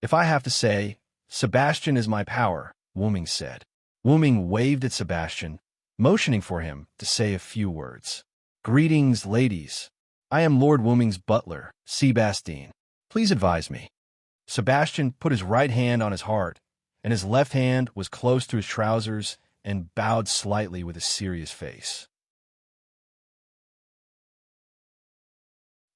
"If I have to say, Sebastian is my power," Wuming said. Wuming waved at Sebastian, motioning for him to say a few words. "Greetings, ladies. I am Lord Wuming's butler, Sebastian. Please advise me." Sebastian put his right hand on his heart, and his left hand was close to his trousers and bowed slightly with a serious face.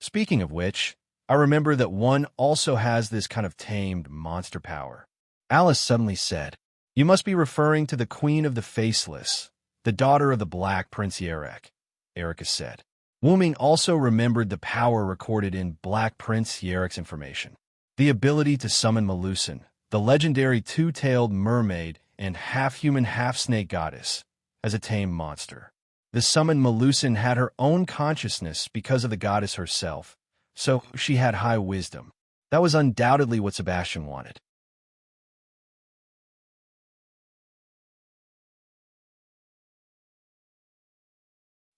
Speaking of which, I remember that one also has this kind of tamed monster power. Alice suddenly said, You must be referring to the Queen of the Faceless, the daughter of the Black Prince Yerek, Erica said. Wu Ming also remembered the power recorded in Black Prince Yerek's information. The ability to summon Melusin, the legendary two-tailed mermaid and half-human, half-snake goddess, as a tame monster. The summoned Melusin had her own consciousness because of the goddess herself, so she had high wisdom. That was undoubtedly what Sebastian wanted.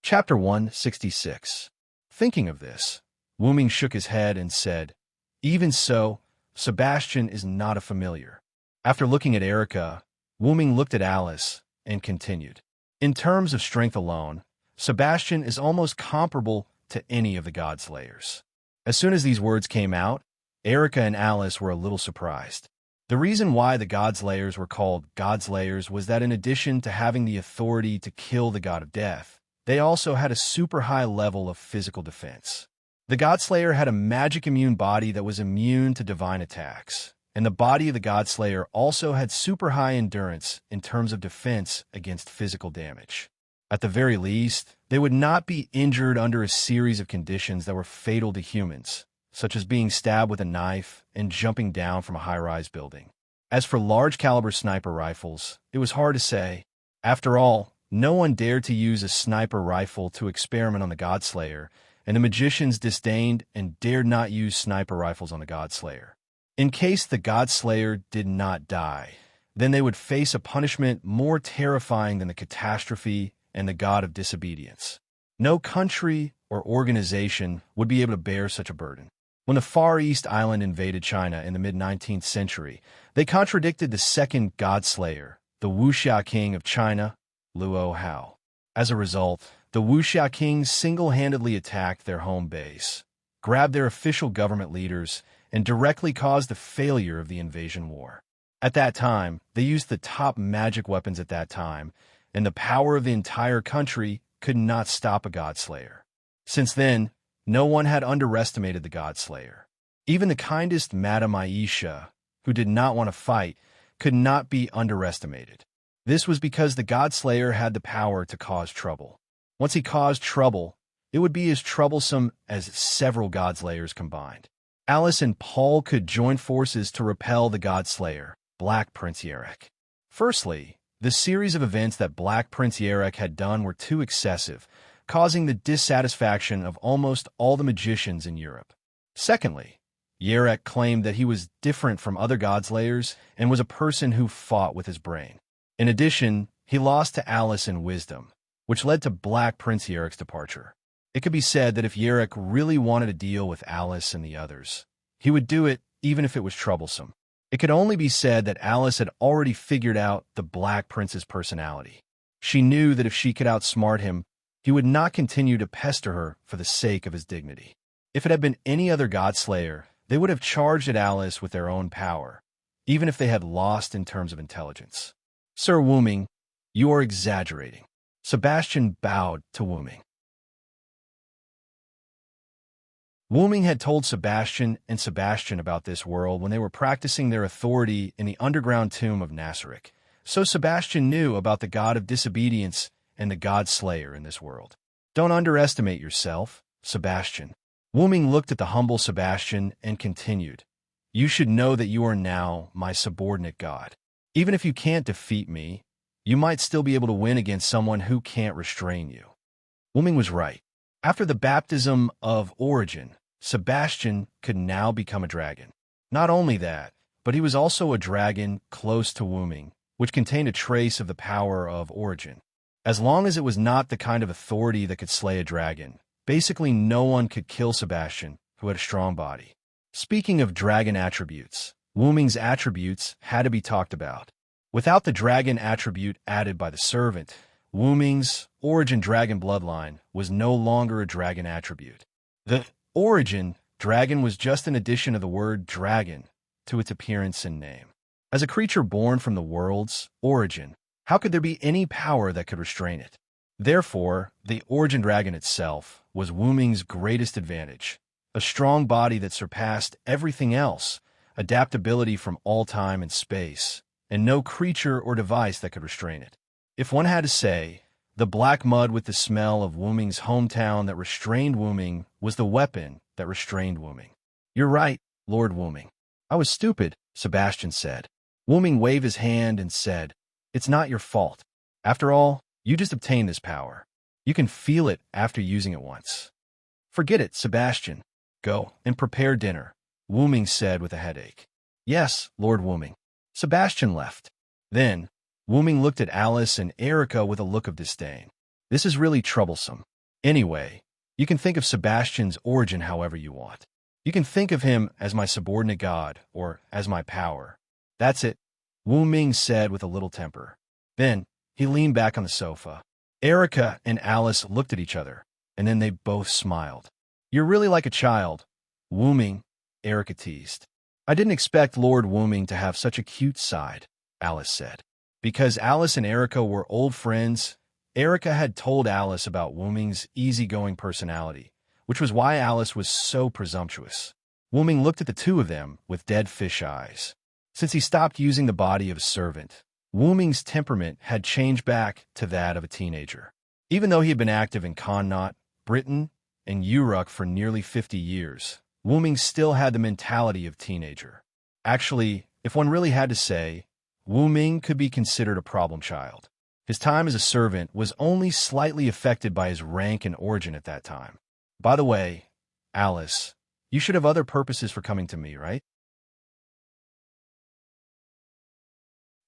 Chapter 166. Thinking of this, Wu Ming shook his head and said, "Even so, Sebastian is not a familiar." After looking at Erica, Wu Ming looked at Alice and continued. In terms of strength alone, Sebastian is almost comparable to any of the Godslayers. As soon as these words came out, Erica and Alice were a little surprised. The reason why the Godslayers were called Godslayers was that in addition to having the authority to kill the god of death, they also had a super high level of physical defense. The Godslayer had a magic immune body that was immune to divine attacks, and the body of the Godslayer also had super high endurance in terms of defense against physical damage. At the very least, they would not be injured under a series of conditions that were fatal to humans, such as being stabbed with a knife and jumping down from a high-rise building. As for large-caliber sniper rifles, it was hard to say. After all, no one dared to use a sniper rifle to experiment on the Godslayer, and the magicians disdained and dared not use sniper rifles on the Godslayer. In case the Godslayer did not die, then they would face a punishment more terrifying than the catastrophe and the god of disobedience. No country or organization would be able to bear such a burden. When the Far East Island invaded China in the mid-19th century, they contradicted the second Godslayer, the Wuxia King of China, Luo Hao. As a result, the Wuxia Kings single-handedly attacked their home base, grabbed their official government leaders, and directly caused the failure of the invasion war. At that time, they used the top magic weapons at that time, and the power of the entire country could not stop a Godslayer. Since then, no one had underestimated the Godslayer. Even the kindest Madame Aisha, who did not want to fight, could not be underestimated. This was because the Godslayer had the power to cause trouble. Once he caused trouble, it would be as troublesome as several Godslayers combined. Alice and Paul could join forces to repel the Godslayer, Black Prince Yerek. Firstly, the series of events that Black Prince Yerek had done were too excessive, causing the dissatisfaction of almost all the magicians in Europe. Secondly, Yerek claimed that he was different from other Godslayers and was a person who fought with his brain. In addition, he lost to Alice in wisdom, which led to Black Prince Yerek's departure. It could be said that if Yerek really wanted to deal with Alice and the others, he would do it even if it was troublesome. It could only be said that Alice had already figured out the Black Prince's personality. She knew that if she could outsmart him, he would not continue to pester her for the sake of his dignity. If it had been any other Godslayer, they would have charged at Alice with their own power, even if they had lost in terms of intelligence. Sir Wu Ming, you are exaggerating. Sebastian bowed to Wu Ming. Wu Ming had told Sebastian about this world when they were practicing their authority in the underground tomb of Nasaric, so Sebastian knew about the god of disobedience and the Godslayer in this world. Don't underestimate yourself, Sebastian. Wu Ming looked at the humble Sebastian and continued, You should know that you are now my subordinate god. Even if you can't defeat me, you might still be able to win against someone who can't restrain you. Wu Ming was right. After the baptism of Origin, Sebastian could now become a dragon. Not only that, but he was also a dragon close to Wu Ming, which contained a trace of the power of Origin. As long as it was not the kind of authority that could slay a dragon, basically no one could kill Sebastian, who had a strong body. Speaking of dragon attributes, Wu Ming's attributes had to be talked about. Without the dragon attribute added by the servant, Wu Ming's origin dragon bloodline was no longer a dragon attribute. The origin dragon was just an addition of the word dragon to its appearance and name. As a creature born from the world's origin, how could there be any power that could restrain it? Therefore, the origin dragon itself was Wu Ming's greatest advantage, a strong body that surpassed everything else, adaptability from all time and space, and no creature or device that could restrain it. If one had to say, the black mud with the smell of Wu Ming's hometown that restrained Wu Ming was the weapon that restrained Wu Ming. You're right, Lord Wu Ming. I was stupid, Sebastian said. Wu Ming waved his hand and said, it's not your fault. After all, you just obtained this power. You can feel it after using it once. Forget it, Sebastian. Go and prepare dinner, Wu Ming said with a headache. Yes, Lord Wu Ming. Sebastian left. Then, Wu Ming looked at Alice and Erica with a look of disdain. This is really troublesome. Anyway, you can think of Sebastian's origin however you want. You can think of him as my subordinate god, or as my power. That's it, Wu Ming said with a little temper. Then, he leaned back on the sofa. Erica and Alice looked at each other, and then they both smiled. You're really like a child, Wu Ming, Erica teased. I didn't expect Lord Wu Ming to have such a cute side, Alice said. Because Alice and Erica were old friends, Erica had told Alice about Wu Ming's easygoing personality, which was why Alice was so presumptuous. Wu Ming looked at the two of them with dead fish eyes. Since he stopped using the body of a servant, Wu Ming's temperament had changed back to that of a teenager. Even though he had been active in Connaught, Britain, and Uruk for nearly 50 years, Wu Ming still had the mentality of teenager. Actually, if one really had to say, Wu Ming could be considered a problem child. His time as a servant was only slightly affected by his rank and origin at that time. By the way, Alice, you should have other purposes for coming to me, right?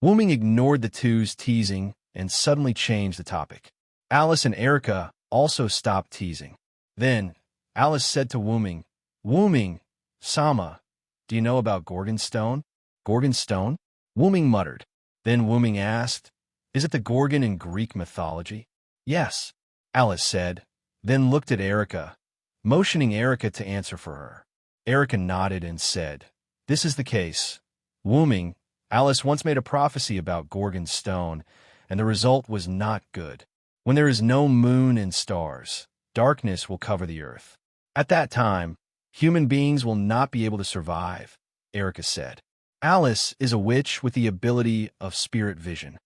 Wu Ming ignored the two's teasing and suddenly changed the topic. Alice and Erica also stopped teasing. Then, Alice said to Wu Ming, Sama, do you know about Gorgon Stone? Gorgon Stone? Wu Ming muttered. Then Wu Ming asked, is it the Gorgon in Greek mythology? Yes, Alice said, then looked at Erica, motioning Erica to answer for her. Erica nodded and said, this is the case. Wu Ming, Alice once made a prophecy about Gorgon Stone, and the result was not good. When there is no moon and stars, darkness will cover the earth. At that time, human beings will not be able to survive, Erica said. Alice is a witch with the ability of spirit vision.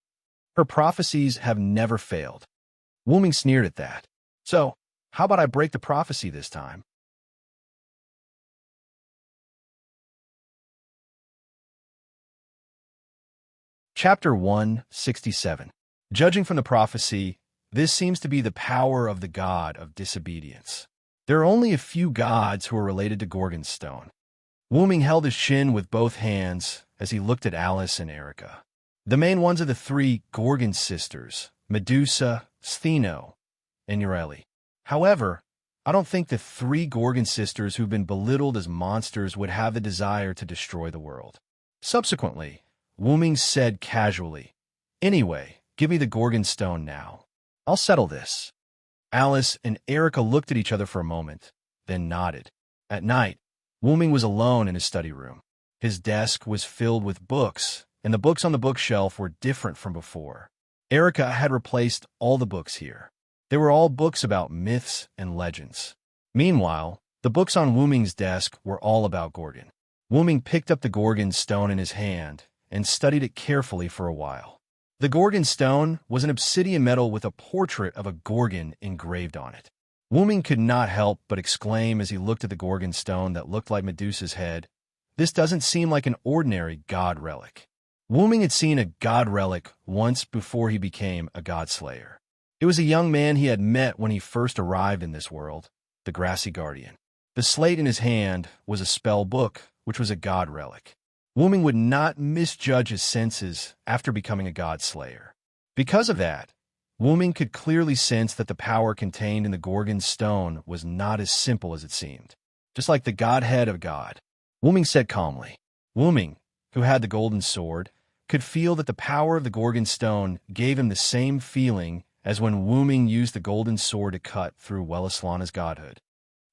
Her prophecies have never failed. Wu Ming sneered at that. So, how about I break the prophecy this time? Chapter 167. Judging from the prophecy, this seems to be the power of the god of disobedience. There are only a few gods who are related to Gorgon Stone. Wu Ming held his chin with both hands as he looked at Alice and Erica. The main ones are the three Gorgon sisters, Medusa, Stheno, and Euryale. However, I don't think the three Gorgon sisters who've been belittled as monsters would have the desire to destroy the world. Subsequently, Wu Ming said casually, anyway, give me the Gorgon Stone now. I'll settle this. Alice and Erica looked at each other for a moment, then nodded. At night, Wu Ming was alone in his study room. His desk was filled with books, and the books on the bookshelf were different from before. Erica had replaced all the books here. They were all books about myths and legends. Meanwhile, the books on Wu Ming's desk were all about Gorgon. Wu Ming picked up the Gorgon Stone in his hand and studied it carefully for a while. The Gorgon Stone was an obsidian metal with a portrait of a Gorgon engraved on it. Wu Ming could not help but exclaim as he looked at the Gorgon Stone that looked like Medusa's head, this doesn't seem like an ordinary god relic. Wu Ming had seen a god relic once before he became a god slayer. It was a young man he had met when he first arrived in this world, the Grassy Guardian. The slate in his hand was a spell book, which was a god relic. Wu Ming would not misjudge his senses after becoming a god slayer. Because of that, Wu Ming could clearly sense that the power contained in the Gorgon Stone was not as simple as it seemed. Just like the godhead of God, Wu Ming said calmly. Wu Ming, who had the golden sword, could feel that the power of the Gorgon Stone gave him the same feeling as when Wu Ming used the golden sword to cut through Wellislana's godhood.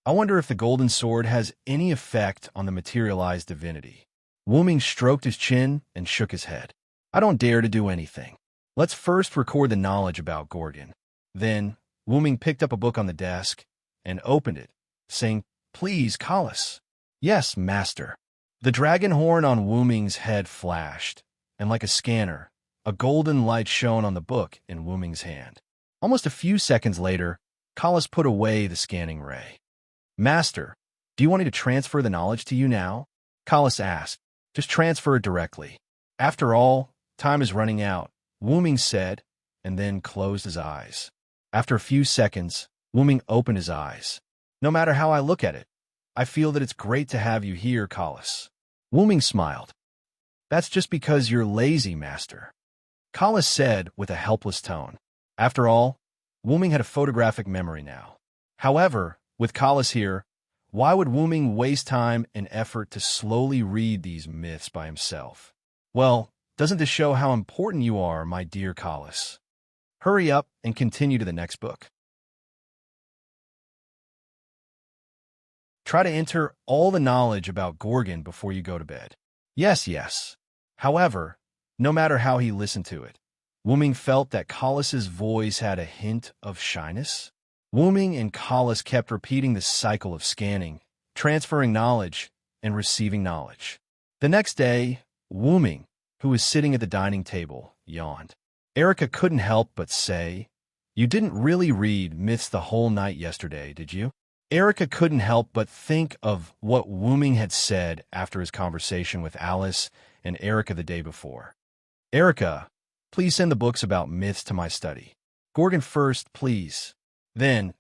I wonder if the golden sword has any effect on the materialized divinity. Wu Ming stroked his chin and shook his head. I don't dare to do anything. Let's first record the knowledge about Gorgon. Then, Wu Ming picked up a book on the desk and opened it, saying, Please, call us. Yes, master. The dragon horn on Wu Ming's head flashed, and like a scanner, a golden light shone on the book in Wu Ming's hand. Almost a few seconds later, Collis put away the scanning ray. "Master, do you want me to transfer the knowledge to you now?" Collis asked. "Just transfer it directly. After all, time is running out," Wu Ming said, and then closed his eyes. After a few seconds, Wu Ming opened his eyes. "No matter how I look at it, I feel that it's great to have you here, Collis." Wu Ming smiled. "That's just because you're lazy, Master," Collis said with a helpless tone. After all, Wu Ming had a photographic memory now. However, with Collis here, why would Wu Ming waste time and effort to slowly read these myths by himself? Well, doesn't this show how important you are, my dear Collis? Hurry up and continue to the next book. Try to enter all the knowledge about Gorgon before you go to bed. Yes, yes. However, no matter how he listened to it, Wu Ming felt that Collis's voice had a hint of shyness. Wu Ming and Collis kept repeating the cycle of scanning, transferring knowledge, and receiving knowledge. The next day, Wu Ming, who was sitting at the dining table, yawned. Erica couldn't help but say, "You didn't really read myths the whole night yesterday, did you?" Erica couldn't help but think of what Wu Ming had said after his conversation with Alice and Erica the day before. "Erica, please send the books about myths to my study. Gorgon first, please." Then,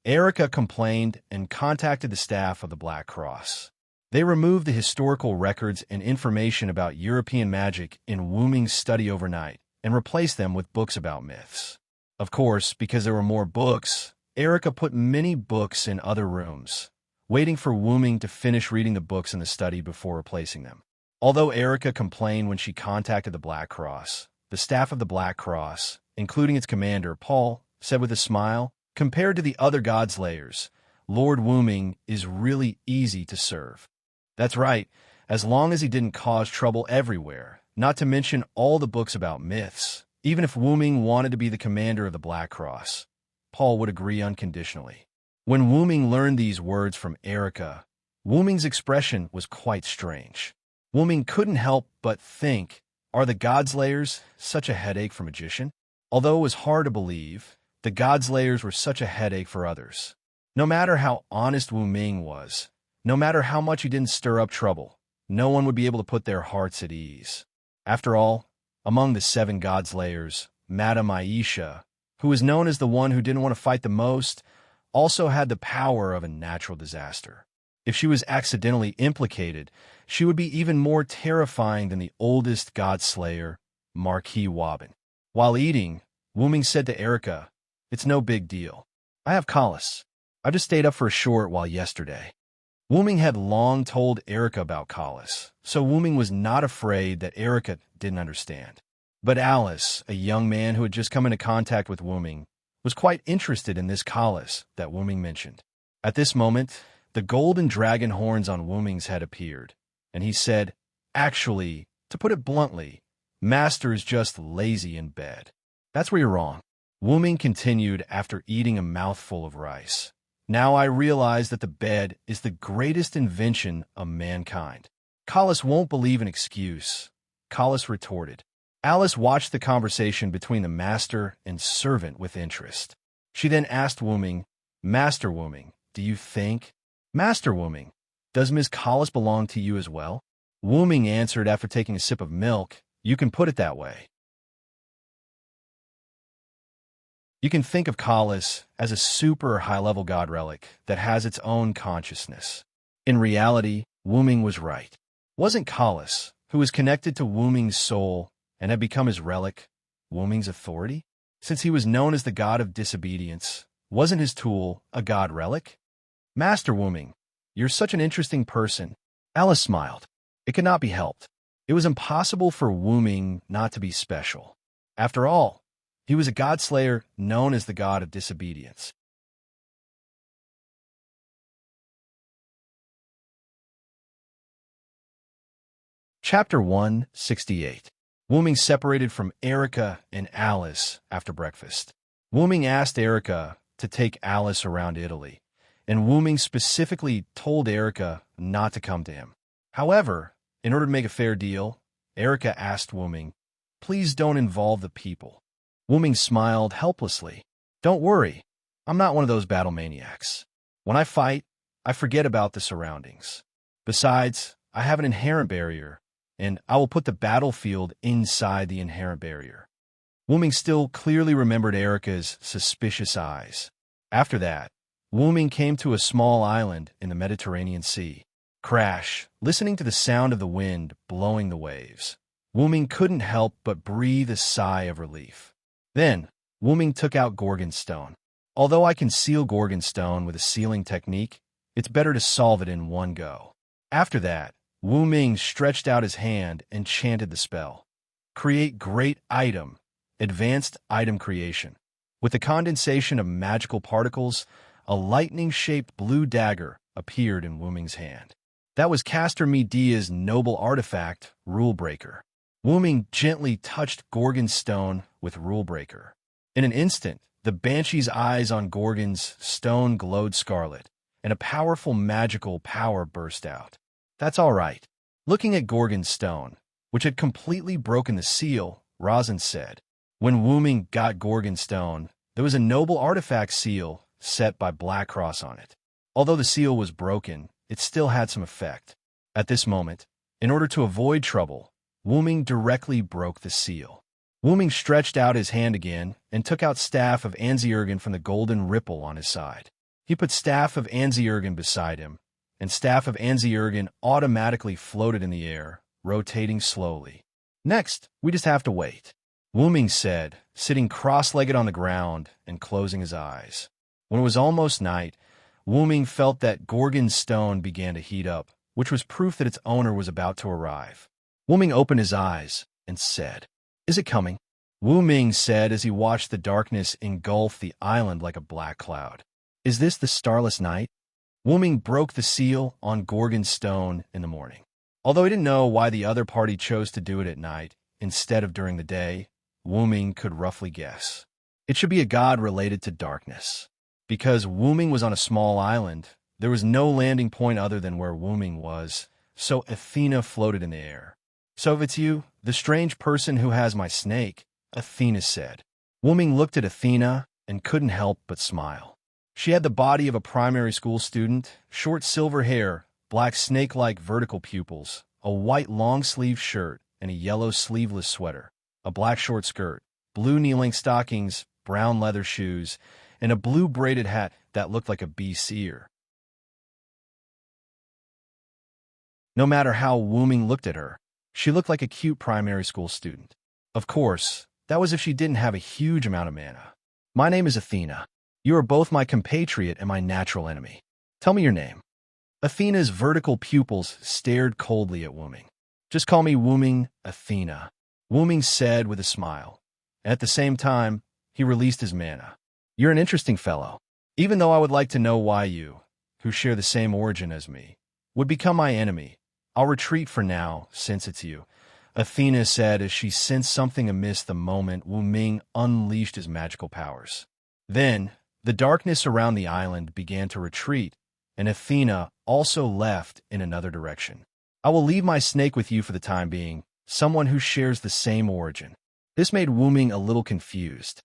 Erica complained and contacted the staff of the Black Cross. They removed the historical records and information about European magic in Wu Ming's study overnight and replaced them with books about myths. Of course, because there were more books, Erica put many books in other rooms, waiting for Wu Ming to finish reading the books in the study before replacing them. Although Erica complained when she contacted the Black Cross, the staff of the Black Cross, including its commander, Paul, said with a smile, "Compared to the other Godslayers, Lord Wu Ming is really easy to serve." That's right, as long as he didn't cause trouble everywhere, not to mention all the books about myths. Even if Wu Ming wanted to be the commander of the Black Cross, Paul would agree unconditionally. When Wu Ming learned these words from Erica, Wu Ming's expression was quite strange. Wu Ming couldn't help but think, are the Godslayers such a headache for magician? Although it was hard to believe, the Godslayers were such a headache for others. No matter how honest Wu Ming was, no matter how much he didn't stir up trouble, no one would be able to put their hearts at ease. After all, among the 7 Godslayers, Madame Aisha, who was known as the one who didn't want to fight the most, also had the power of a natural disaster. If she was accidentally implicated, she would be even more terrifying than the oldest Godslayer, Marquis Wabin. While eating, Wu Ming said to Erica, "It's no big deal. I have Collis. I just stayed up for a short while yesterday." Wu Ming had long told Erica about Collis, so Wu Ming was not afraid that Erica didn't understand. But Alice, a young man who had just come into contact with Wu Ming, was quite interested in this Collis that Wu Ming mentioned. At this moment, the golden dragon horns on Wu Ming's head appeared, and he said, "Actually, to put it bluntly, Master is just lazy in bed." "That's where you're wrong," Wu Ming continued after eating a mouthful of rice. "Now I realize that the bed is the greatest invention of mankind." "Collis won't believe an excuse," Collis retorted. Alice watched the conversation between the master and servant with interest. She then asked Wu Ming, "Master Wu Ming, do you think?" "Master Wu Ming, does Ms. Collis belong to you as well?" Wu Ming answered after taking a sip of milk, "You can put it that way. You can think of Collis as a super high-level god relic that has its own consciousness." In reality, Wu Ming was right. Wasn't Collis, who was connected to Wu Ming's soul and had become his relic, Wu Ming's authority? Since he was known as the god of disobedience, wasn't his tool a god relic? "Master Wu Ming, you're such an interesting person." Alice smiled. It could not be helped. It was impossible for Wu Ming not to be special. After all, he was a godslayer known as the god of disobedience. Chapter 168. Wu Ming separated from Erica and Alice after breakfast. Wu Ming asked Erica to take Alice around Italy, and Wu Ming specifically told Erica not to come to him. However, in order to make a fair deal, Erica asked Wu Ming, "Please don't involve the people." Wu Ming smiled helplessly. "Don't worry, I'm not one of those battle maniacs. When I fight, I forget about the surroundings. Besides, I have an inherent barrier, and I will put the battlefield inside the inherent barrier." Wu Ming still clearly remembered Erica's suspicious eyes. After that, Wu Ming came to a small island in the Mediterranean Sea. Crash, listening to the sound of the wind blowing the waves. Wu Ming couldn't help but breathe a sigh of relief. Then, Wu Ming took out Gorgon Stone. Although I can seal Gorgon Stone with a sealing technique, it's better to solve it in one go. After that, Wu Ming stretched out his hand and chanted the spell. Create great item, advanced item creation. With the condensation of magical particles, a lightning-shaped blue dagger appeared in Wu Ming's hand. That was Caster Medea's noble artifact, Rule Breaker. Wu Ming gently touched Gorgon Stone with Rule Breaker. In an instant, the Banshee's eyes on Gorgon's stone glowed scarlet, and a powerful magical power burst out. "That's all right." Looking at Gorgon's stone, which had completely broken the seal, Rosin said. When Wu Ming got Gorgon Stone, there was a noble artifact seal set by Black Cross on it. Although the seal was broken, it still had some effect. At this moment, in order to avoid trouble, Wu Ming directly broke the seal. Wu Ming stretched out his hand again and took out Staff of Anziurgen from the golden ripple on his side. He put Staff of Anziurgen beside him, and Staff of Anziurgen automatically floated in the air, rotating slowly. "Next, we just have to wait," Wu Ming said, sitting cross-legged on the ground and closing his eyes. When it was almost night, Wu Ming felt that Gorgon Stone began to heat up, which was proof that its owner was about to arrive. Wu Ming opened his eyes and said, "Is it coming?" Wu Ming said as he watched the darkness engulf the island like a black cloud. "Is this the starless night?" Wu Ming broke the seal on Gorgon Stone in the morning. Although he didn't know why the other party chose to do it at night instead of during the day, Wu Ming could roughly guess. It should be a god related to darkness. Because Wu Ming was on a small island, there was no landing point other than where Wu Ming was, so Athena floated in the air. "So if it's you, the strange person who has my snake," Athena said. Wu Ming looked at Athena and couldn't help but smile. She had the body of a primary school student, short silver hair, black snake-like vertical pupils, a white long-sleeved shirt, and a yellow sleeveless sweater, a black short skirt, blue knee-length stockings, brown leather shoes, and a blue braided hat that looked like a beast's ear. No matter how Wu Ming looked at her, she looked like a cute primary school student. Of course, that was if she didn't have a huge amount of mana. "My name is Athena. You are both my compatriot and my natural enemy. Tell me your name." Athena's vertical pupils stared coldly at Wu Ming. "Just call me Wu Ming, Athena," Wu Ming said with a smile. At the same time, he released his mana. "You're an interesting fellow. Even though I would like to know why you, who share the same origin as me, would become my enemy, I'll retreat for now, since it's you," Athena said as she sensed something amiss the moment Wu Ming unleashed his magical powers. Then, the darkness around the island began to retreat, and Athena also left in another direction. "I will leave my snake with you for the time being, someone who shares the same origin." This made Wu Ming a little confused.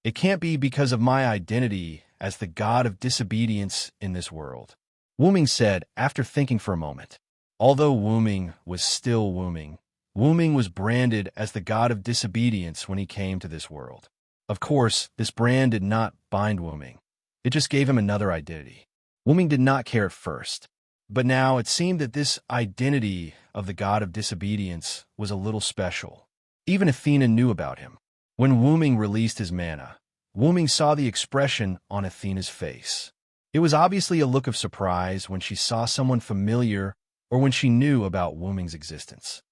"It can't be because of my identity as the god of disobedience in this world," Wu Ming said after thinking for a moment. Although Wu Ming was still Wu Ming was branded as the god of disobedience when he came to this world. Of course, this brand did not bind Wu Ming. It just gave him another identity. Wu Ming did not care at first, but now it seemed that this identity of the god of disobedience was a little special. Even Athena knew about him. When Wu Ming released his mana, Wu Ming saw the expression on Athena's face. It was obviously a look of surprise when she saw someone familiar or when she knew about Wu Ming's existence.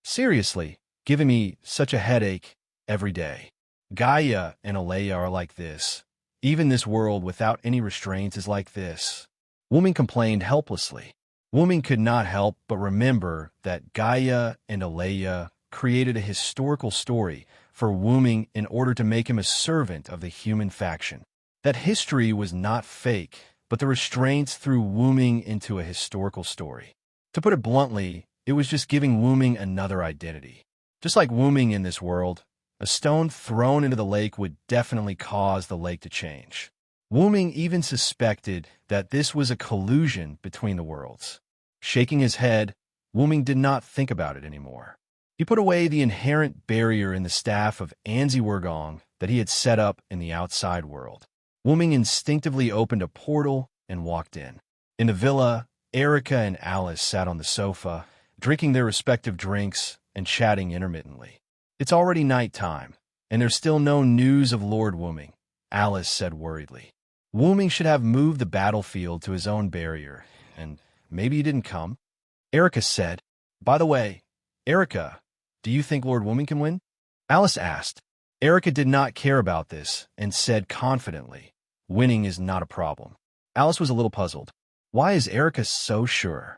"Seriously, giving me such a headache every day. Gaia and Alea are like this. Even this world without any restraints is like this." Wu Ming complained helplessly. Wu Ming could not help but remember that Gaia and Alea created a historical story for Wu Ming in order to make him a servant of the human faction. That history was not fake, but the restraints threw Wu Ming into a historical story. To put it bluntly, It was just giving Wu Ming another identity. Just like Wu Ming in this world, a stone thrown into the lake would definitely cause the lake to change. Wu Ming even suspected that this was a collusion between the worlds. Shaking his head, Wu Ming did not think about it anymore. He put away the inherent barrier in the staff of Anzi Wurgong that he had set up in the outside world. Wu Ming instinctively opened a portal and walked in. In the villa, Erica and Alice sat on the sofa, drinking their respective drinks and chatting intermittently. It's already night time, and there's still no news of Lord Wu Ming, Alice said worriedly. Wu Ming should have moved the battlefield to his own barrier, and maybe he didn't come. Erica said, "By the way, Erica, do you think Lord Wu Ming can win?" Alice asked. Erica did not care about this and said confidently, "Winning is not a problem." Alice was a little puzzled. Why is Erica so sure?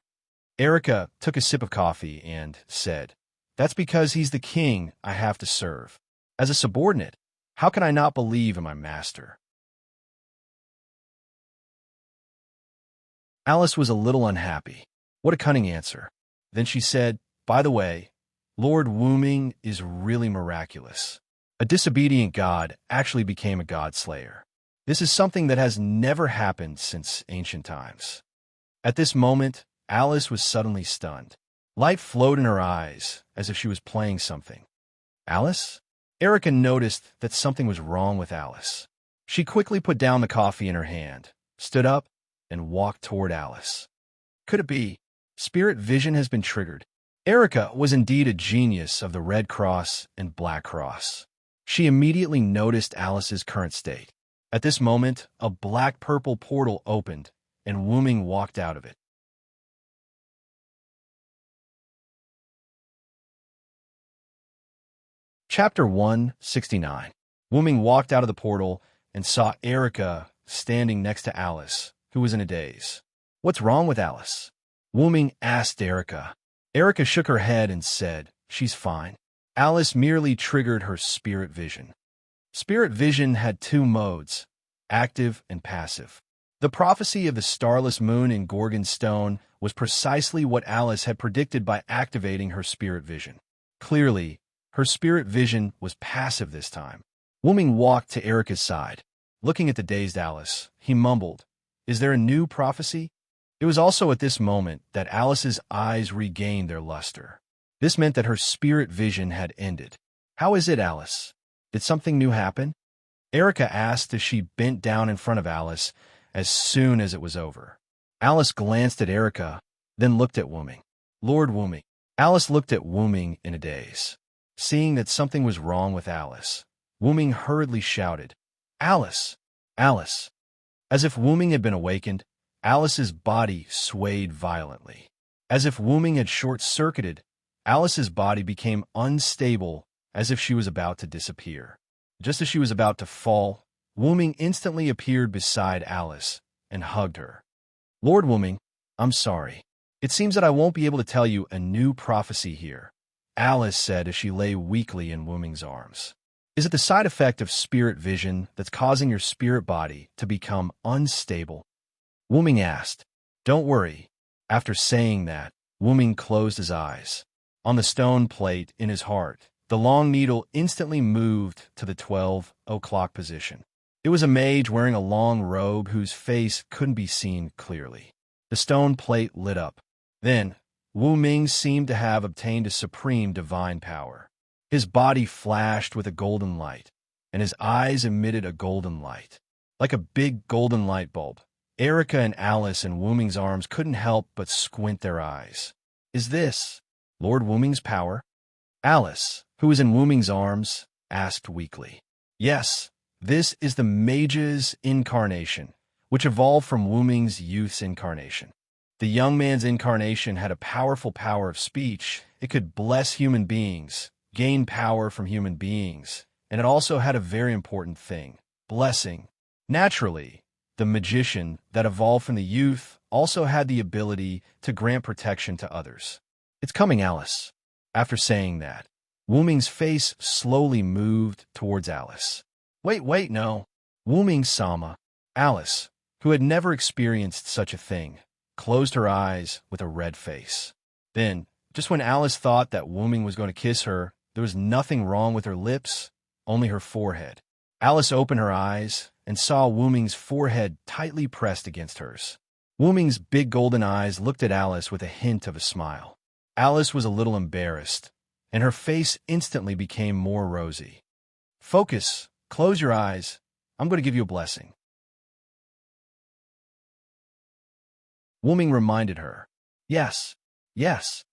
Erica took a sip of coffee and said, "That's because he's the king I have to serve. As a subordinate, how can I not believe in my master?" Alice was a little unhappy. What a cunning answer. Then she said, "By the way, Lord Wu Ming is really miraculous. A disobedient god actually became a god slayer. This is something that has never happened since ancient times." At this moment, Alice was suddenly stunned. Light flowed in her eyes as if she was playing something. "Alice?" Erica noticed that something was wrong with Alice. She quickly put down the coffee in her hand, stood up, and walked toward Alice. Could it be? Spirit vision has been triggered. Erica was indeed a genius of the Red Cross and Black Cross. She immediately noticed Alice's current state. At this moment, a black-purple portal opened, and Wu Ming walked out of it. Chapter 169. Wu Ming walked out of the portal and saw Erica standing next to Alice, who was in a daze. "What's wrong with Alice?" Wu Ming asked Erica. Erica shook her head and said, "She's fine." Alice merely triggered her spirit vision. Spirit vision had two modes, active and passive. The prophecy of the starless moon in Gorgon Stone was precisely what Alice had predicted by activating her spirit vision. Clearly, her spirit vision was passive this time. Wu Ming walked to Erica's side. Looking at the dazed Alice, he mumbled, "Is there a new prophecy?" It was also at this moment that Alice's eyes regained their luster. This meant that her spirit vision had ended. "How is it, Alice? Did something new happen?" Erica asked as she bent down in front of Alice as soon as it was over. Alice glanced at Erica, then looked at Wu Ming. "Lord Wu Ming." Alice looked at Wu Ming in a daze. Seeing that something was wrong with Alice, Wu Ming hurriedly shouted, "Alice! Alice!" As if Wu Ming had been awakened, Alice's body swayed violently. As if Wu Ming had short-circuited, Alice's body became unstable as if she was about to disappear. Just as she was about to fall, Wu Ming instantly appeared beside Alice and hugged her. "Lord Wu Ming, I'm sorry. It seems that I won't be able to tell you a new prophecy here," Alice said as she lay weakly in Wu Ming's arms. "Is it the side effect of spirit vision that's causing your spirit body to become unstable?" Wu Ming asked. "Don't worry." After saying that, Wu Ming closed his eyes. On the stone plate in his heart, the long needle instantly moved to the 12 o'clock position. It was a mage wearing a long robe whose face couldn't be seen clearly. The stone plate lit up. Then, Wu Ming seemed to have obtained a supreme divine power. His body flashed with a golden light, and his eyes emitted a golden light. Like a big golden light bulb, Erica and Alice in Wu Ming's arms couldn't help but squint their eyes. "Is this Lord Wu Ming's power?" Alice, who was in Wu Ming's arms, asked weakly. "Yes, this is the mage's incarnation, which evolved from Wu Ming's youth's incarnation. The young man's incarnation had a powerful power of speech. It could bless human beings, gain power from human beings, and it also had a very important thing, blessing. Naturally, the magician that evolved from the youth also had the ability to grant protection to others. It's coming, Alice." After saying that, Wu Ming's face slowly moved towards Alice. Wait, no. Wu Ming-sama. Alice, who had never experienced such a thing, closed her eyes with a red face. Then, Just when Alice thought that Wu Ming was going to kiss her, there was nothing wrong with her lips, only her forehead. Alice opened her eyes and saw Wu Ming's forehead tightly pressed against hers. Wu Ming's big golden eyes looked at Alice with a hint of a smile. Alice was a little embarrassed, and her face instantly became more rosy. "Focus. Close your eyes. I'm going to give you a blessing." Wu Ming reminded her. "Yes, yes,"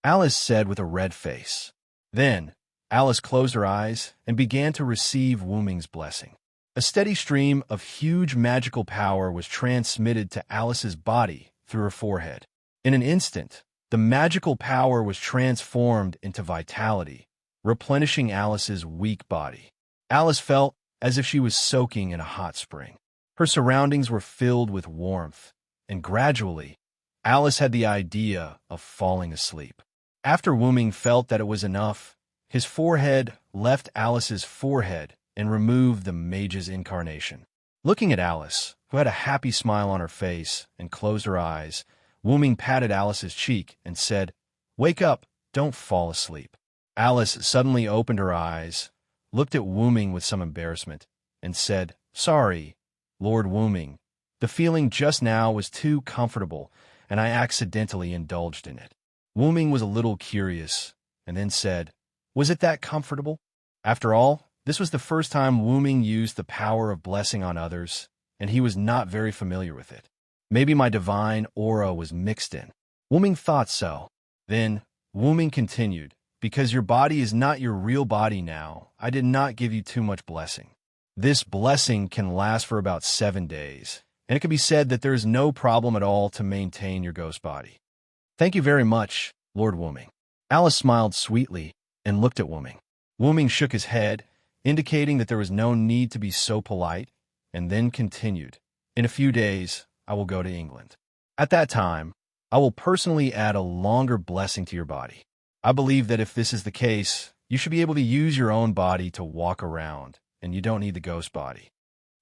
Alice said with a red face. Then, Alice closed her eyes and began to receive Wu Ming's blessing. A steady stream of huge magical power was transmitted to Alice's body through her forehead. In an instant, the magical power was transformed into vitality, replenishing Alice's weak body. Alice felt as if she was soaking in a hot spring. Her surroundings were filled with warmth, and gradually, Alice had the idea of falling asleep. After Wu Ming felt that it was enough, his forehead left Alice's forehead and removed the mage's incarnation. Looking at Alice, who had a happy smile on her face and closed her eyes, Wu Ming patted Alice's cheek and said, "Wake up, don't fall asleep." Alice suddenly opened her eyes, looked at Wu Ming with some embarrassment, and said, "Sorry, Lord Wu Ming. The feeling just now was too comfortable, and I accidentally indulged in it." Wu Ming was a little curious, and then said, "Was it that comfortable?" After all, this was the first time Wu Ming used the power of blessing on others, and he was not very familiar with it. Maybe my divine aura was mixed in. Wu Ming thought so. Then, Wu Ming continued, "Because your body is not your real body now, I did not give you too much blessing. This blessing can last for about 7 days, and it can be said that there is no problem at all to maintain your ghost body." "Thank you very much, Lord Wu Ming." Alice smiled sweetly and looked at Wu Ming. Wu Ming shook his head, indicating that there was no need to be so polite, and then continued, "In a few days, I will go to England. At that time, I will personally add a longer blessing to your body. I believe that if this is the case, you should be able to use your own body to walk around, and you don't need the ghost body."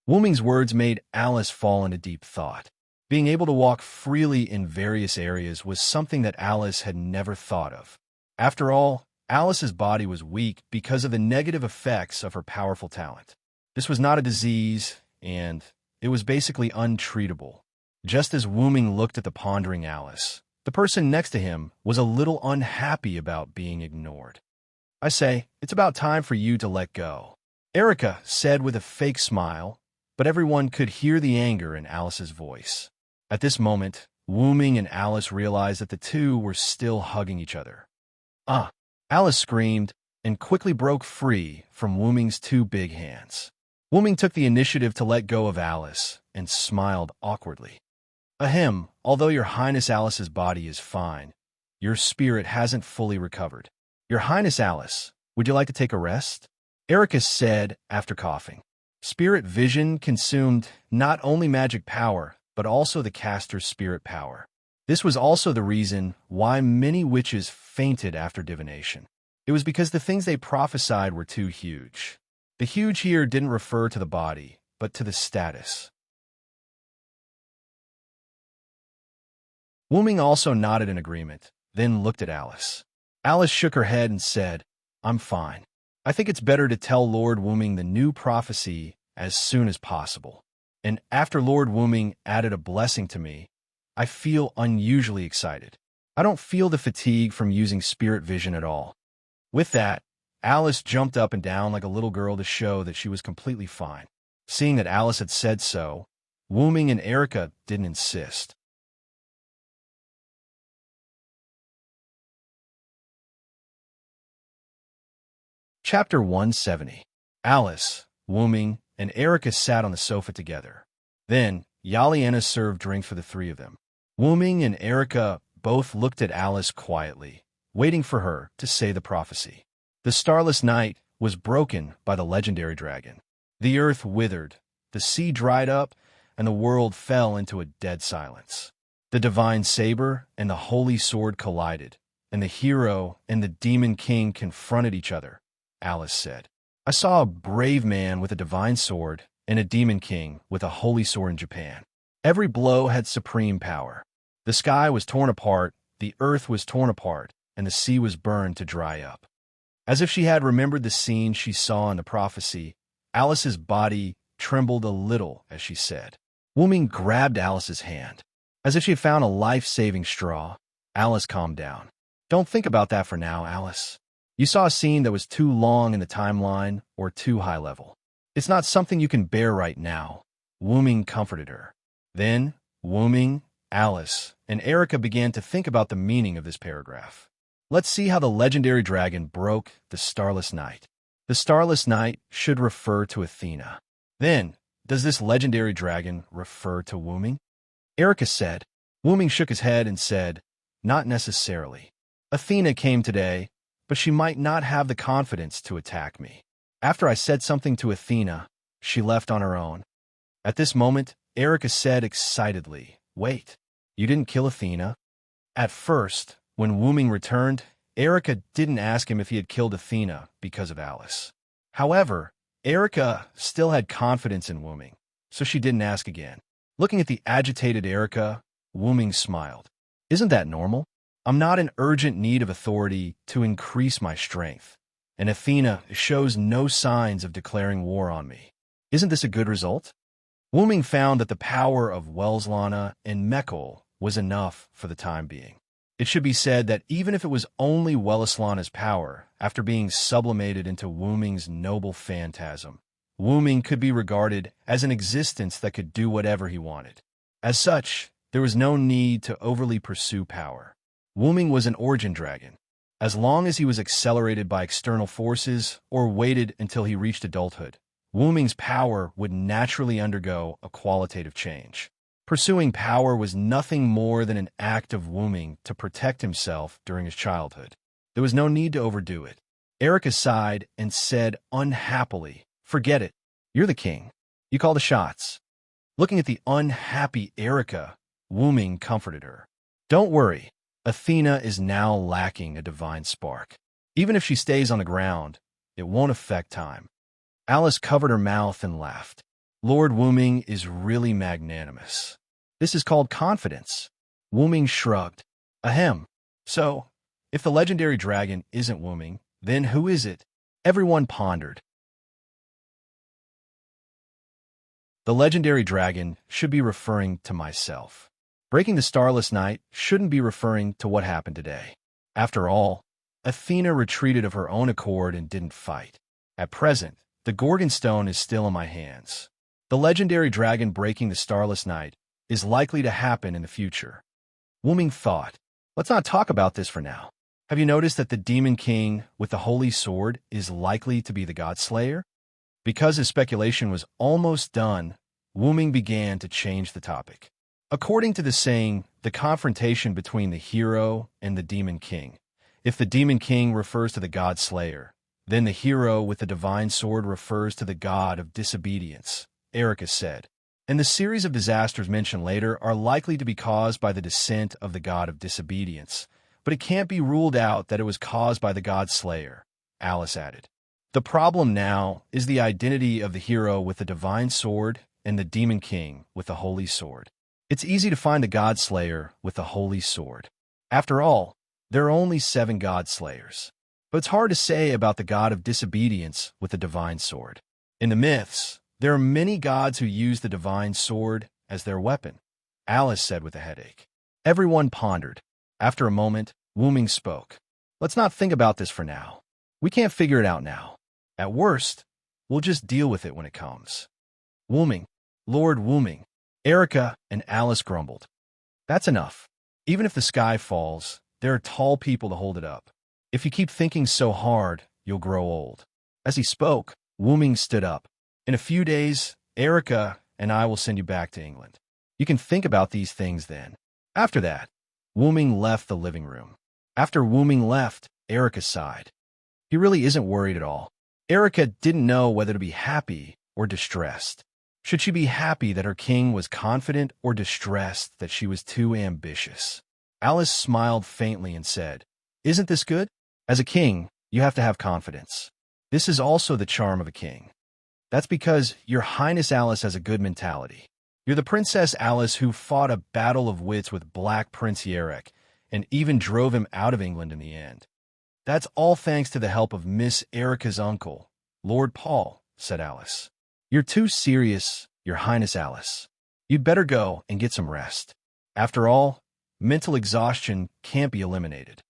Wu Ming's words made Alice fall into deep thought. Being able to walk freely in various areas was something that Alice had never thought of. After all, Alice's body was weak because of the negative effects of her powerful talent. This was not a disease, and it was basically untreatable. Just as Wu Ming looked at the pondering Alice, the person next to him was a little unhappy about being ignored. "I say, it's about time for you to let go," Erica said with a fake smile, but everyone could hear the anger in Alice's voice. At this moment, Wu Ming and Alice realized that the two were still hugging each other. "Ah!" Alice screamed and quickly broke free from Wu Ming's two big hands. Wu Ming took the initiative to let go of Alice and smiled awkwardly. "Ahem, although your Highness Alice's body is fine, your spirit hasn't fully recovered. Your Highness Alice, would you like to take a rest?" Erica said after coughing. Spirit vision consumed not only magic power, but also the caster's spirit power. This was also the reason why many witches fainted after divination. It was because the things they prophesied were too huge. The huge here didn't refer to the body, but to the status. Wu Ming also nodded in agreement, then looked at Alice. Alice shook her head and said, "I'm fine. I think it's better to tell Lord Wu Ming the new prophecy as soon as possible. And after Lord Wu Ming added a blessing to me, I feel unusually excited. I don't feel the fatigue from using spirit vision at all." With that, Alice jumped up and down like a little girl to show that she was completely fine. Seeing that Alice had said so, Wu Ming and Erica didn't insist. Chapter 170. Alice, Wu Ming, and Erica sat on the sofa together. Then, Yaliana served drink for the three of them. Wu Ming and Erica both looked at Alice quietly, waiting for her to say the prophecy. The starless night was broken by the legendary dragon. The earth withered, the sea dried up, and the world fell into a dead silence. The divine saber and the holy sword collided, and the hero and the demon king confronted each other, Alice said. "I saw a brave man with a divine sword and a demon king with a holy sword in Japan. Every blow had supreme power. The sky was torn apart, the earth was torn apart, and the sea was burned to dry up. As if she had remembered the scene she saw in the prophecy, Alice's body trembled a little as she said. Wooming grabbed Alice's hand. As if she had found a life-saving straw, Alice calmed down. Don't think about that for now, Alice. You saw a scene that was too long in the timeline or too high level. It's not something you can bear right now. Wooming comforted her. Then, Wooming, Alice, and Erica began to think about the meaning of this paragraph. Let's see how the legendary dragon broke the starless night. The starless night should refer to Athena. Then, does this legendary dragon refer to Wooming? Erica said. Wooming shook his head and said, not necessarily. Athena came today, but she might not have the confidence to attack me. After I said something to Athena, she left on her own. At this moment, Erica said excitedly, wait, you didn't kill Athena? At first, when Wooming returned, Erica didn't ask him if he had killed Athena because of Alice. However, Erica still had confidence in Wooming, so she didn't ask again. Looking at the agitated Erica, Wooming smiled. Isn't that normal? I'm not in urgent need of authority to increase my strength, and Athena shows no signs of declaring war on me. Isn't this a good result? Wooming found that the power of Welslana and Mekhl was enough for the time being. It should be said that even if it was only Welslana's power, after being sublimated into Wooming's noble phantasm, Wooming could be regarded as an existence that could do whatever he wanted. As such, there was no need to overly pursue power. Wooming was an origin dragon. As long as he was accelerated by external forces or waited until he reached adulthood, Wooming's power would naturally undergo a qualitative change. Pursuing power was nothing more than an act of Wooming to protect himself during his childhood. There was no need to overdo it. Erica sighed and said unhappily, forget it. You're the king. You call the shots. Looking at the unhappy Erica, Wooming comforted her. Don't worry. Athena is now lacking a divine spark. Even if she stays on the ground, it won't affect time. Alice covered her mouth and laughed. Lord Wooming is really magnanimous. This is called confidence. Wooming shrugged. Ahem. So, if the legendary dragon isn't Wooming, then who is it? Everyone pondered. The legendary dragon should be referring to myself. Breaking the starless night shouldn't be referring to what happened today. After all, Athena retreated of her own accord and didn't fight. At present, the Gorgon Stone is still in my hands. The legendary dragon breaking the starless night is likely to happen in the future. Wooming thought, let's not talk about this for now. Have you noticed that the Demon King with the Holy Sword is likely to be the God Slayer? Because his speculation was almost done, Wooming began to change the topic. According to the saying, the confrontation between the hero and the Demon King. If the Demon King refers to the God Slayer, then the hero with the divine sword refers to the god of disobedience, Erica said. And the series of disasters mentioned later are likely to be caused by the descent of the god of disobedience, but it can't be ruled out that it was caused by the God Slayer, Alice added. The problem now is the identity of the hero with the divine sword and the Demon King with the holy sword. It's easy to find the God Slayer with the holy sword. After all, there are only 7 God Slayers. But it's hard to say about the god of disobedience with the divine sword. In the myths, there are many gods who use the divine sword as their weapon, Alice said with a headache. Everyone pondered. After a moment, Wooming spoke. Let's not think about this for now. We can't figure it out now. At worst, we'll just deal with it when it comes. Wooming, Lord Wooming, Erica and Alice grumbled. That's enough. Even if the sky falls, there are tall people to hold it up. If you keep thinking so hard, you'll grow old. As he spoke, Wooming stood up. In a few days, Erica and I will send you back to England. You can think about these things then. After that, Wooming left the living room. After Wooming left, Erica sighed. He really isn't worried at all. Erica didn't know whether to be happy or distressed. Should she be happy that her king was confident or distressed that she was too ambitious? Alice smiled faintly and said, Isn't this good? As a king, you have to have confidence. This is also the charm of a king. That's because Your Highness Alice has a good mentality. You're the Princess Alice who fought a battle of wits with Black Prince Yarek, and even drove him out of England in the end. "That's all thanks to the help of Miss Erica's uncle, Lord Paul," said Alice. "You're too serious, Your Highness Alice. You'd better go and get some rest. After all, mental exhaustion can't be eliminated."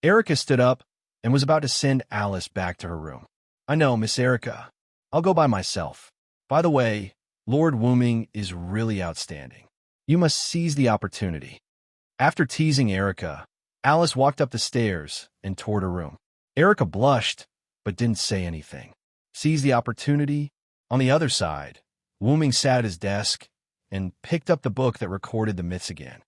Erica stood up and was about to send Alice back to her room. "I know, Miss Erica. I'll go by myself. By the way, Lord Wooming is really outstanding. You must seize the opportunity." After teasing Erica, Alice walked up the stairs and toward her room. Erica blushed, but didn't say anything. Seize the opportunity? On the other side, Wooming sat at his desk and picked up the book that recorded the myths again.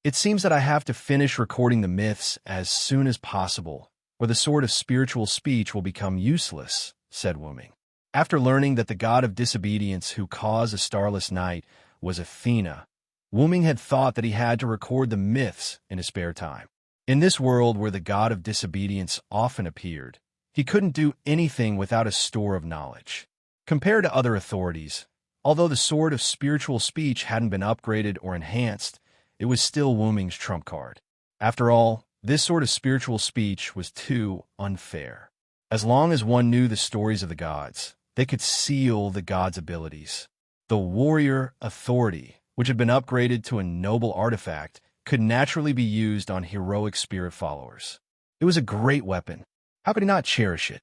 "It seems that I have to finish recording the myths as soon as possible, or the sword of spiritual speech will become useless," said Wooming. After learning that the god of disobedience who caused a starless night was Athena, Wooming had thought that he had to record the myths in his spare time. In this world where the god of disobedience often appeared, he couldn't do anything without a store of knowledge. Compared to other authorities, although the sword of spiritual speech hadn't been upgraded or enhanced, it was still Wooming's trump card. After all, this sort of spiritual speech was too unfair. As long as one knew the stories of the gods, they could seal the gods' abilities. The warrior authority, which had been upgraded to a noble artifact, could naturally be used on heroic spirit followers. It was a great weapon. How could he not cherish it?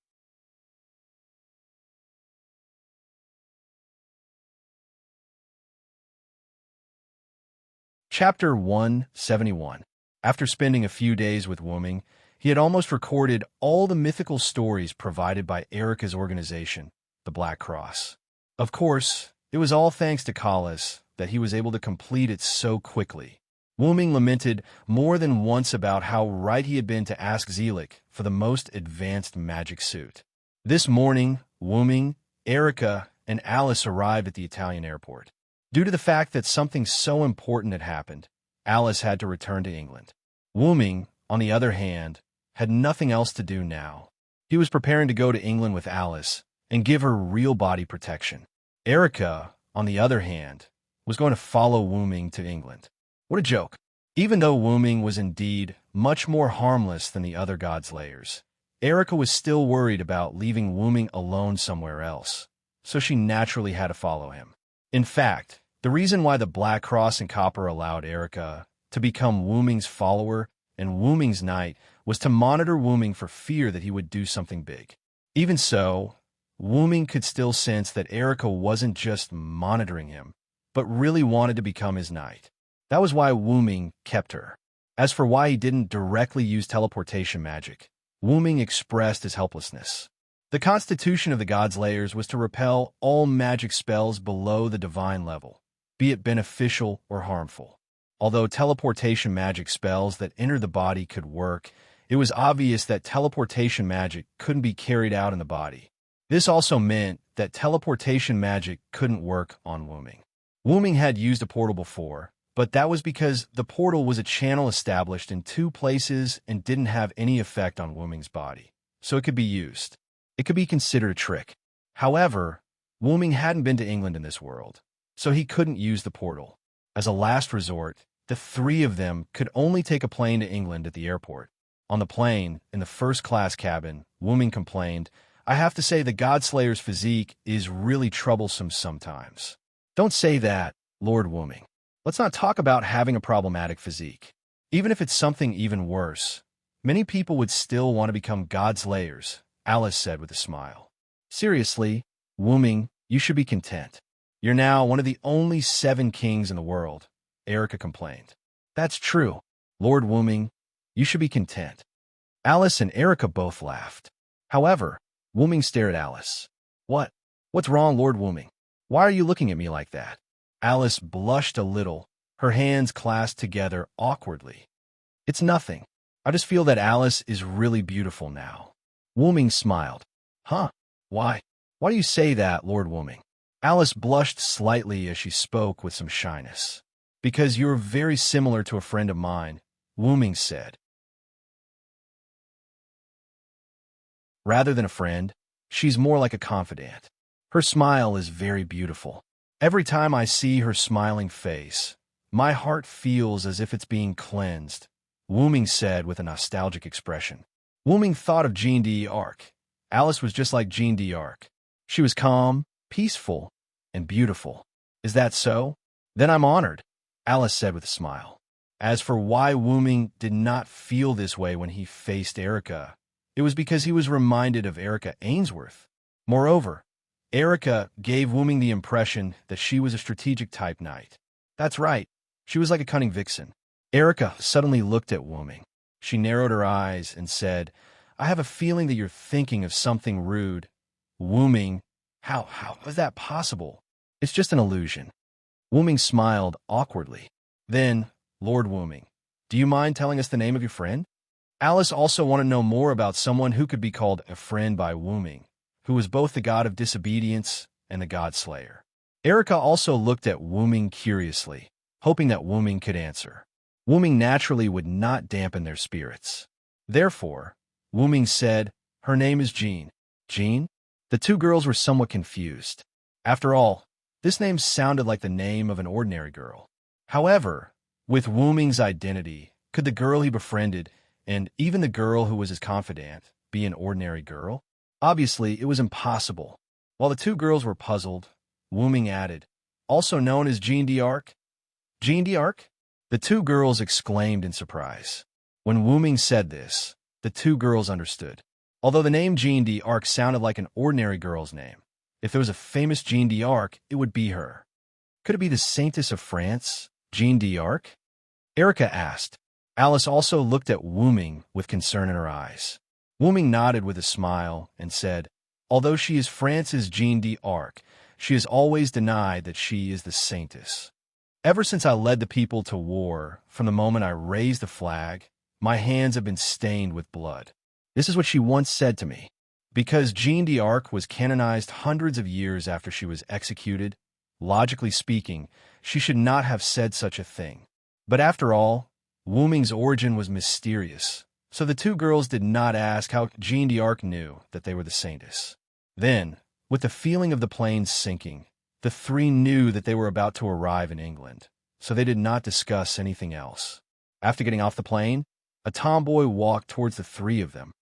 Chapter 171. After spending a few days with Wooming, he had almost recorded all the mythical stories provided by Erica's organization, the Black Cross. Of course, it was all thanks to Kalas that he was able to complete it so quickly. Wooming lamented more than once about how right he had been to ask Zelik for the most advanced magic suit. This morning, Wooming, Erica, and Alice arrived at the Italian airport. Due to the fact that something so important had happened, Alice had to return to England. Wooming, on the other hand, had nothing else to do now. He was preparing to go to England with Alice and give her real body protection. Erica, on the other hand, was going to follow Wooming to England. What a joke. Even though Wooming was indeed much more harmless than the other Godslayers, Erica was still worried about leaving Wooming alone somewhere else, so she naturally had to follow him. In fact, the reason why the Black Cross and Copper allowed Erica to become Wooming's follower and Wooming's knight was to monitor Wooming for fear that he would do something big. Even so, Wooming could still sense that Erica wasn't just monitoring him, but really wanted to become his knight. That was why Wooming kept her. As for why he didn't directly use teleportation magic, Wooming expressed his helplessness. The constitution of the Godslayers was to repel all magic spells below the divine level, be it beneficial or harmful. Although teleportation magic spells that enter the body could work, it was obvious that teleportation magic couldn't be carried out in the body. This also meant that teleportation magic couldn't work on Wooming. Wooming had used a portal before, but that was because the portal was a channel established in 2 places and didn't have any effect on Wooming's body, so it could be used. It could be considered a trick. However, Wooming hadn't been to England in this world, so he couldn't use the portal. As a last resort, the 3 of them could only take a plane to England at the airport. On the plane, in the first-class cabin, Wooming complained, "I have to say the Godslayer's physique is really troublesome sometimes." "Don't say that, Lord Wooming. Let's not talk about having a problematic physique. Even if it's something even worse, many people would still want to become Godslayers," Alice said with a smile. "Seriously, Wooming, you should be content. You're now one of the only 7 kings in the world," Erica complained. "That's true. Lord Wooming, you should be content." Alice and Erica both laughed. However, Wooming stared at Alice. What's wrong, Lord Wooming? Why are you looking at me like that?" Alice blushed a little, her hands clasped together awkwardly. "It's nothing. I just feel that Alice is really beautiful now." Wooming smiled. "Huh? Why? Why do you say that, Lord Wooming?" Alice blushed slightly as she spoke with some shyness. "Because you're very similar to a friend of mine," Wooming said. "Rather than a friend, she's more like a confidant. Her smile is very beautiful. Every time I see her smiling face, My heart feels as if it's being cleansed, Wu Ming said with a nostalgic expression. Wu Ming thought of Jeanne d'Arc. Alice was just like Jeanne d'Arc. She was calm, peaceful, and beautiful. Is that so? Then I'm honored, Alice said with a smile. As for why Wu Ming did not feel this way when he faced Erica, it was because he was reminded of Erica Ainsworth. Moreover, Erica gave Wu Ming the impression that she was a strategic type knight. That's right, she was like a cunning vixen. Erica suddenly looked at Wu Ming. She narrowed her eyes and said, I have a feeling that you're thinking of something rude. Wu Ming, how is that possible? It's just an illusion. Wu Ming smiled awkwardly. Then, Lord Wu Ming, do you mind telling us the name of your friend? Alice also wanted to know more about someone who could be called a friend by Wu Ming, who was both the god of disobedience and the god slayer. Erica also looked at Wu Ming curiously, hoping that Wu Ming could answer. Wu Ming naturally would not dampen their spirits. Therefore, Wu Ming said, her name is Jeanne. Jeanne? The two girls were somewhat confused. After all, this name sounded like the name of an ordinary girl. However, with Wu Ming's identity, could the girl he befriended, and even the girl who was his confidant, be an ordinary girl? Obviously, it was impossible. While the two girls were puzzled, Wu Ming added, also known as Jeanne d'Arc? Jeanne d'Arc? The two girls exclaimed in surprise. When Wu Ming said this, the two girls understood. Although the name Jeanne d'Arc sounded like an ordinary girl's name, if there was a famous Jeanne d'Arc, it would be her. Could it be the Saintess of France, Jeanne d'Arc? Erica asked. Alice also looked at Wu Ming with concern in her eyes. Wu Ming nodded with a smile and said, although she is France's Jeanne d'Arc, she has always denied that she is the Saintess. Ever since I led the people to war, from the moment I raised the flag, my hands have been stained with blood. This is what she once said to me. Because Jeanne d'Arc was canonized hundreds of years after she was executed, logically speaking, she should not have said such a thing. But after all, Wu Ming's origin was mysterious, so the two girls did not ask how Jeanne d'Arc knew that they were the Saintess. Then, with the feeling of the plane sinking, the three knew that they were about to arrive in England, so they did not discuss anything else. After getting off the plane, a tomboy walked towards the three of them.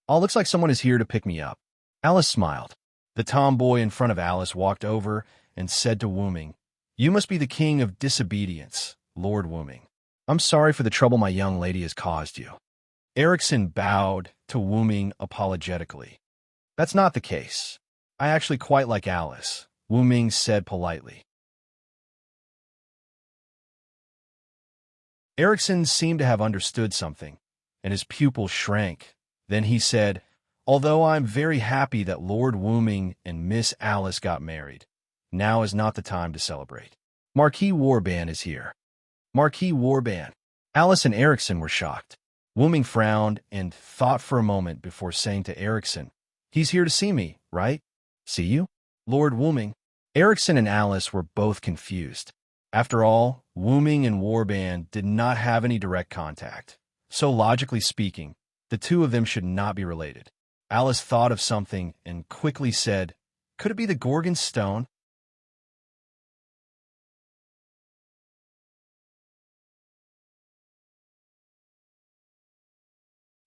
Oh, looks like someone is here to pick me up. Alice smiled. The tomboy in front of Alice walked over and said to Wu Ming, you must be the king of disobedience, Lord Wu Ming. I'm sorry for the trouble my young lady has caused you. Erickson bowed to Wu Ming apologetically. That's not the case. I actually quite like Alice, Wu Ming said politely. Erickson seemed to have understood something, and his pupil shrank. Then he said, although I'm very happy that Lord Wu Ming and Miss Alice got married, now is not the time to celebrate. Marquis Warban is here. Marquis Warban. Alice and Erickson were shocked. Wu Ming frowned and thought for a moment before saying to Erickson, he's here to see me, right? See you? Lord Wu Ming. Erickson and Alice were both confused. After all, Wu Ming and Warban did not have any direct contact, so logically speaking, the two of them should not be related. Alice thought of something and quickly said, could it be the Gorgon stone?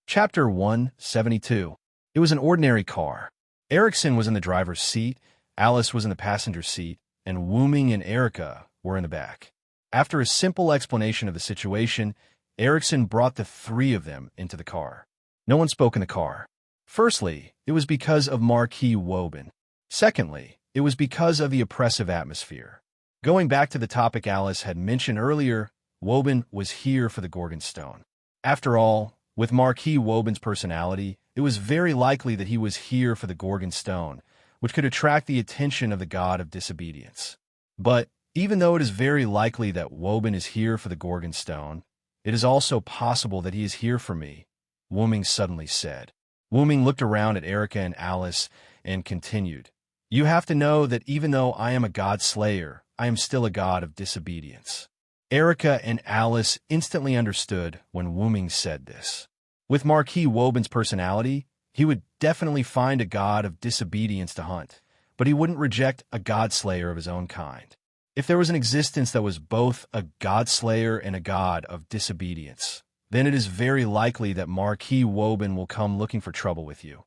Chapter 172. It was an ordinary car. Erickson was in the driver's seat, Alice was in the passenger seat, and Wu Ming and Erica were in the back. After a simple explanation of the situation, Erickson brought the three of them into the car. No one spoke in the car. Firstly, it was because of Marquis Woban. Secondly, it was because of the oppressive atmosphere. Going back to the topic Alice had mentioned earlier, Woban was here for the Gorgon Stone. After all, with Marquis Woban's personality, it was very likely that he was here for the Gorgon Stone, which could attract the attention of the god of disobedience. But even though it is very likely that Woban is here for the Gorgon Stone, it is also possible that he is here for me, Wu Ming suddenly said. Wu Ming looked around at Erica and Alice and continued, you have to know that even though I am a god slayer, I am still a god of disobedience. Erica and Alice instantly understood when Wu Ming said this. With Marquis Woban's personality, he would definitely find a god of disobedience to hunt, but he wouldn't reject a god slayer of his own kind. If there was an existence that was both a god-slayer and a god of disobedience, then it is very likely that Marquis Woburn will come looking for trouble with you,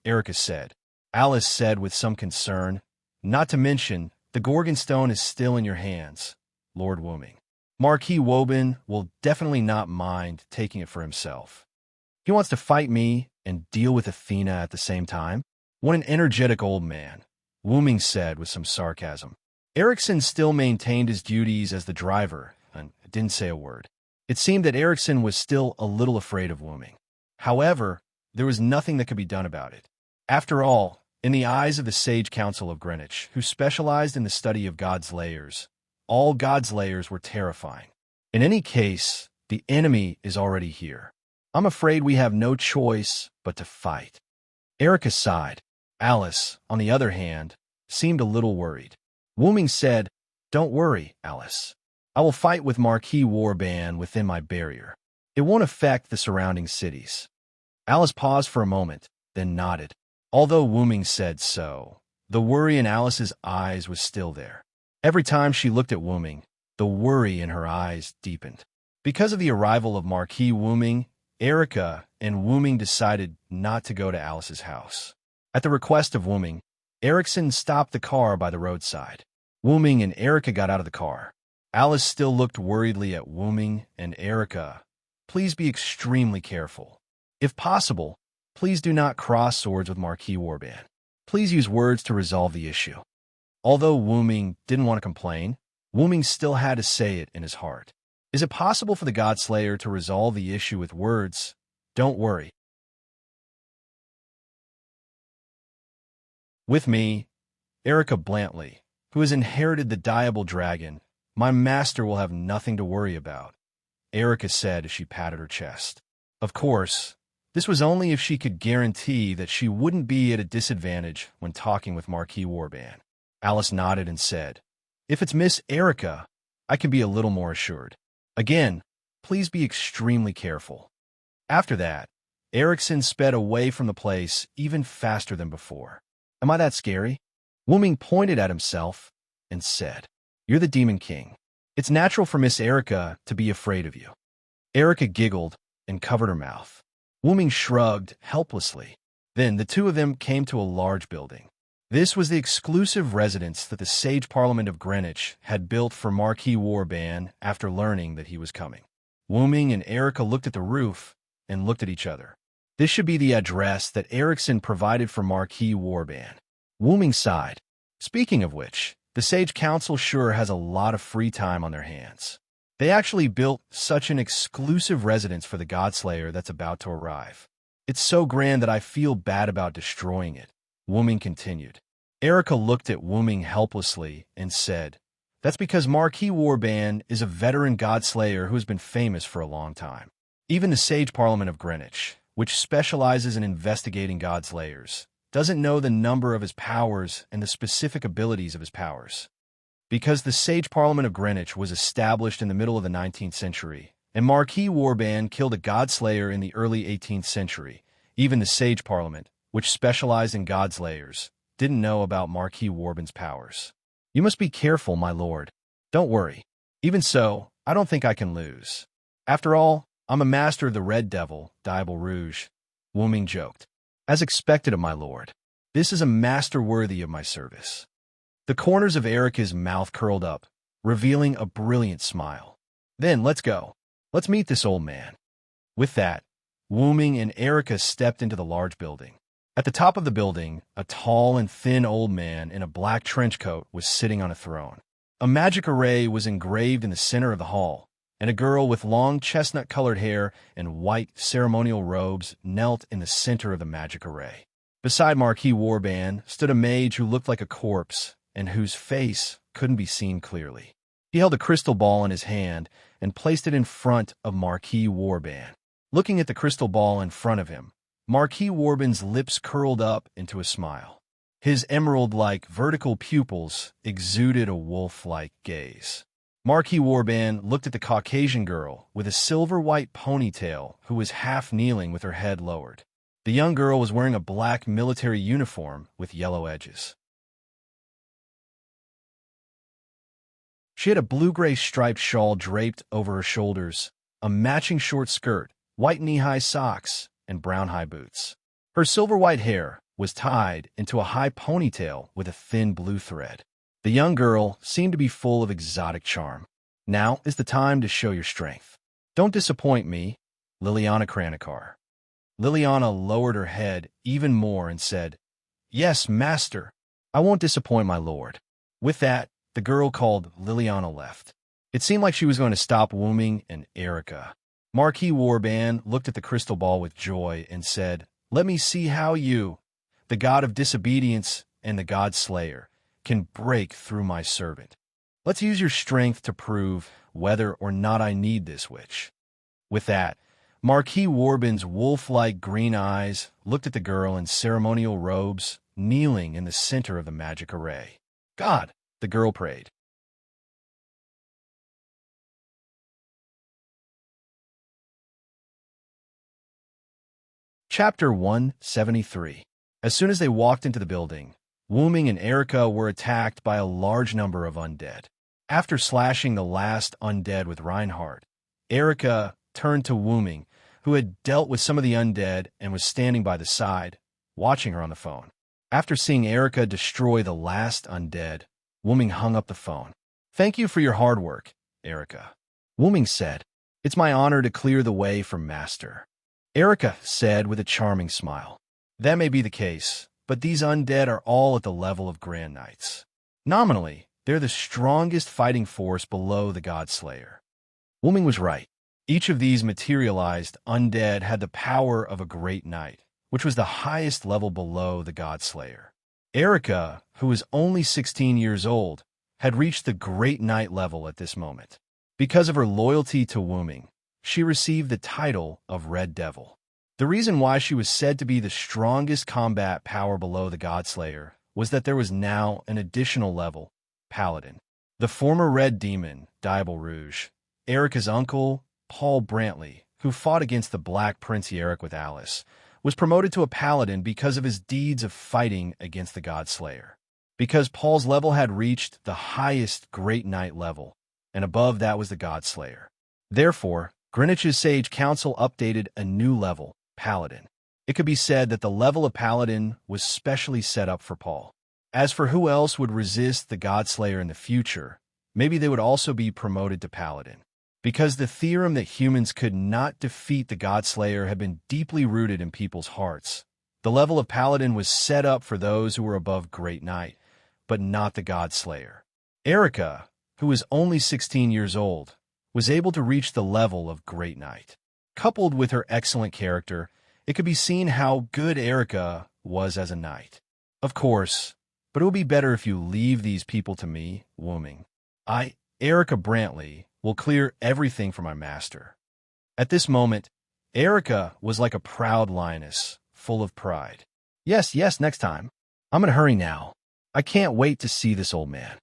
Erica said. Alice said with some concern, not to mention, the Gorgon Stone is still in your hands, Lord Wooming. Marquis Woburn will definitely not mind taking it for himself. He wants to fight me and deal with Athena at the same time? What an energetic old man, Wooming said with some sarcasm. Erickson still maintained his duties as the driver and didn't say a word. It seemed that Erickson was still a little afraid of Wooming. However, there was nothing that could be done about it. After all, in the eyes of the Sage Council of Greenwich, who specialized in the study of God's layers, all God's layers were terrifying. In any case, the enemy is already here. I'm afraid we have no choice but to fight. Erica sighed. Alice, on the other hand, seemed a little worried. Wooming said, don't worry, Alice. I will fight with Marquis Woburn within my barrier. It won't affect the surrounding cities. Alice paused for a moment, then nodded. Although Wooming said so, the worry in Alice's eyes was still there. Every time she looked at Wooming, the worry in her eyes deepened. Because of the arrival of Marquis Wooming, Erica and Wooming decided not to go to Alice's house. At the request of Wooming, Erickson stopped the car by the roadside. Wooming and Erica got out of the car. Alice still looked worriedly at Wooming and Erica. Please be extremely careful. If possible, please do not cross swords with Marquis Woburn. Please use words to resolve the issue. Although Wooming didn't want to complain, Wooming still had to say it in his heart. Is it possible for the Godslayer to resolve the issue with words? Don't worry. With me, Erica Blantley, who has inherited the Diable Dragon, my master will have nothing to worry about, Erica said as she patted her chest. Of course, this was only if she could guarantee that she wouldn't be at a disadvantage when talking with Marquis Woburn. Alice nodded and said, if it's Miss Erica, I can be a little more assured. Again, please be extremely careful. After that, Erickson sped away from the place even faster than before. Am I that scary? Wooming pointed at himself and said, you're the Demon King. It's natural for Miss Erica to be afraid of you. Erica giggled and covered her mouth. Wooming shrugged helplessly. Then the two of them came to a large building. This was the exclusive residence that the Sage Parliament of Greenwich had built for Marquis Woburn after learning that he was coming. Wooming and Erica looked at the roof and looked at each other. This should be the address that Erickson provided for Marquis Woburn. Wooming sighed. Speaking of which, the Sage Council sure has a lot of free time on their hands. They actually built such an exclusive residence for the Godslayer that's about to arrive. It's so grand that I feel bad about destroying it, Wooming continued. Erica looked at Wooming helplessly and said, that's because Marquis Woburn is a veteran Godslayer who has been famous for a long time. Even the Sage Parliament of Greenwich, which specializes in investigating Godslayers, doesn't know the number of his powers and the specific abilities of his powers. Because the Sage Parliament of Greenwich was established in the middle of the 19th century, and Marquis Woburn killed a Godslayer in the early 18th century, even the Sage Parliament, which specialized in Godslayers, didn't know about Marquis Woburn's powers. You must be careful, my lord. Don't worry. Even so, I don't think I can lose. After all, I'm a master of the Red Devil, Diable Rouge, Wooming joked. As expected of my lord. This is a master worthy of my service. The corners of Erica's mouth curled up, revealing a brilliant smile. Then, let's go. Let's meet this old man. With that, Wooming and Erica stepped into the large building. At the top of the building, a tall and thin old man in a black trench coat was sitting on a throne. A magic array was engraved in the center of the hall, and a girl with long chestnut-colored hair and white ceremonial robes knelt in the center of the magic array. Beside Marquis Woburn stood a mage who looked like a corpse and whose face couldn't be seen clearly. He held a crystal ball in his hand and placed it in front of Marquis Woburn. Looking at the crystal ball in front of him, Marquis Woburn's lips curled up into a smile. His emerald-like vertical pupils exuded a wolf-like gaze. Marquis Woburn looked at the Caucasian girl with a silver-white ponytail who was half kneeling with her head lowered. The young girl was wearing a black military uniform with yellow edges. She had a blue-gray striped shawl draped over her shoulders, a matching short skirt, white knee-high socks, and brown high boots. Her silver-white hair was tied into a high ponytail with a thin blue thread. The young girl seemed to be full of exotic charm. Now is the time to show your strength. Don't disappoint me, Liliana Kranikar. Liliana lowered her head even more and said, "Yes, master. I won't disappoint my lord." With that, the girl called Liliana left. It seemed like she was going to stop Wooming and Erica. Marquis Warban looked at the crystal ball with joy and said, "Let me see how you, the god of disobedience and the god slayer, can break through my servant. Let's use your strength to prove whether or not I need this witch." With that, Marquis Warban's wolf-like green eyes looked at the girl in ceremonial robes, kneeling in the center of the magic array. "God," the girl prayed. Chapter 173. As soon as they walked into the building, Wooming and Erica were attacked by a large number of undead. After slashing the last undead with Reinhardt, Erica turned to Wooming, who had dealt with some of the undead and was standing by the side, watching her on the phone. After seeing Erica destroy the last undead, Wooming hung up the phone. "Thank you for your hard work, Erica," Wooming said. "It's my honor to clear the way for Master." Erica said with a charming smile, "That may be the case, but these undead are all at the level of Grand Knights. Nominally, they're the strongest fighting force below the God Slayer." Wooming was right. Each of these materialized undead had the power of a Great Knight, which was the highest level below the God Slayer. Erica, who was only 16 years old, had reached the Great Knight level at this moment. Because of her loyalty to Wooming, she received the title of Red Devil. The reason why she was said to be the strongest combat power below the God Slayer was that there was now an additional level, Paladin. The former Red Demon, Diable Rouge, Erica's uncle, Paul Brantley, who fought against the Black Prince Yarick with Alice, was promoted to a Paladin because of his deeds of fighting against the God Slayer. Because Paul's level had reached the highest Great Knight level, and above that was the God Slayer. Therefore, Greenwich's Sage Council updated a new level, Paladin. It could be said that the level of Paladin was specially set up for Paul. As for who else would resist the God Slayer in the future, maybe they would also be promoted to Paladin. Because the theorem that humans could not defeat the God Slayer had been deeply rooted in people's hearts, the level of Paladin was set up for those who were above Great Knight, but not the God Slayer. Erica, who was only 16 years old, was able to reach the level of Great Knight. Coupled with her excellent character, it could be seen how good Erica was as a knight. Of course, but it would be better if you leave these people to me, Wooming. Erica Brantley, will clear everything for my master. At this moment, Erica was like a proud lioness, full of pride. Yes, next time. I'm in a hurry now. I can't wait to see this old man."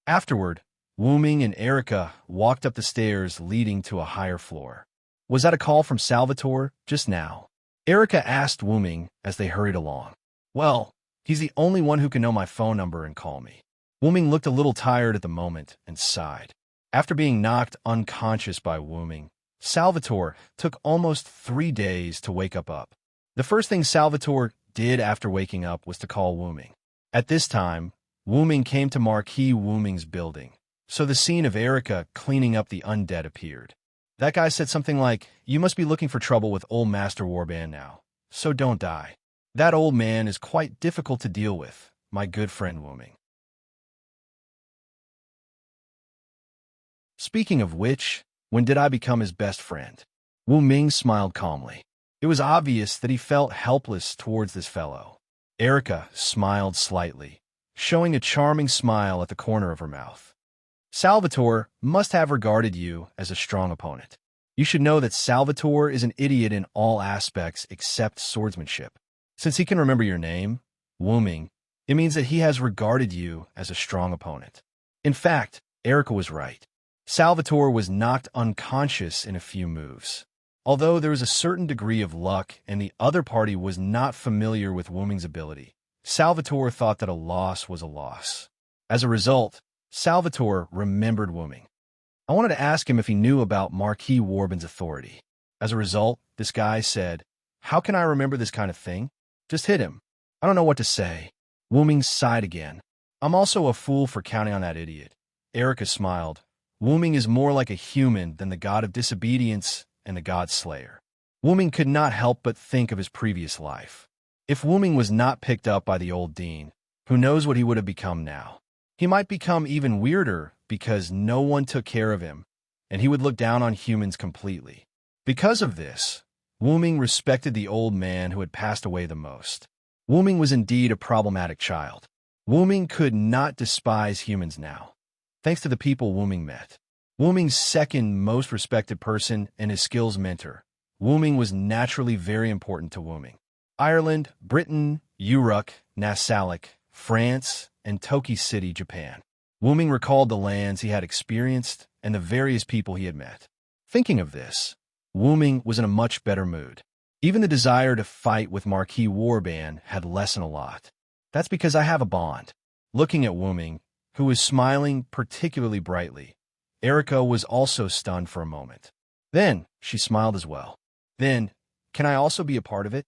Afterward, Wooming and Erica walked up the stairs leading to a higher floor. "Was that a call from Salvatore just now?" Erica asked Wooming as they hurried along. "Well, he's the only one who can know my phone number and call me." Wooming looked a little tired at the moment and sighed. After being knocked unconscious by Wooming, Salvatore took almost 3 days to wake up. The first thing Salvatore did after waking up was to call Wooming. At this time, Wooming came to Marquis Wooming's building, so the scene of Erica cleaning up the undead appeared. That guy said something like, "You must be looking for trouble with old Master Warban now, so don't die. That old man is quite difficult to deal with, my good friend Wooming." Speaking of which, when did I become his best friend? Wooming smiled calmly. It was obvious that he felt helpless towards this fellow. Erica smiled slightly, showing a charming smile at the corner of her mouth. "Salvatore must have regarded you as a strong opponent. You should know that Salvatore is an idiot in all aspects except swordsmanship. Since he can remember your name, Wooming, it means that he has regarded you as a strong opponent." In fact, Erica was right. Salvatore was knocked unconscious in a few moves. Although there was a certain degree of luck and the other party was not familiar with Wooming's ability, Salvatore thought that a loss was a loss. As a result, Salvatore remembered Wooming. I wanted to ask him if he knew about Marquis Warbin's authority. As a result, this guy said, "How can I remember this kind of thing? Just hit him." I don't know what to say. Wooming sighed again. I'm also a fool for counting on that idiot. Erica smiled. Wooming is more like a human than the god of disobedience and the god slayer. Wooming could not help but think of his previous life. If Wooming was not picked up by the old dean, who knows what he would have become now? He might become even weirder because no one took care of him, and he would look down on humans completely. Because of this, Wooming respected the old man who had passed away the most. Wooming was indeed a problematic child. Wooming could not despise humans now, thanks to the people Wooming met. Wooming's second most respected person and his skills mentor. Wooming was naturally very important to Wooming. Ireland, Britain, Uruk, Nassalic, France, and Toki City, Japan. Wooming recalled the lands he had experienced and the various people he had met. Thinking of this, Wooming was in a much better mood. Even the desire to fight with Marquis Warband had lessened a lot. That's because I have a bond. Looking at Wooming, who was smiling particularly brightly, Erica was also stunned for a moment. Then, she smiled as well. Then, can I also be a part of it?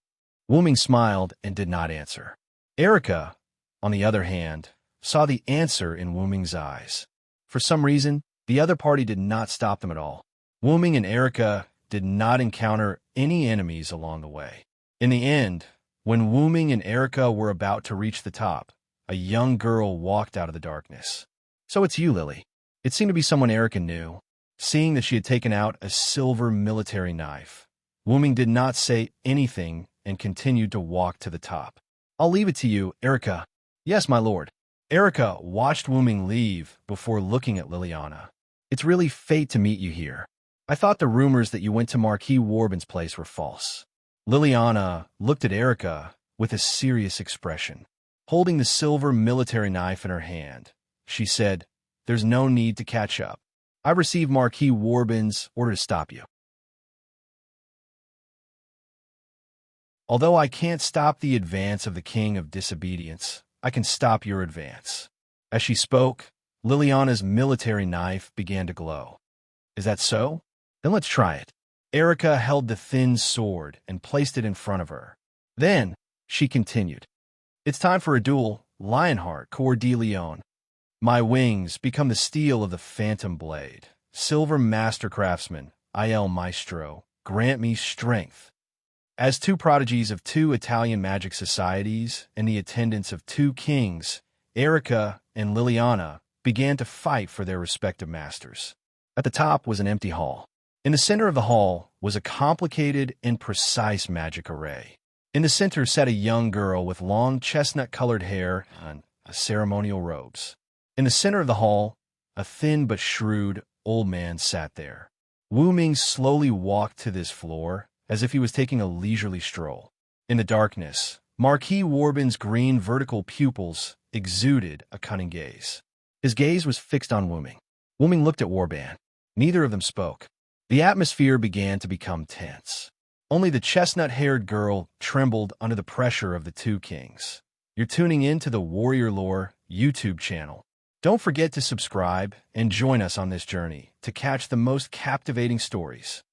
Wooming smiled and did not answer. Erica, on the other hand, saw the answer in Wooming's eyes. For some reason, the other party did not stop them at all. Wooming and Erica did not encounter any enemies along the way. In the end, when Wooming and Erica were about to reach the top, a young girl walked out of the darkness. "So it's you, Lily." It seemed to be someone Erica knew. Seeing that she had taken out a silver military knife, Wooming did not say anything and continued to walk to the top. "I'll leave it to you, Erica." "Yes, my lord." Erica watched Wooming leave before looking at Liliana. "It's really fate to meet you here. I thought the rumors that you went to Marquis Warbin's place were false." Liliana looked at Erica with a serious expression. Holding the silver military knife in her hand, she said, "There's no need to catch up. I received Marquis Warbin's order to stop you. Although I can't stop the advance of the King of Disobedience, I can stop your advance." As she spoke, Liliana's military knife began to glow. "Is that so? Then let's try it." Erica held the thin sword and placed it in front of her. Then, she continued, "It's time for a duel, Lionheart, Coeur de Lion. My wings become the steel of the phantom blade. Silver master craftsman, Il Maestro, grant me strength." As two prodigies of two Italian magic societies and the attendants of two kings, Erica and Liliana began to fight for their respective masters. At the top was an empty hall. In the center of the hall was a complicated and precise magic array. In the center sat a young girl with long chestnut-colored hair and ceremonial robes. In the center of the hall, a thin but shrewd old man sat there. Wooming slowly walked to this floor as if he was taking a leisurely stroll. In the darkness, Marquis Warbin's green vertical pupils exuded a cunning gaze. His gaze was fixed on Wooming. Wooming looked at Warband. Neither of them spoke. The atmosphere began to become tense. Only the chestnut-haired girl trembled under the pressure of the two kings. You're tuning in to the Warrior Lore YouTube channel. Don't forget to subscribe and join us on this journey to catch the most captivating stories.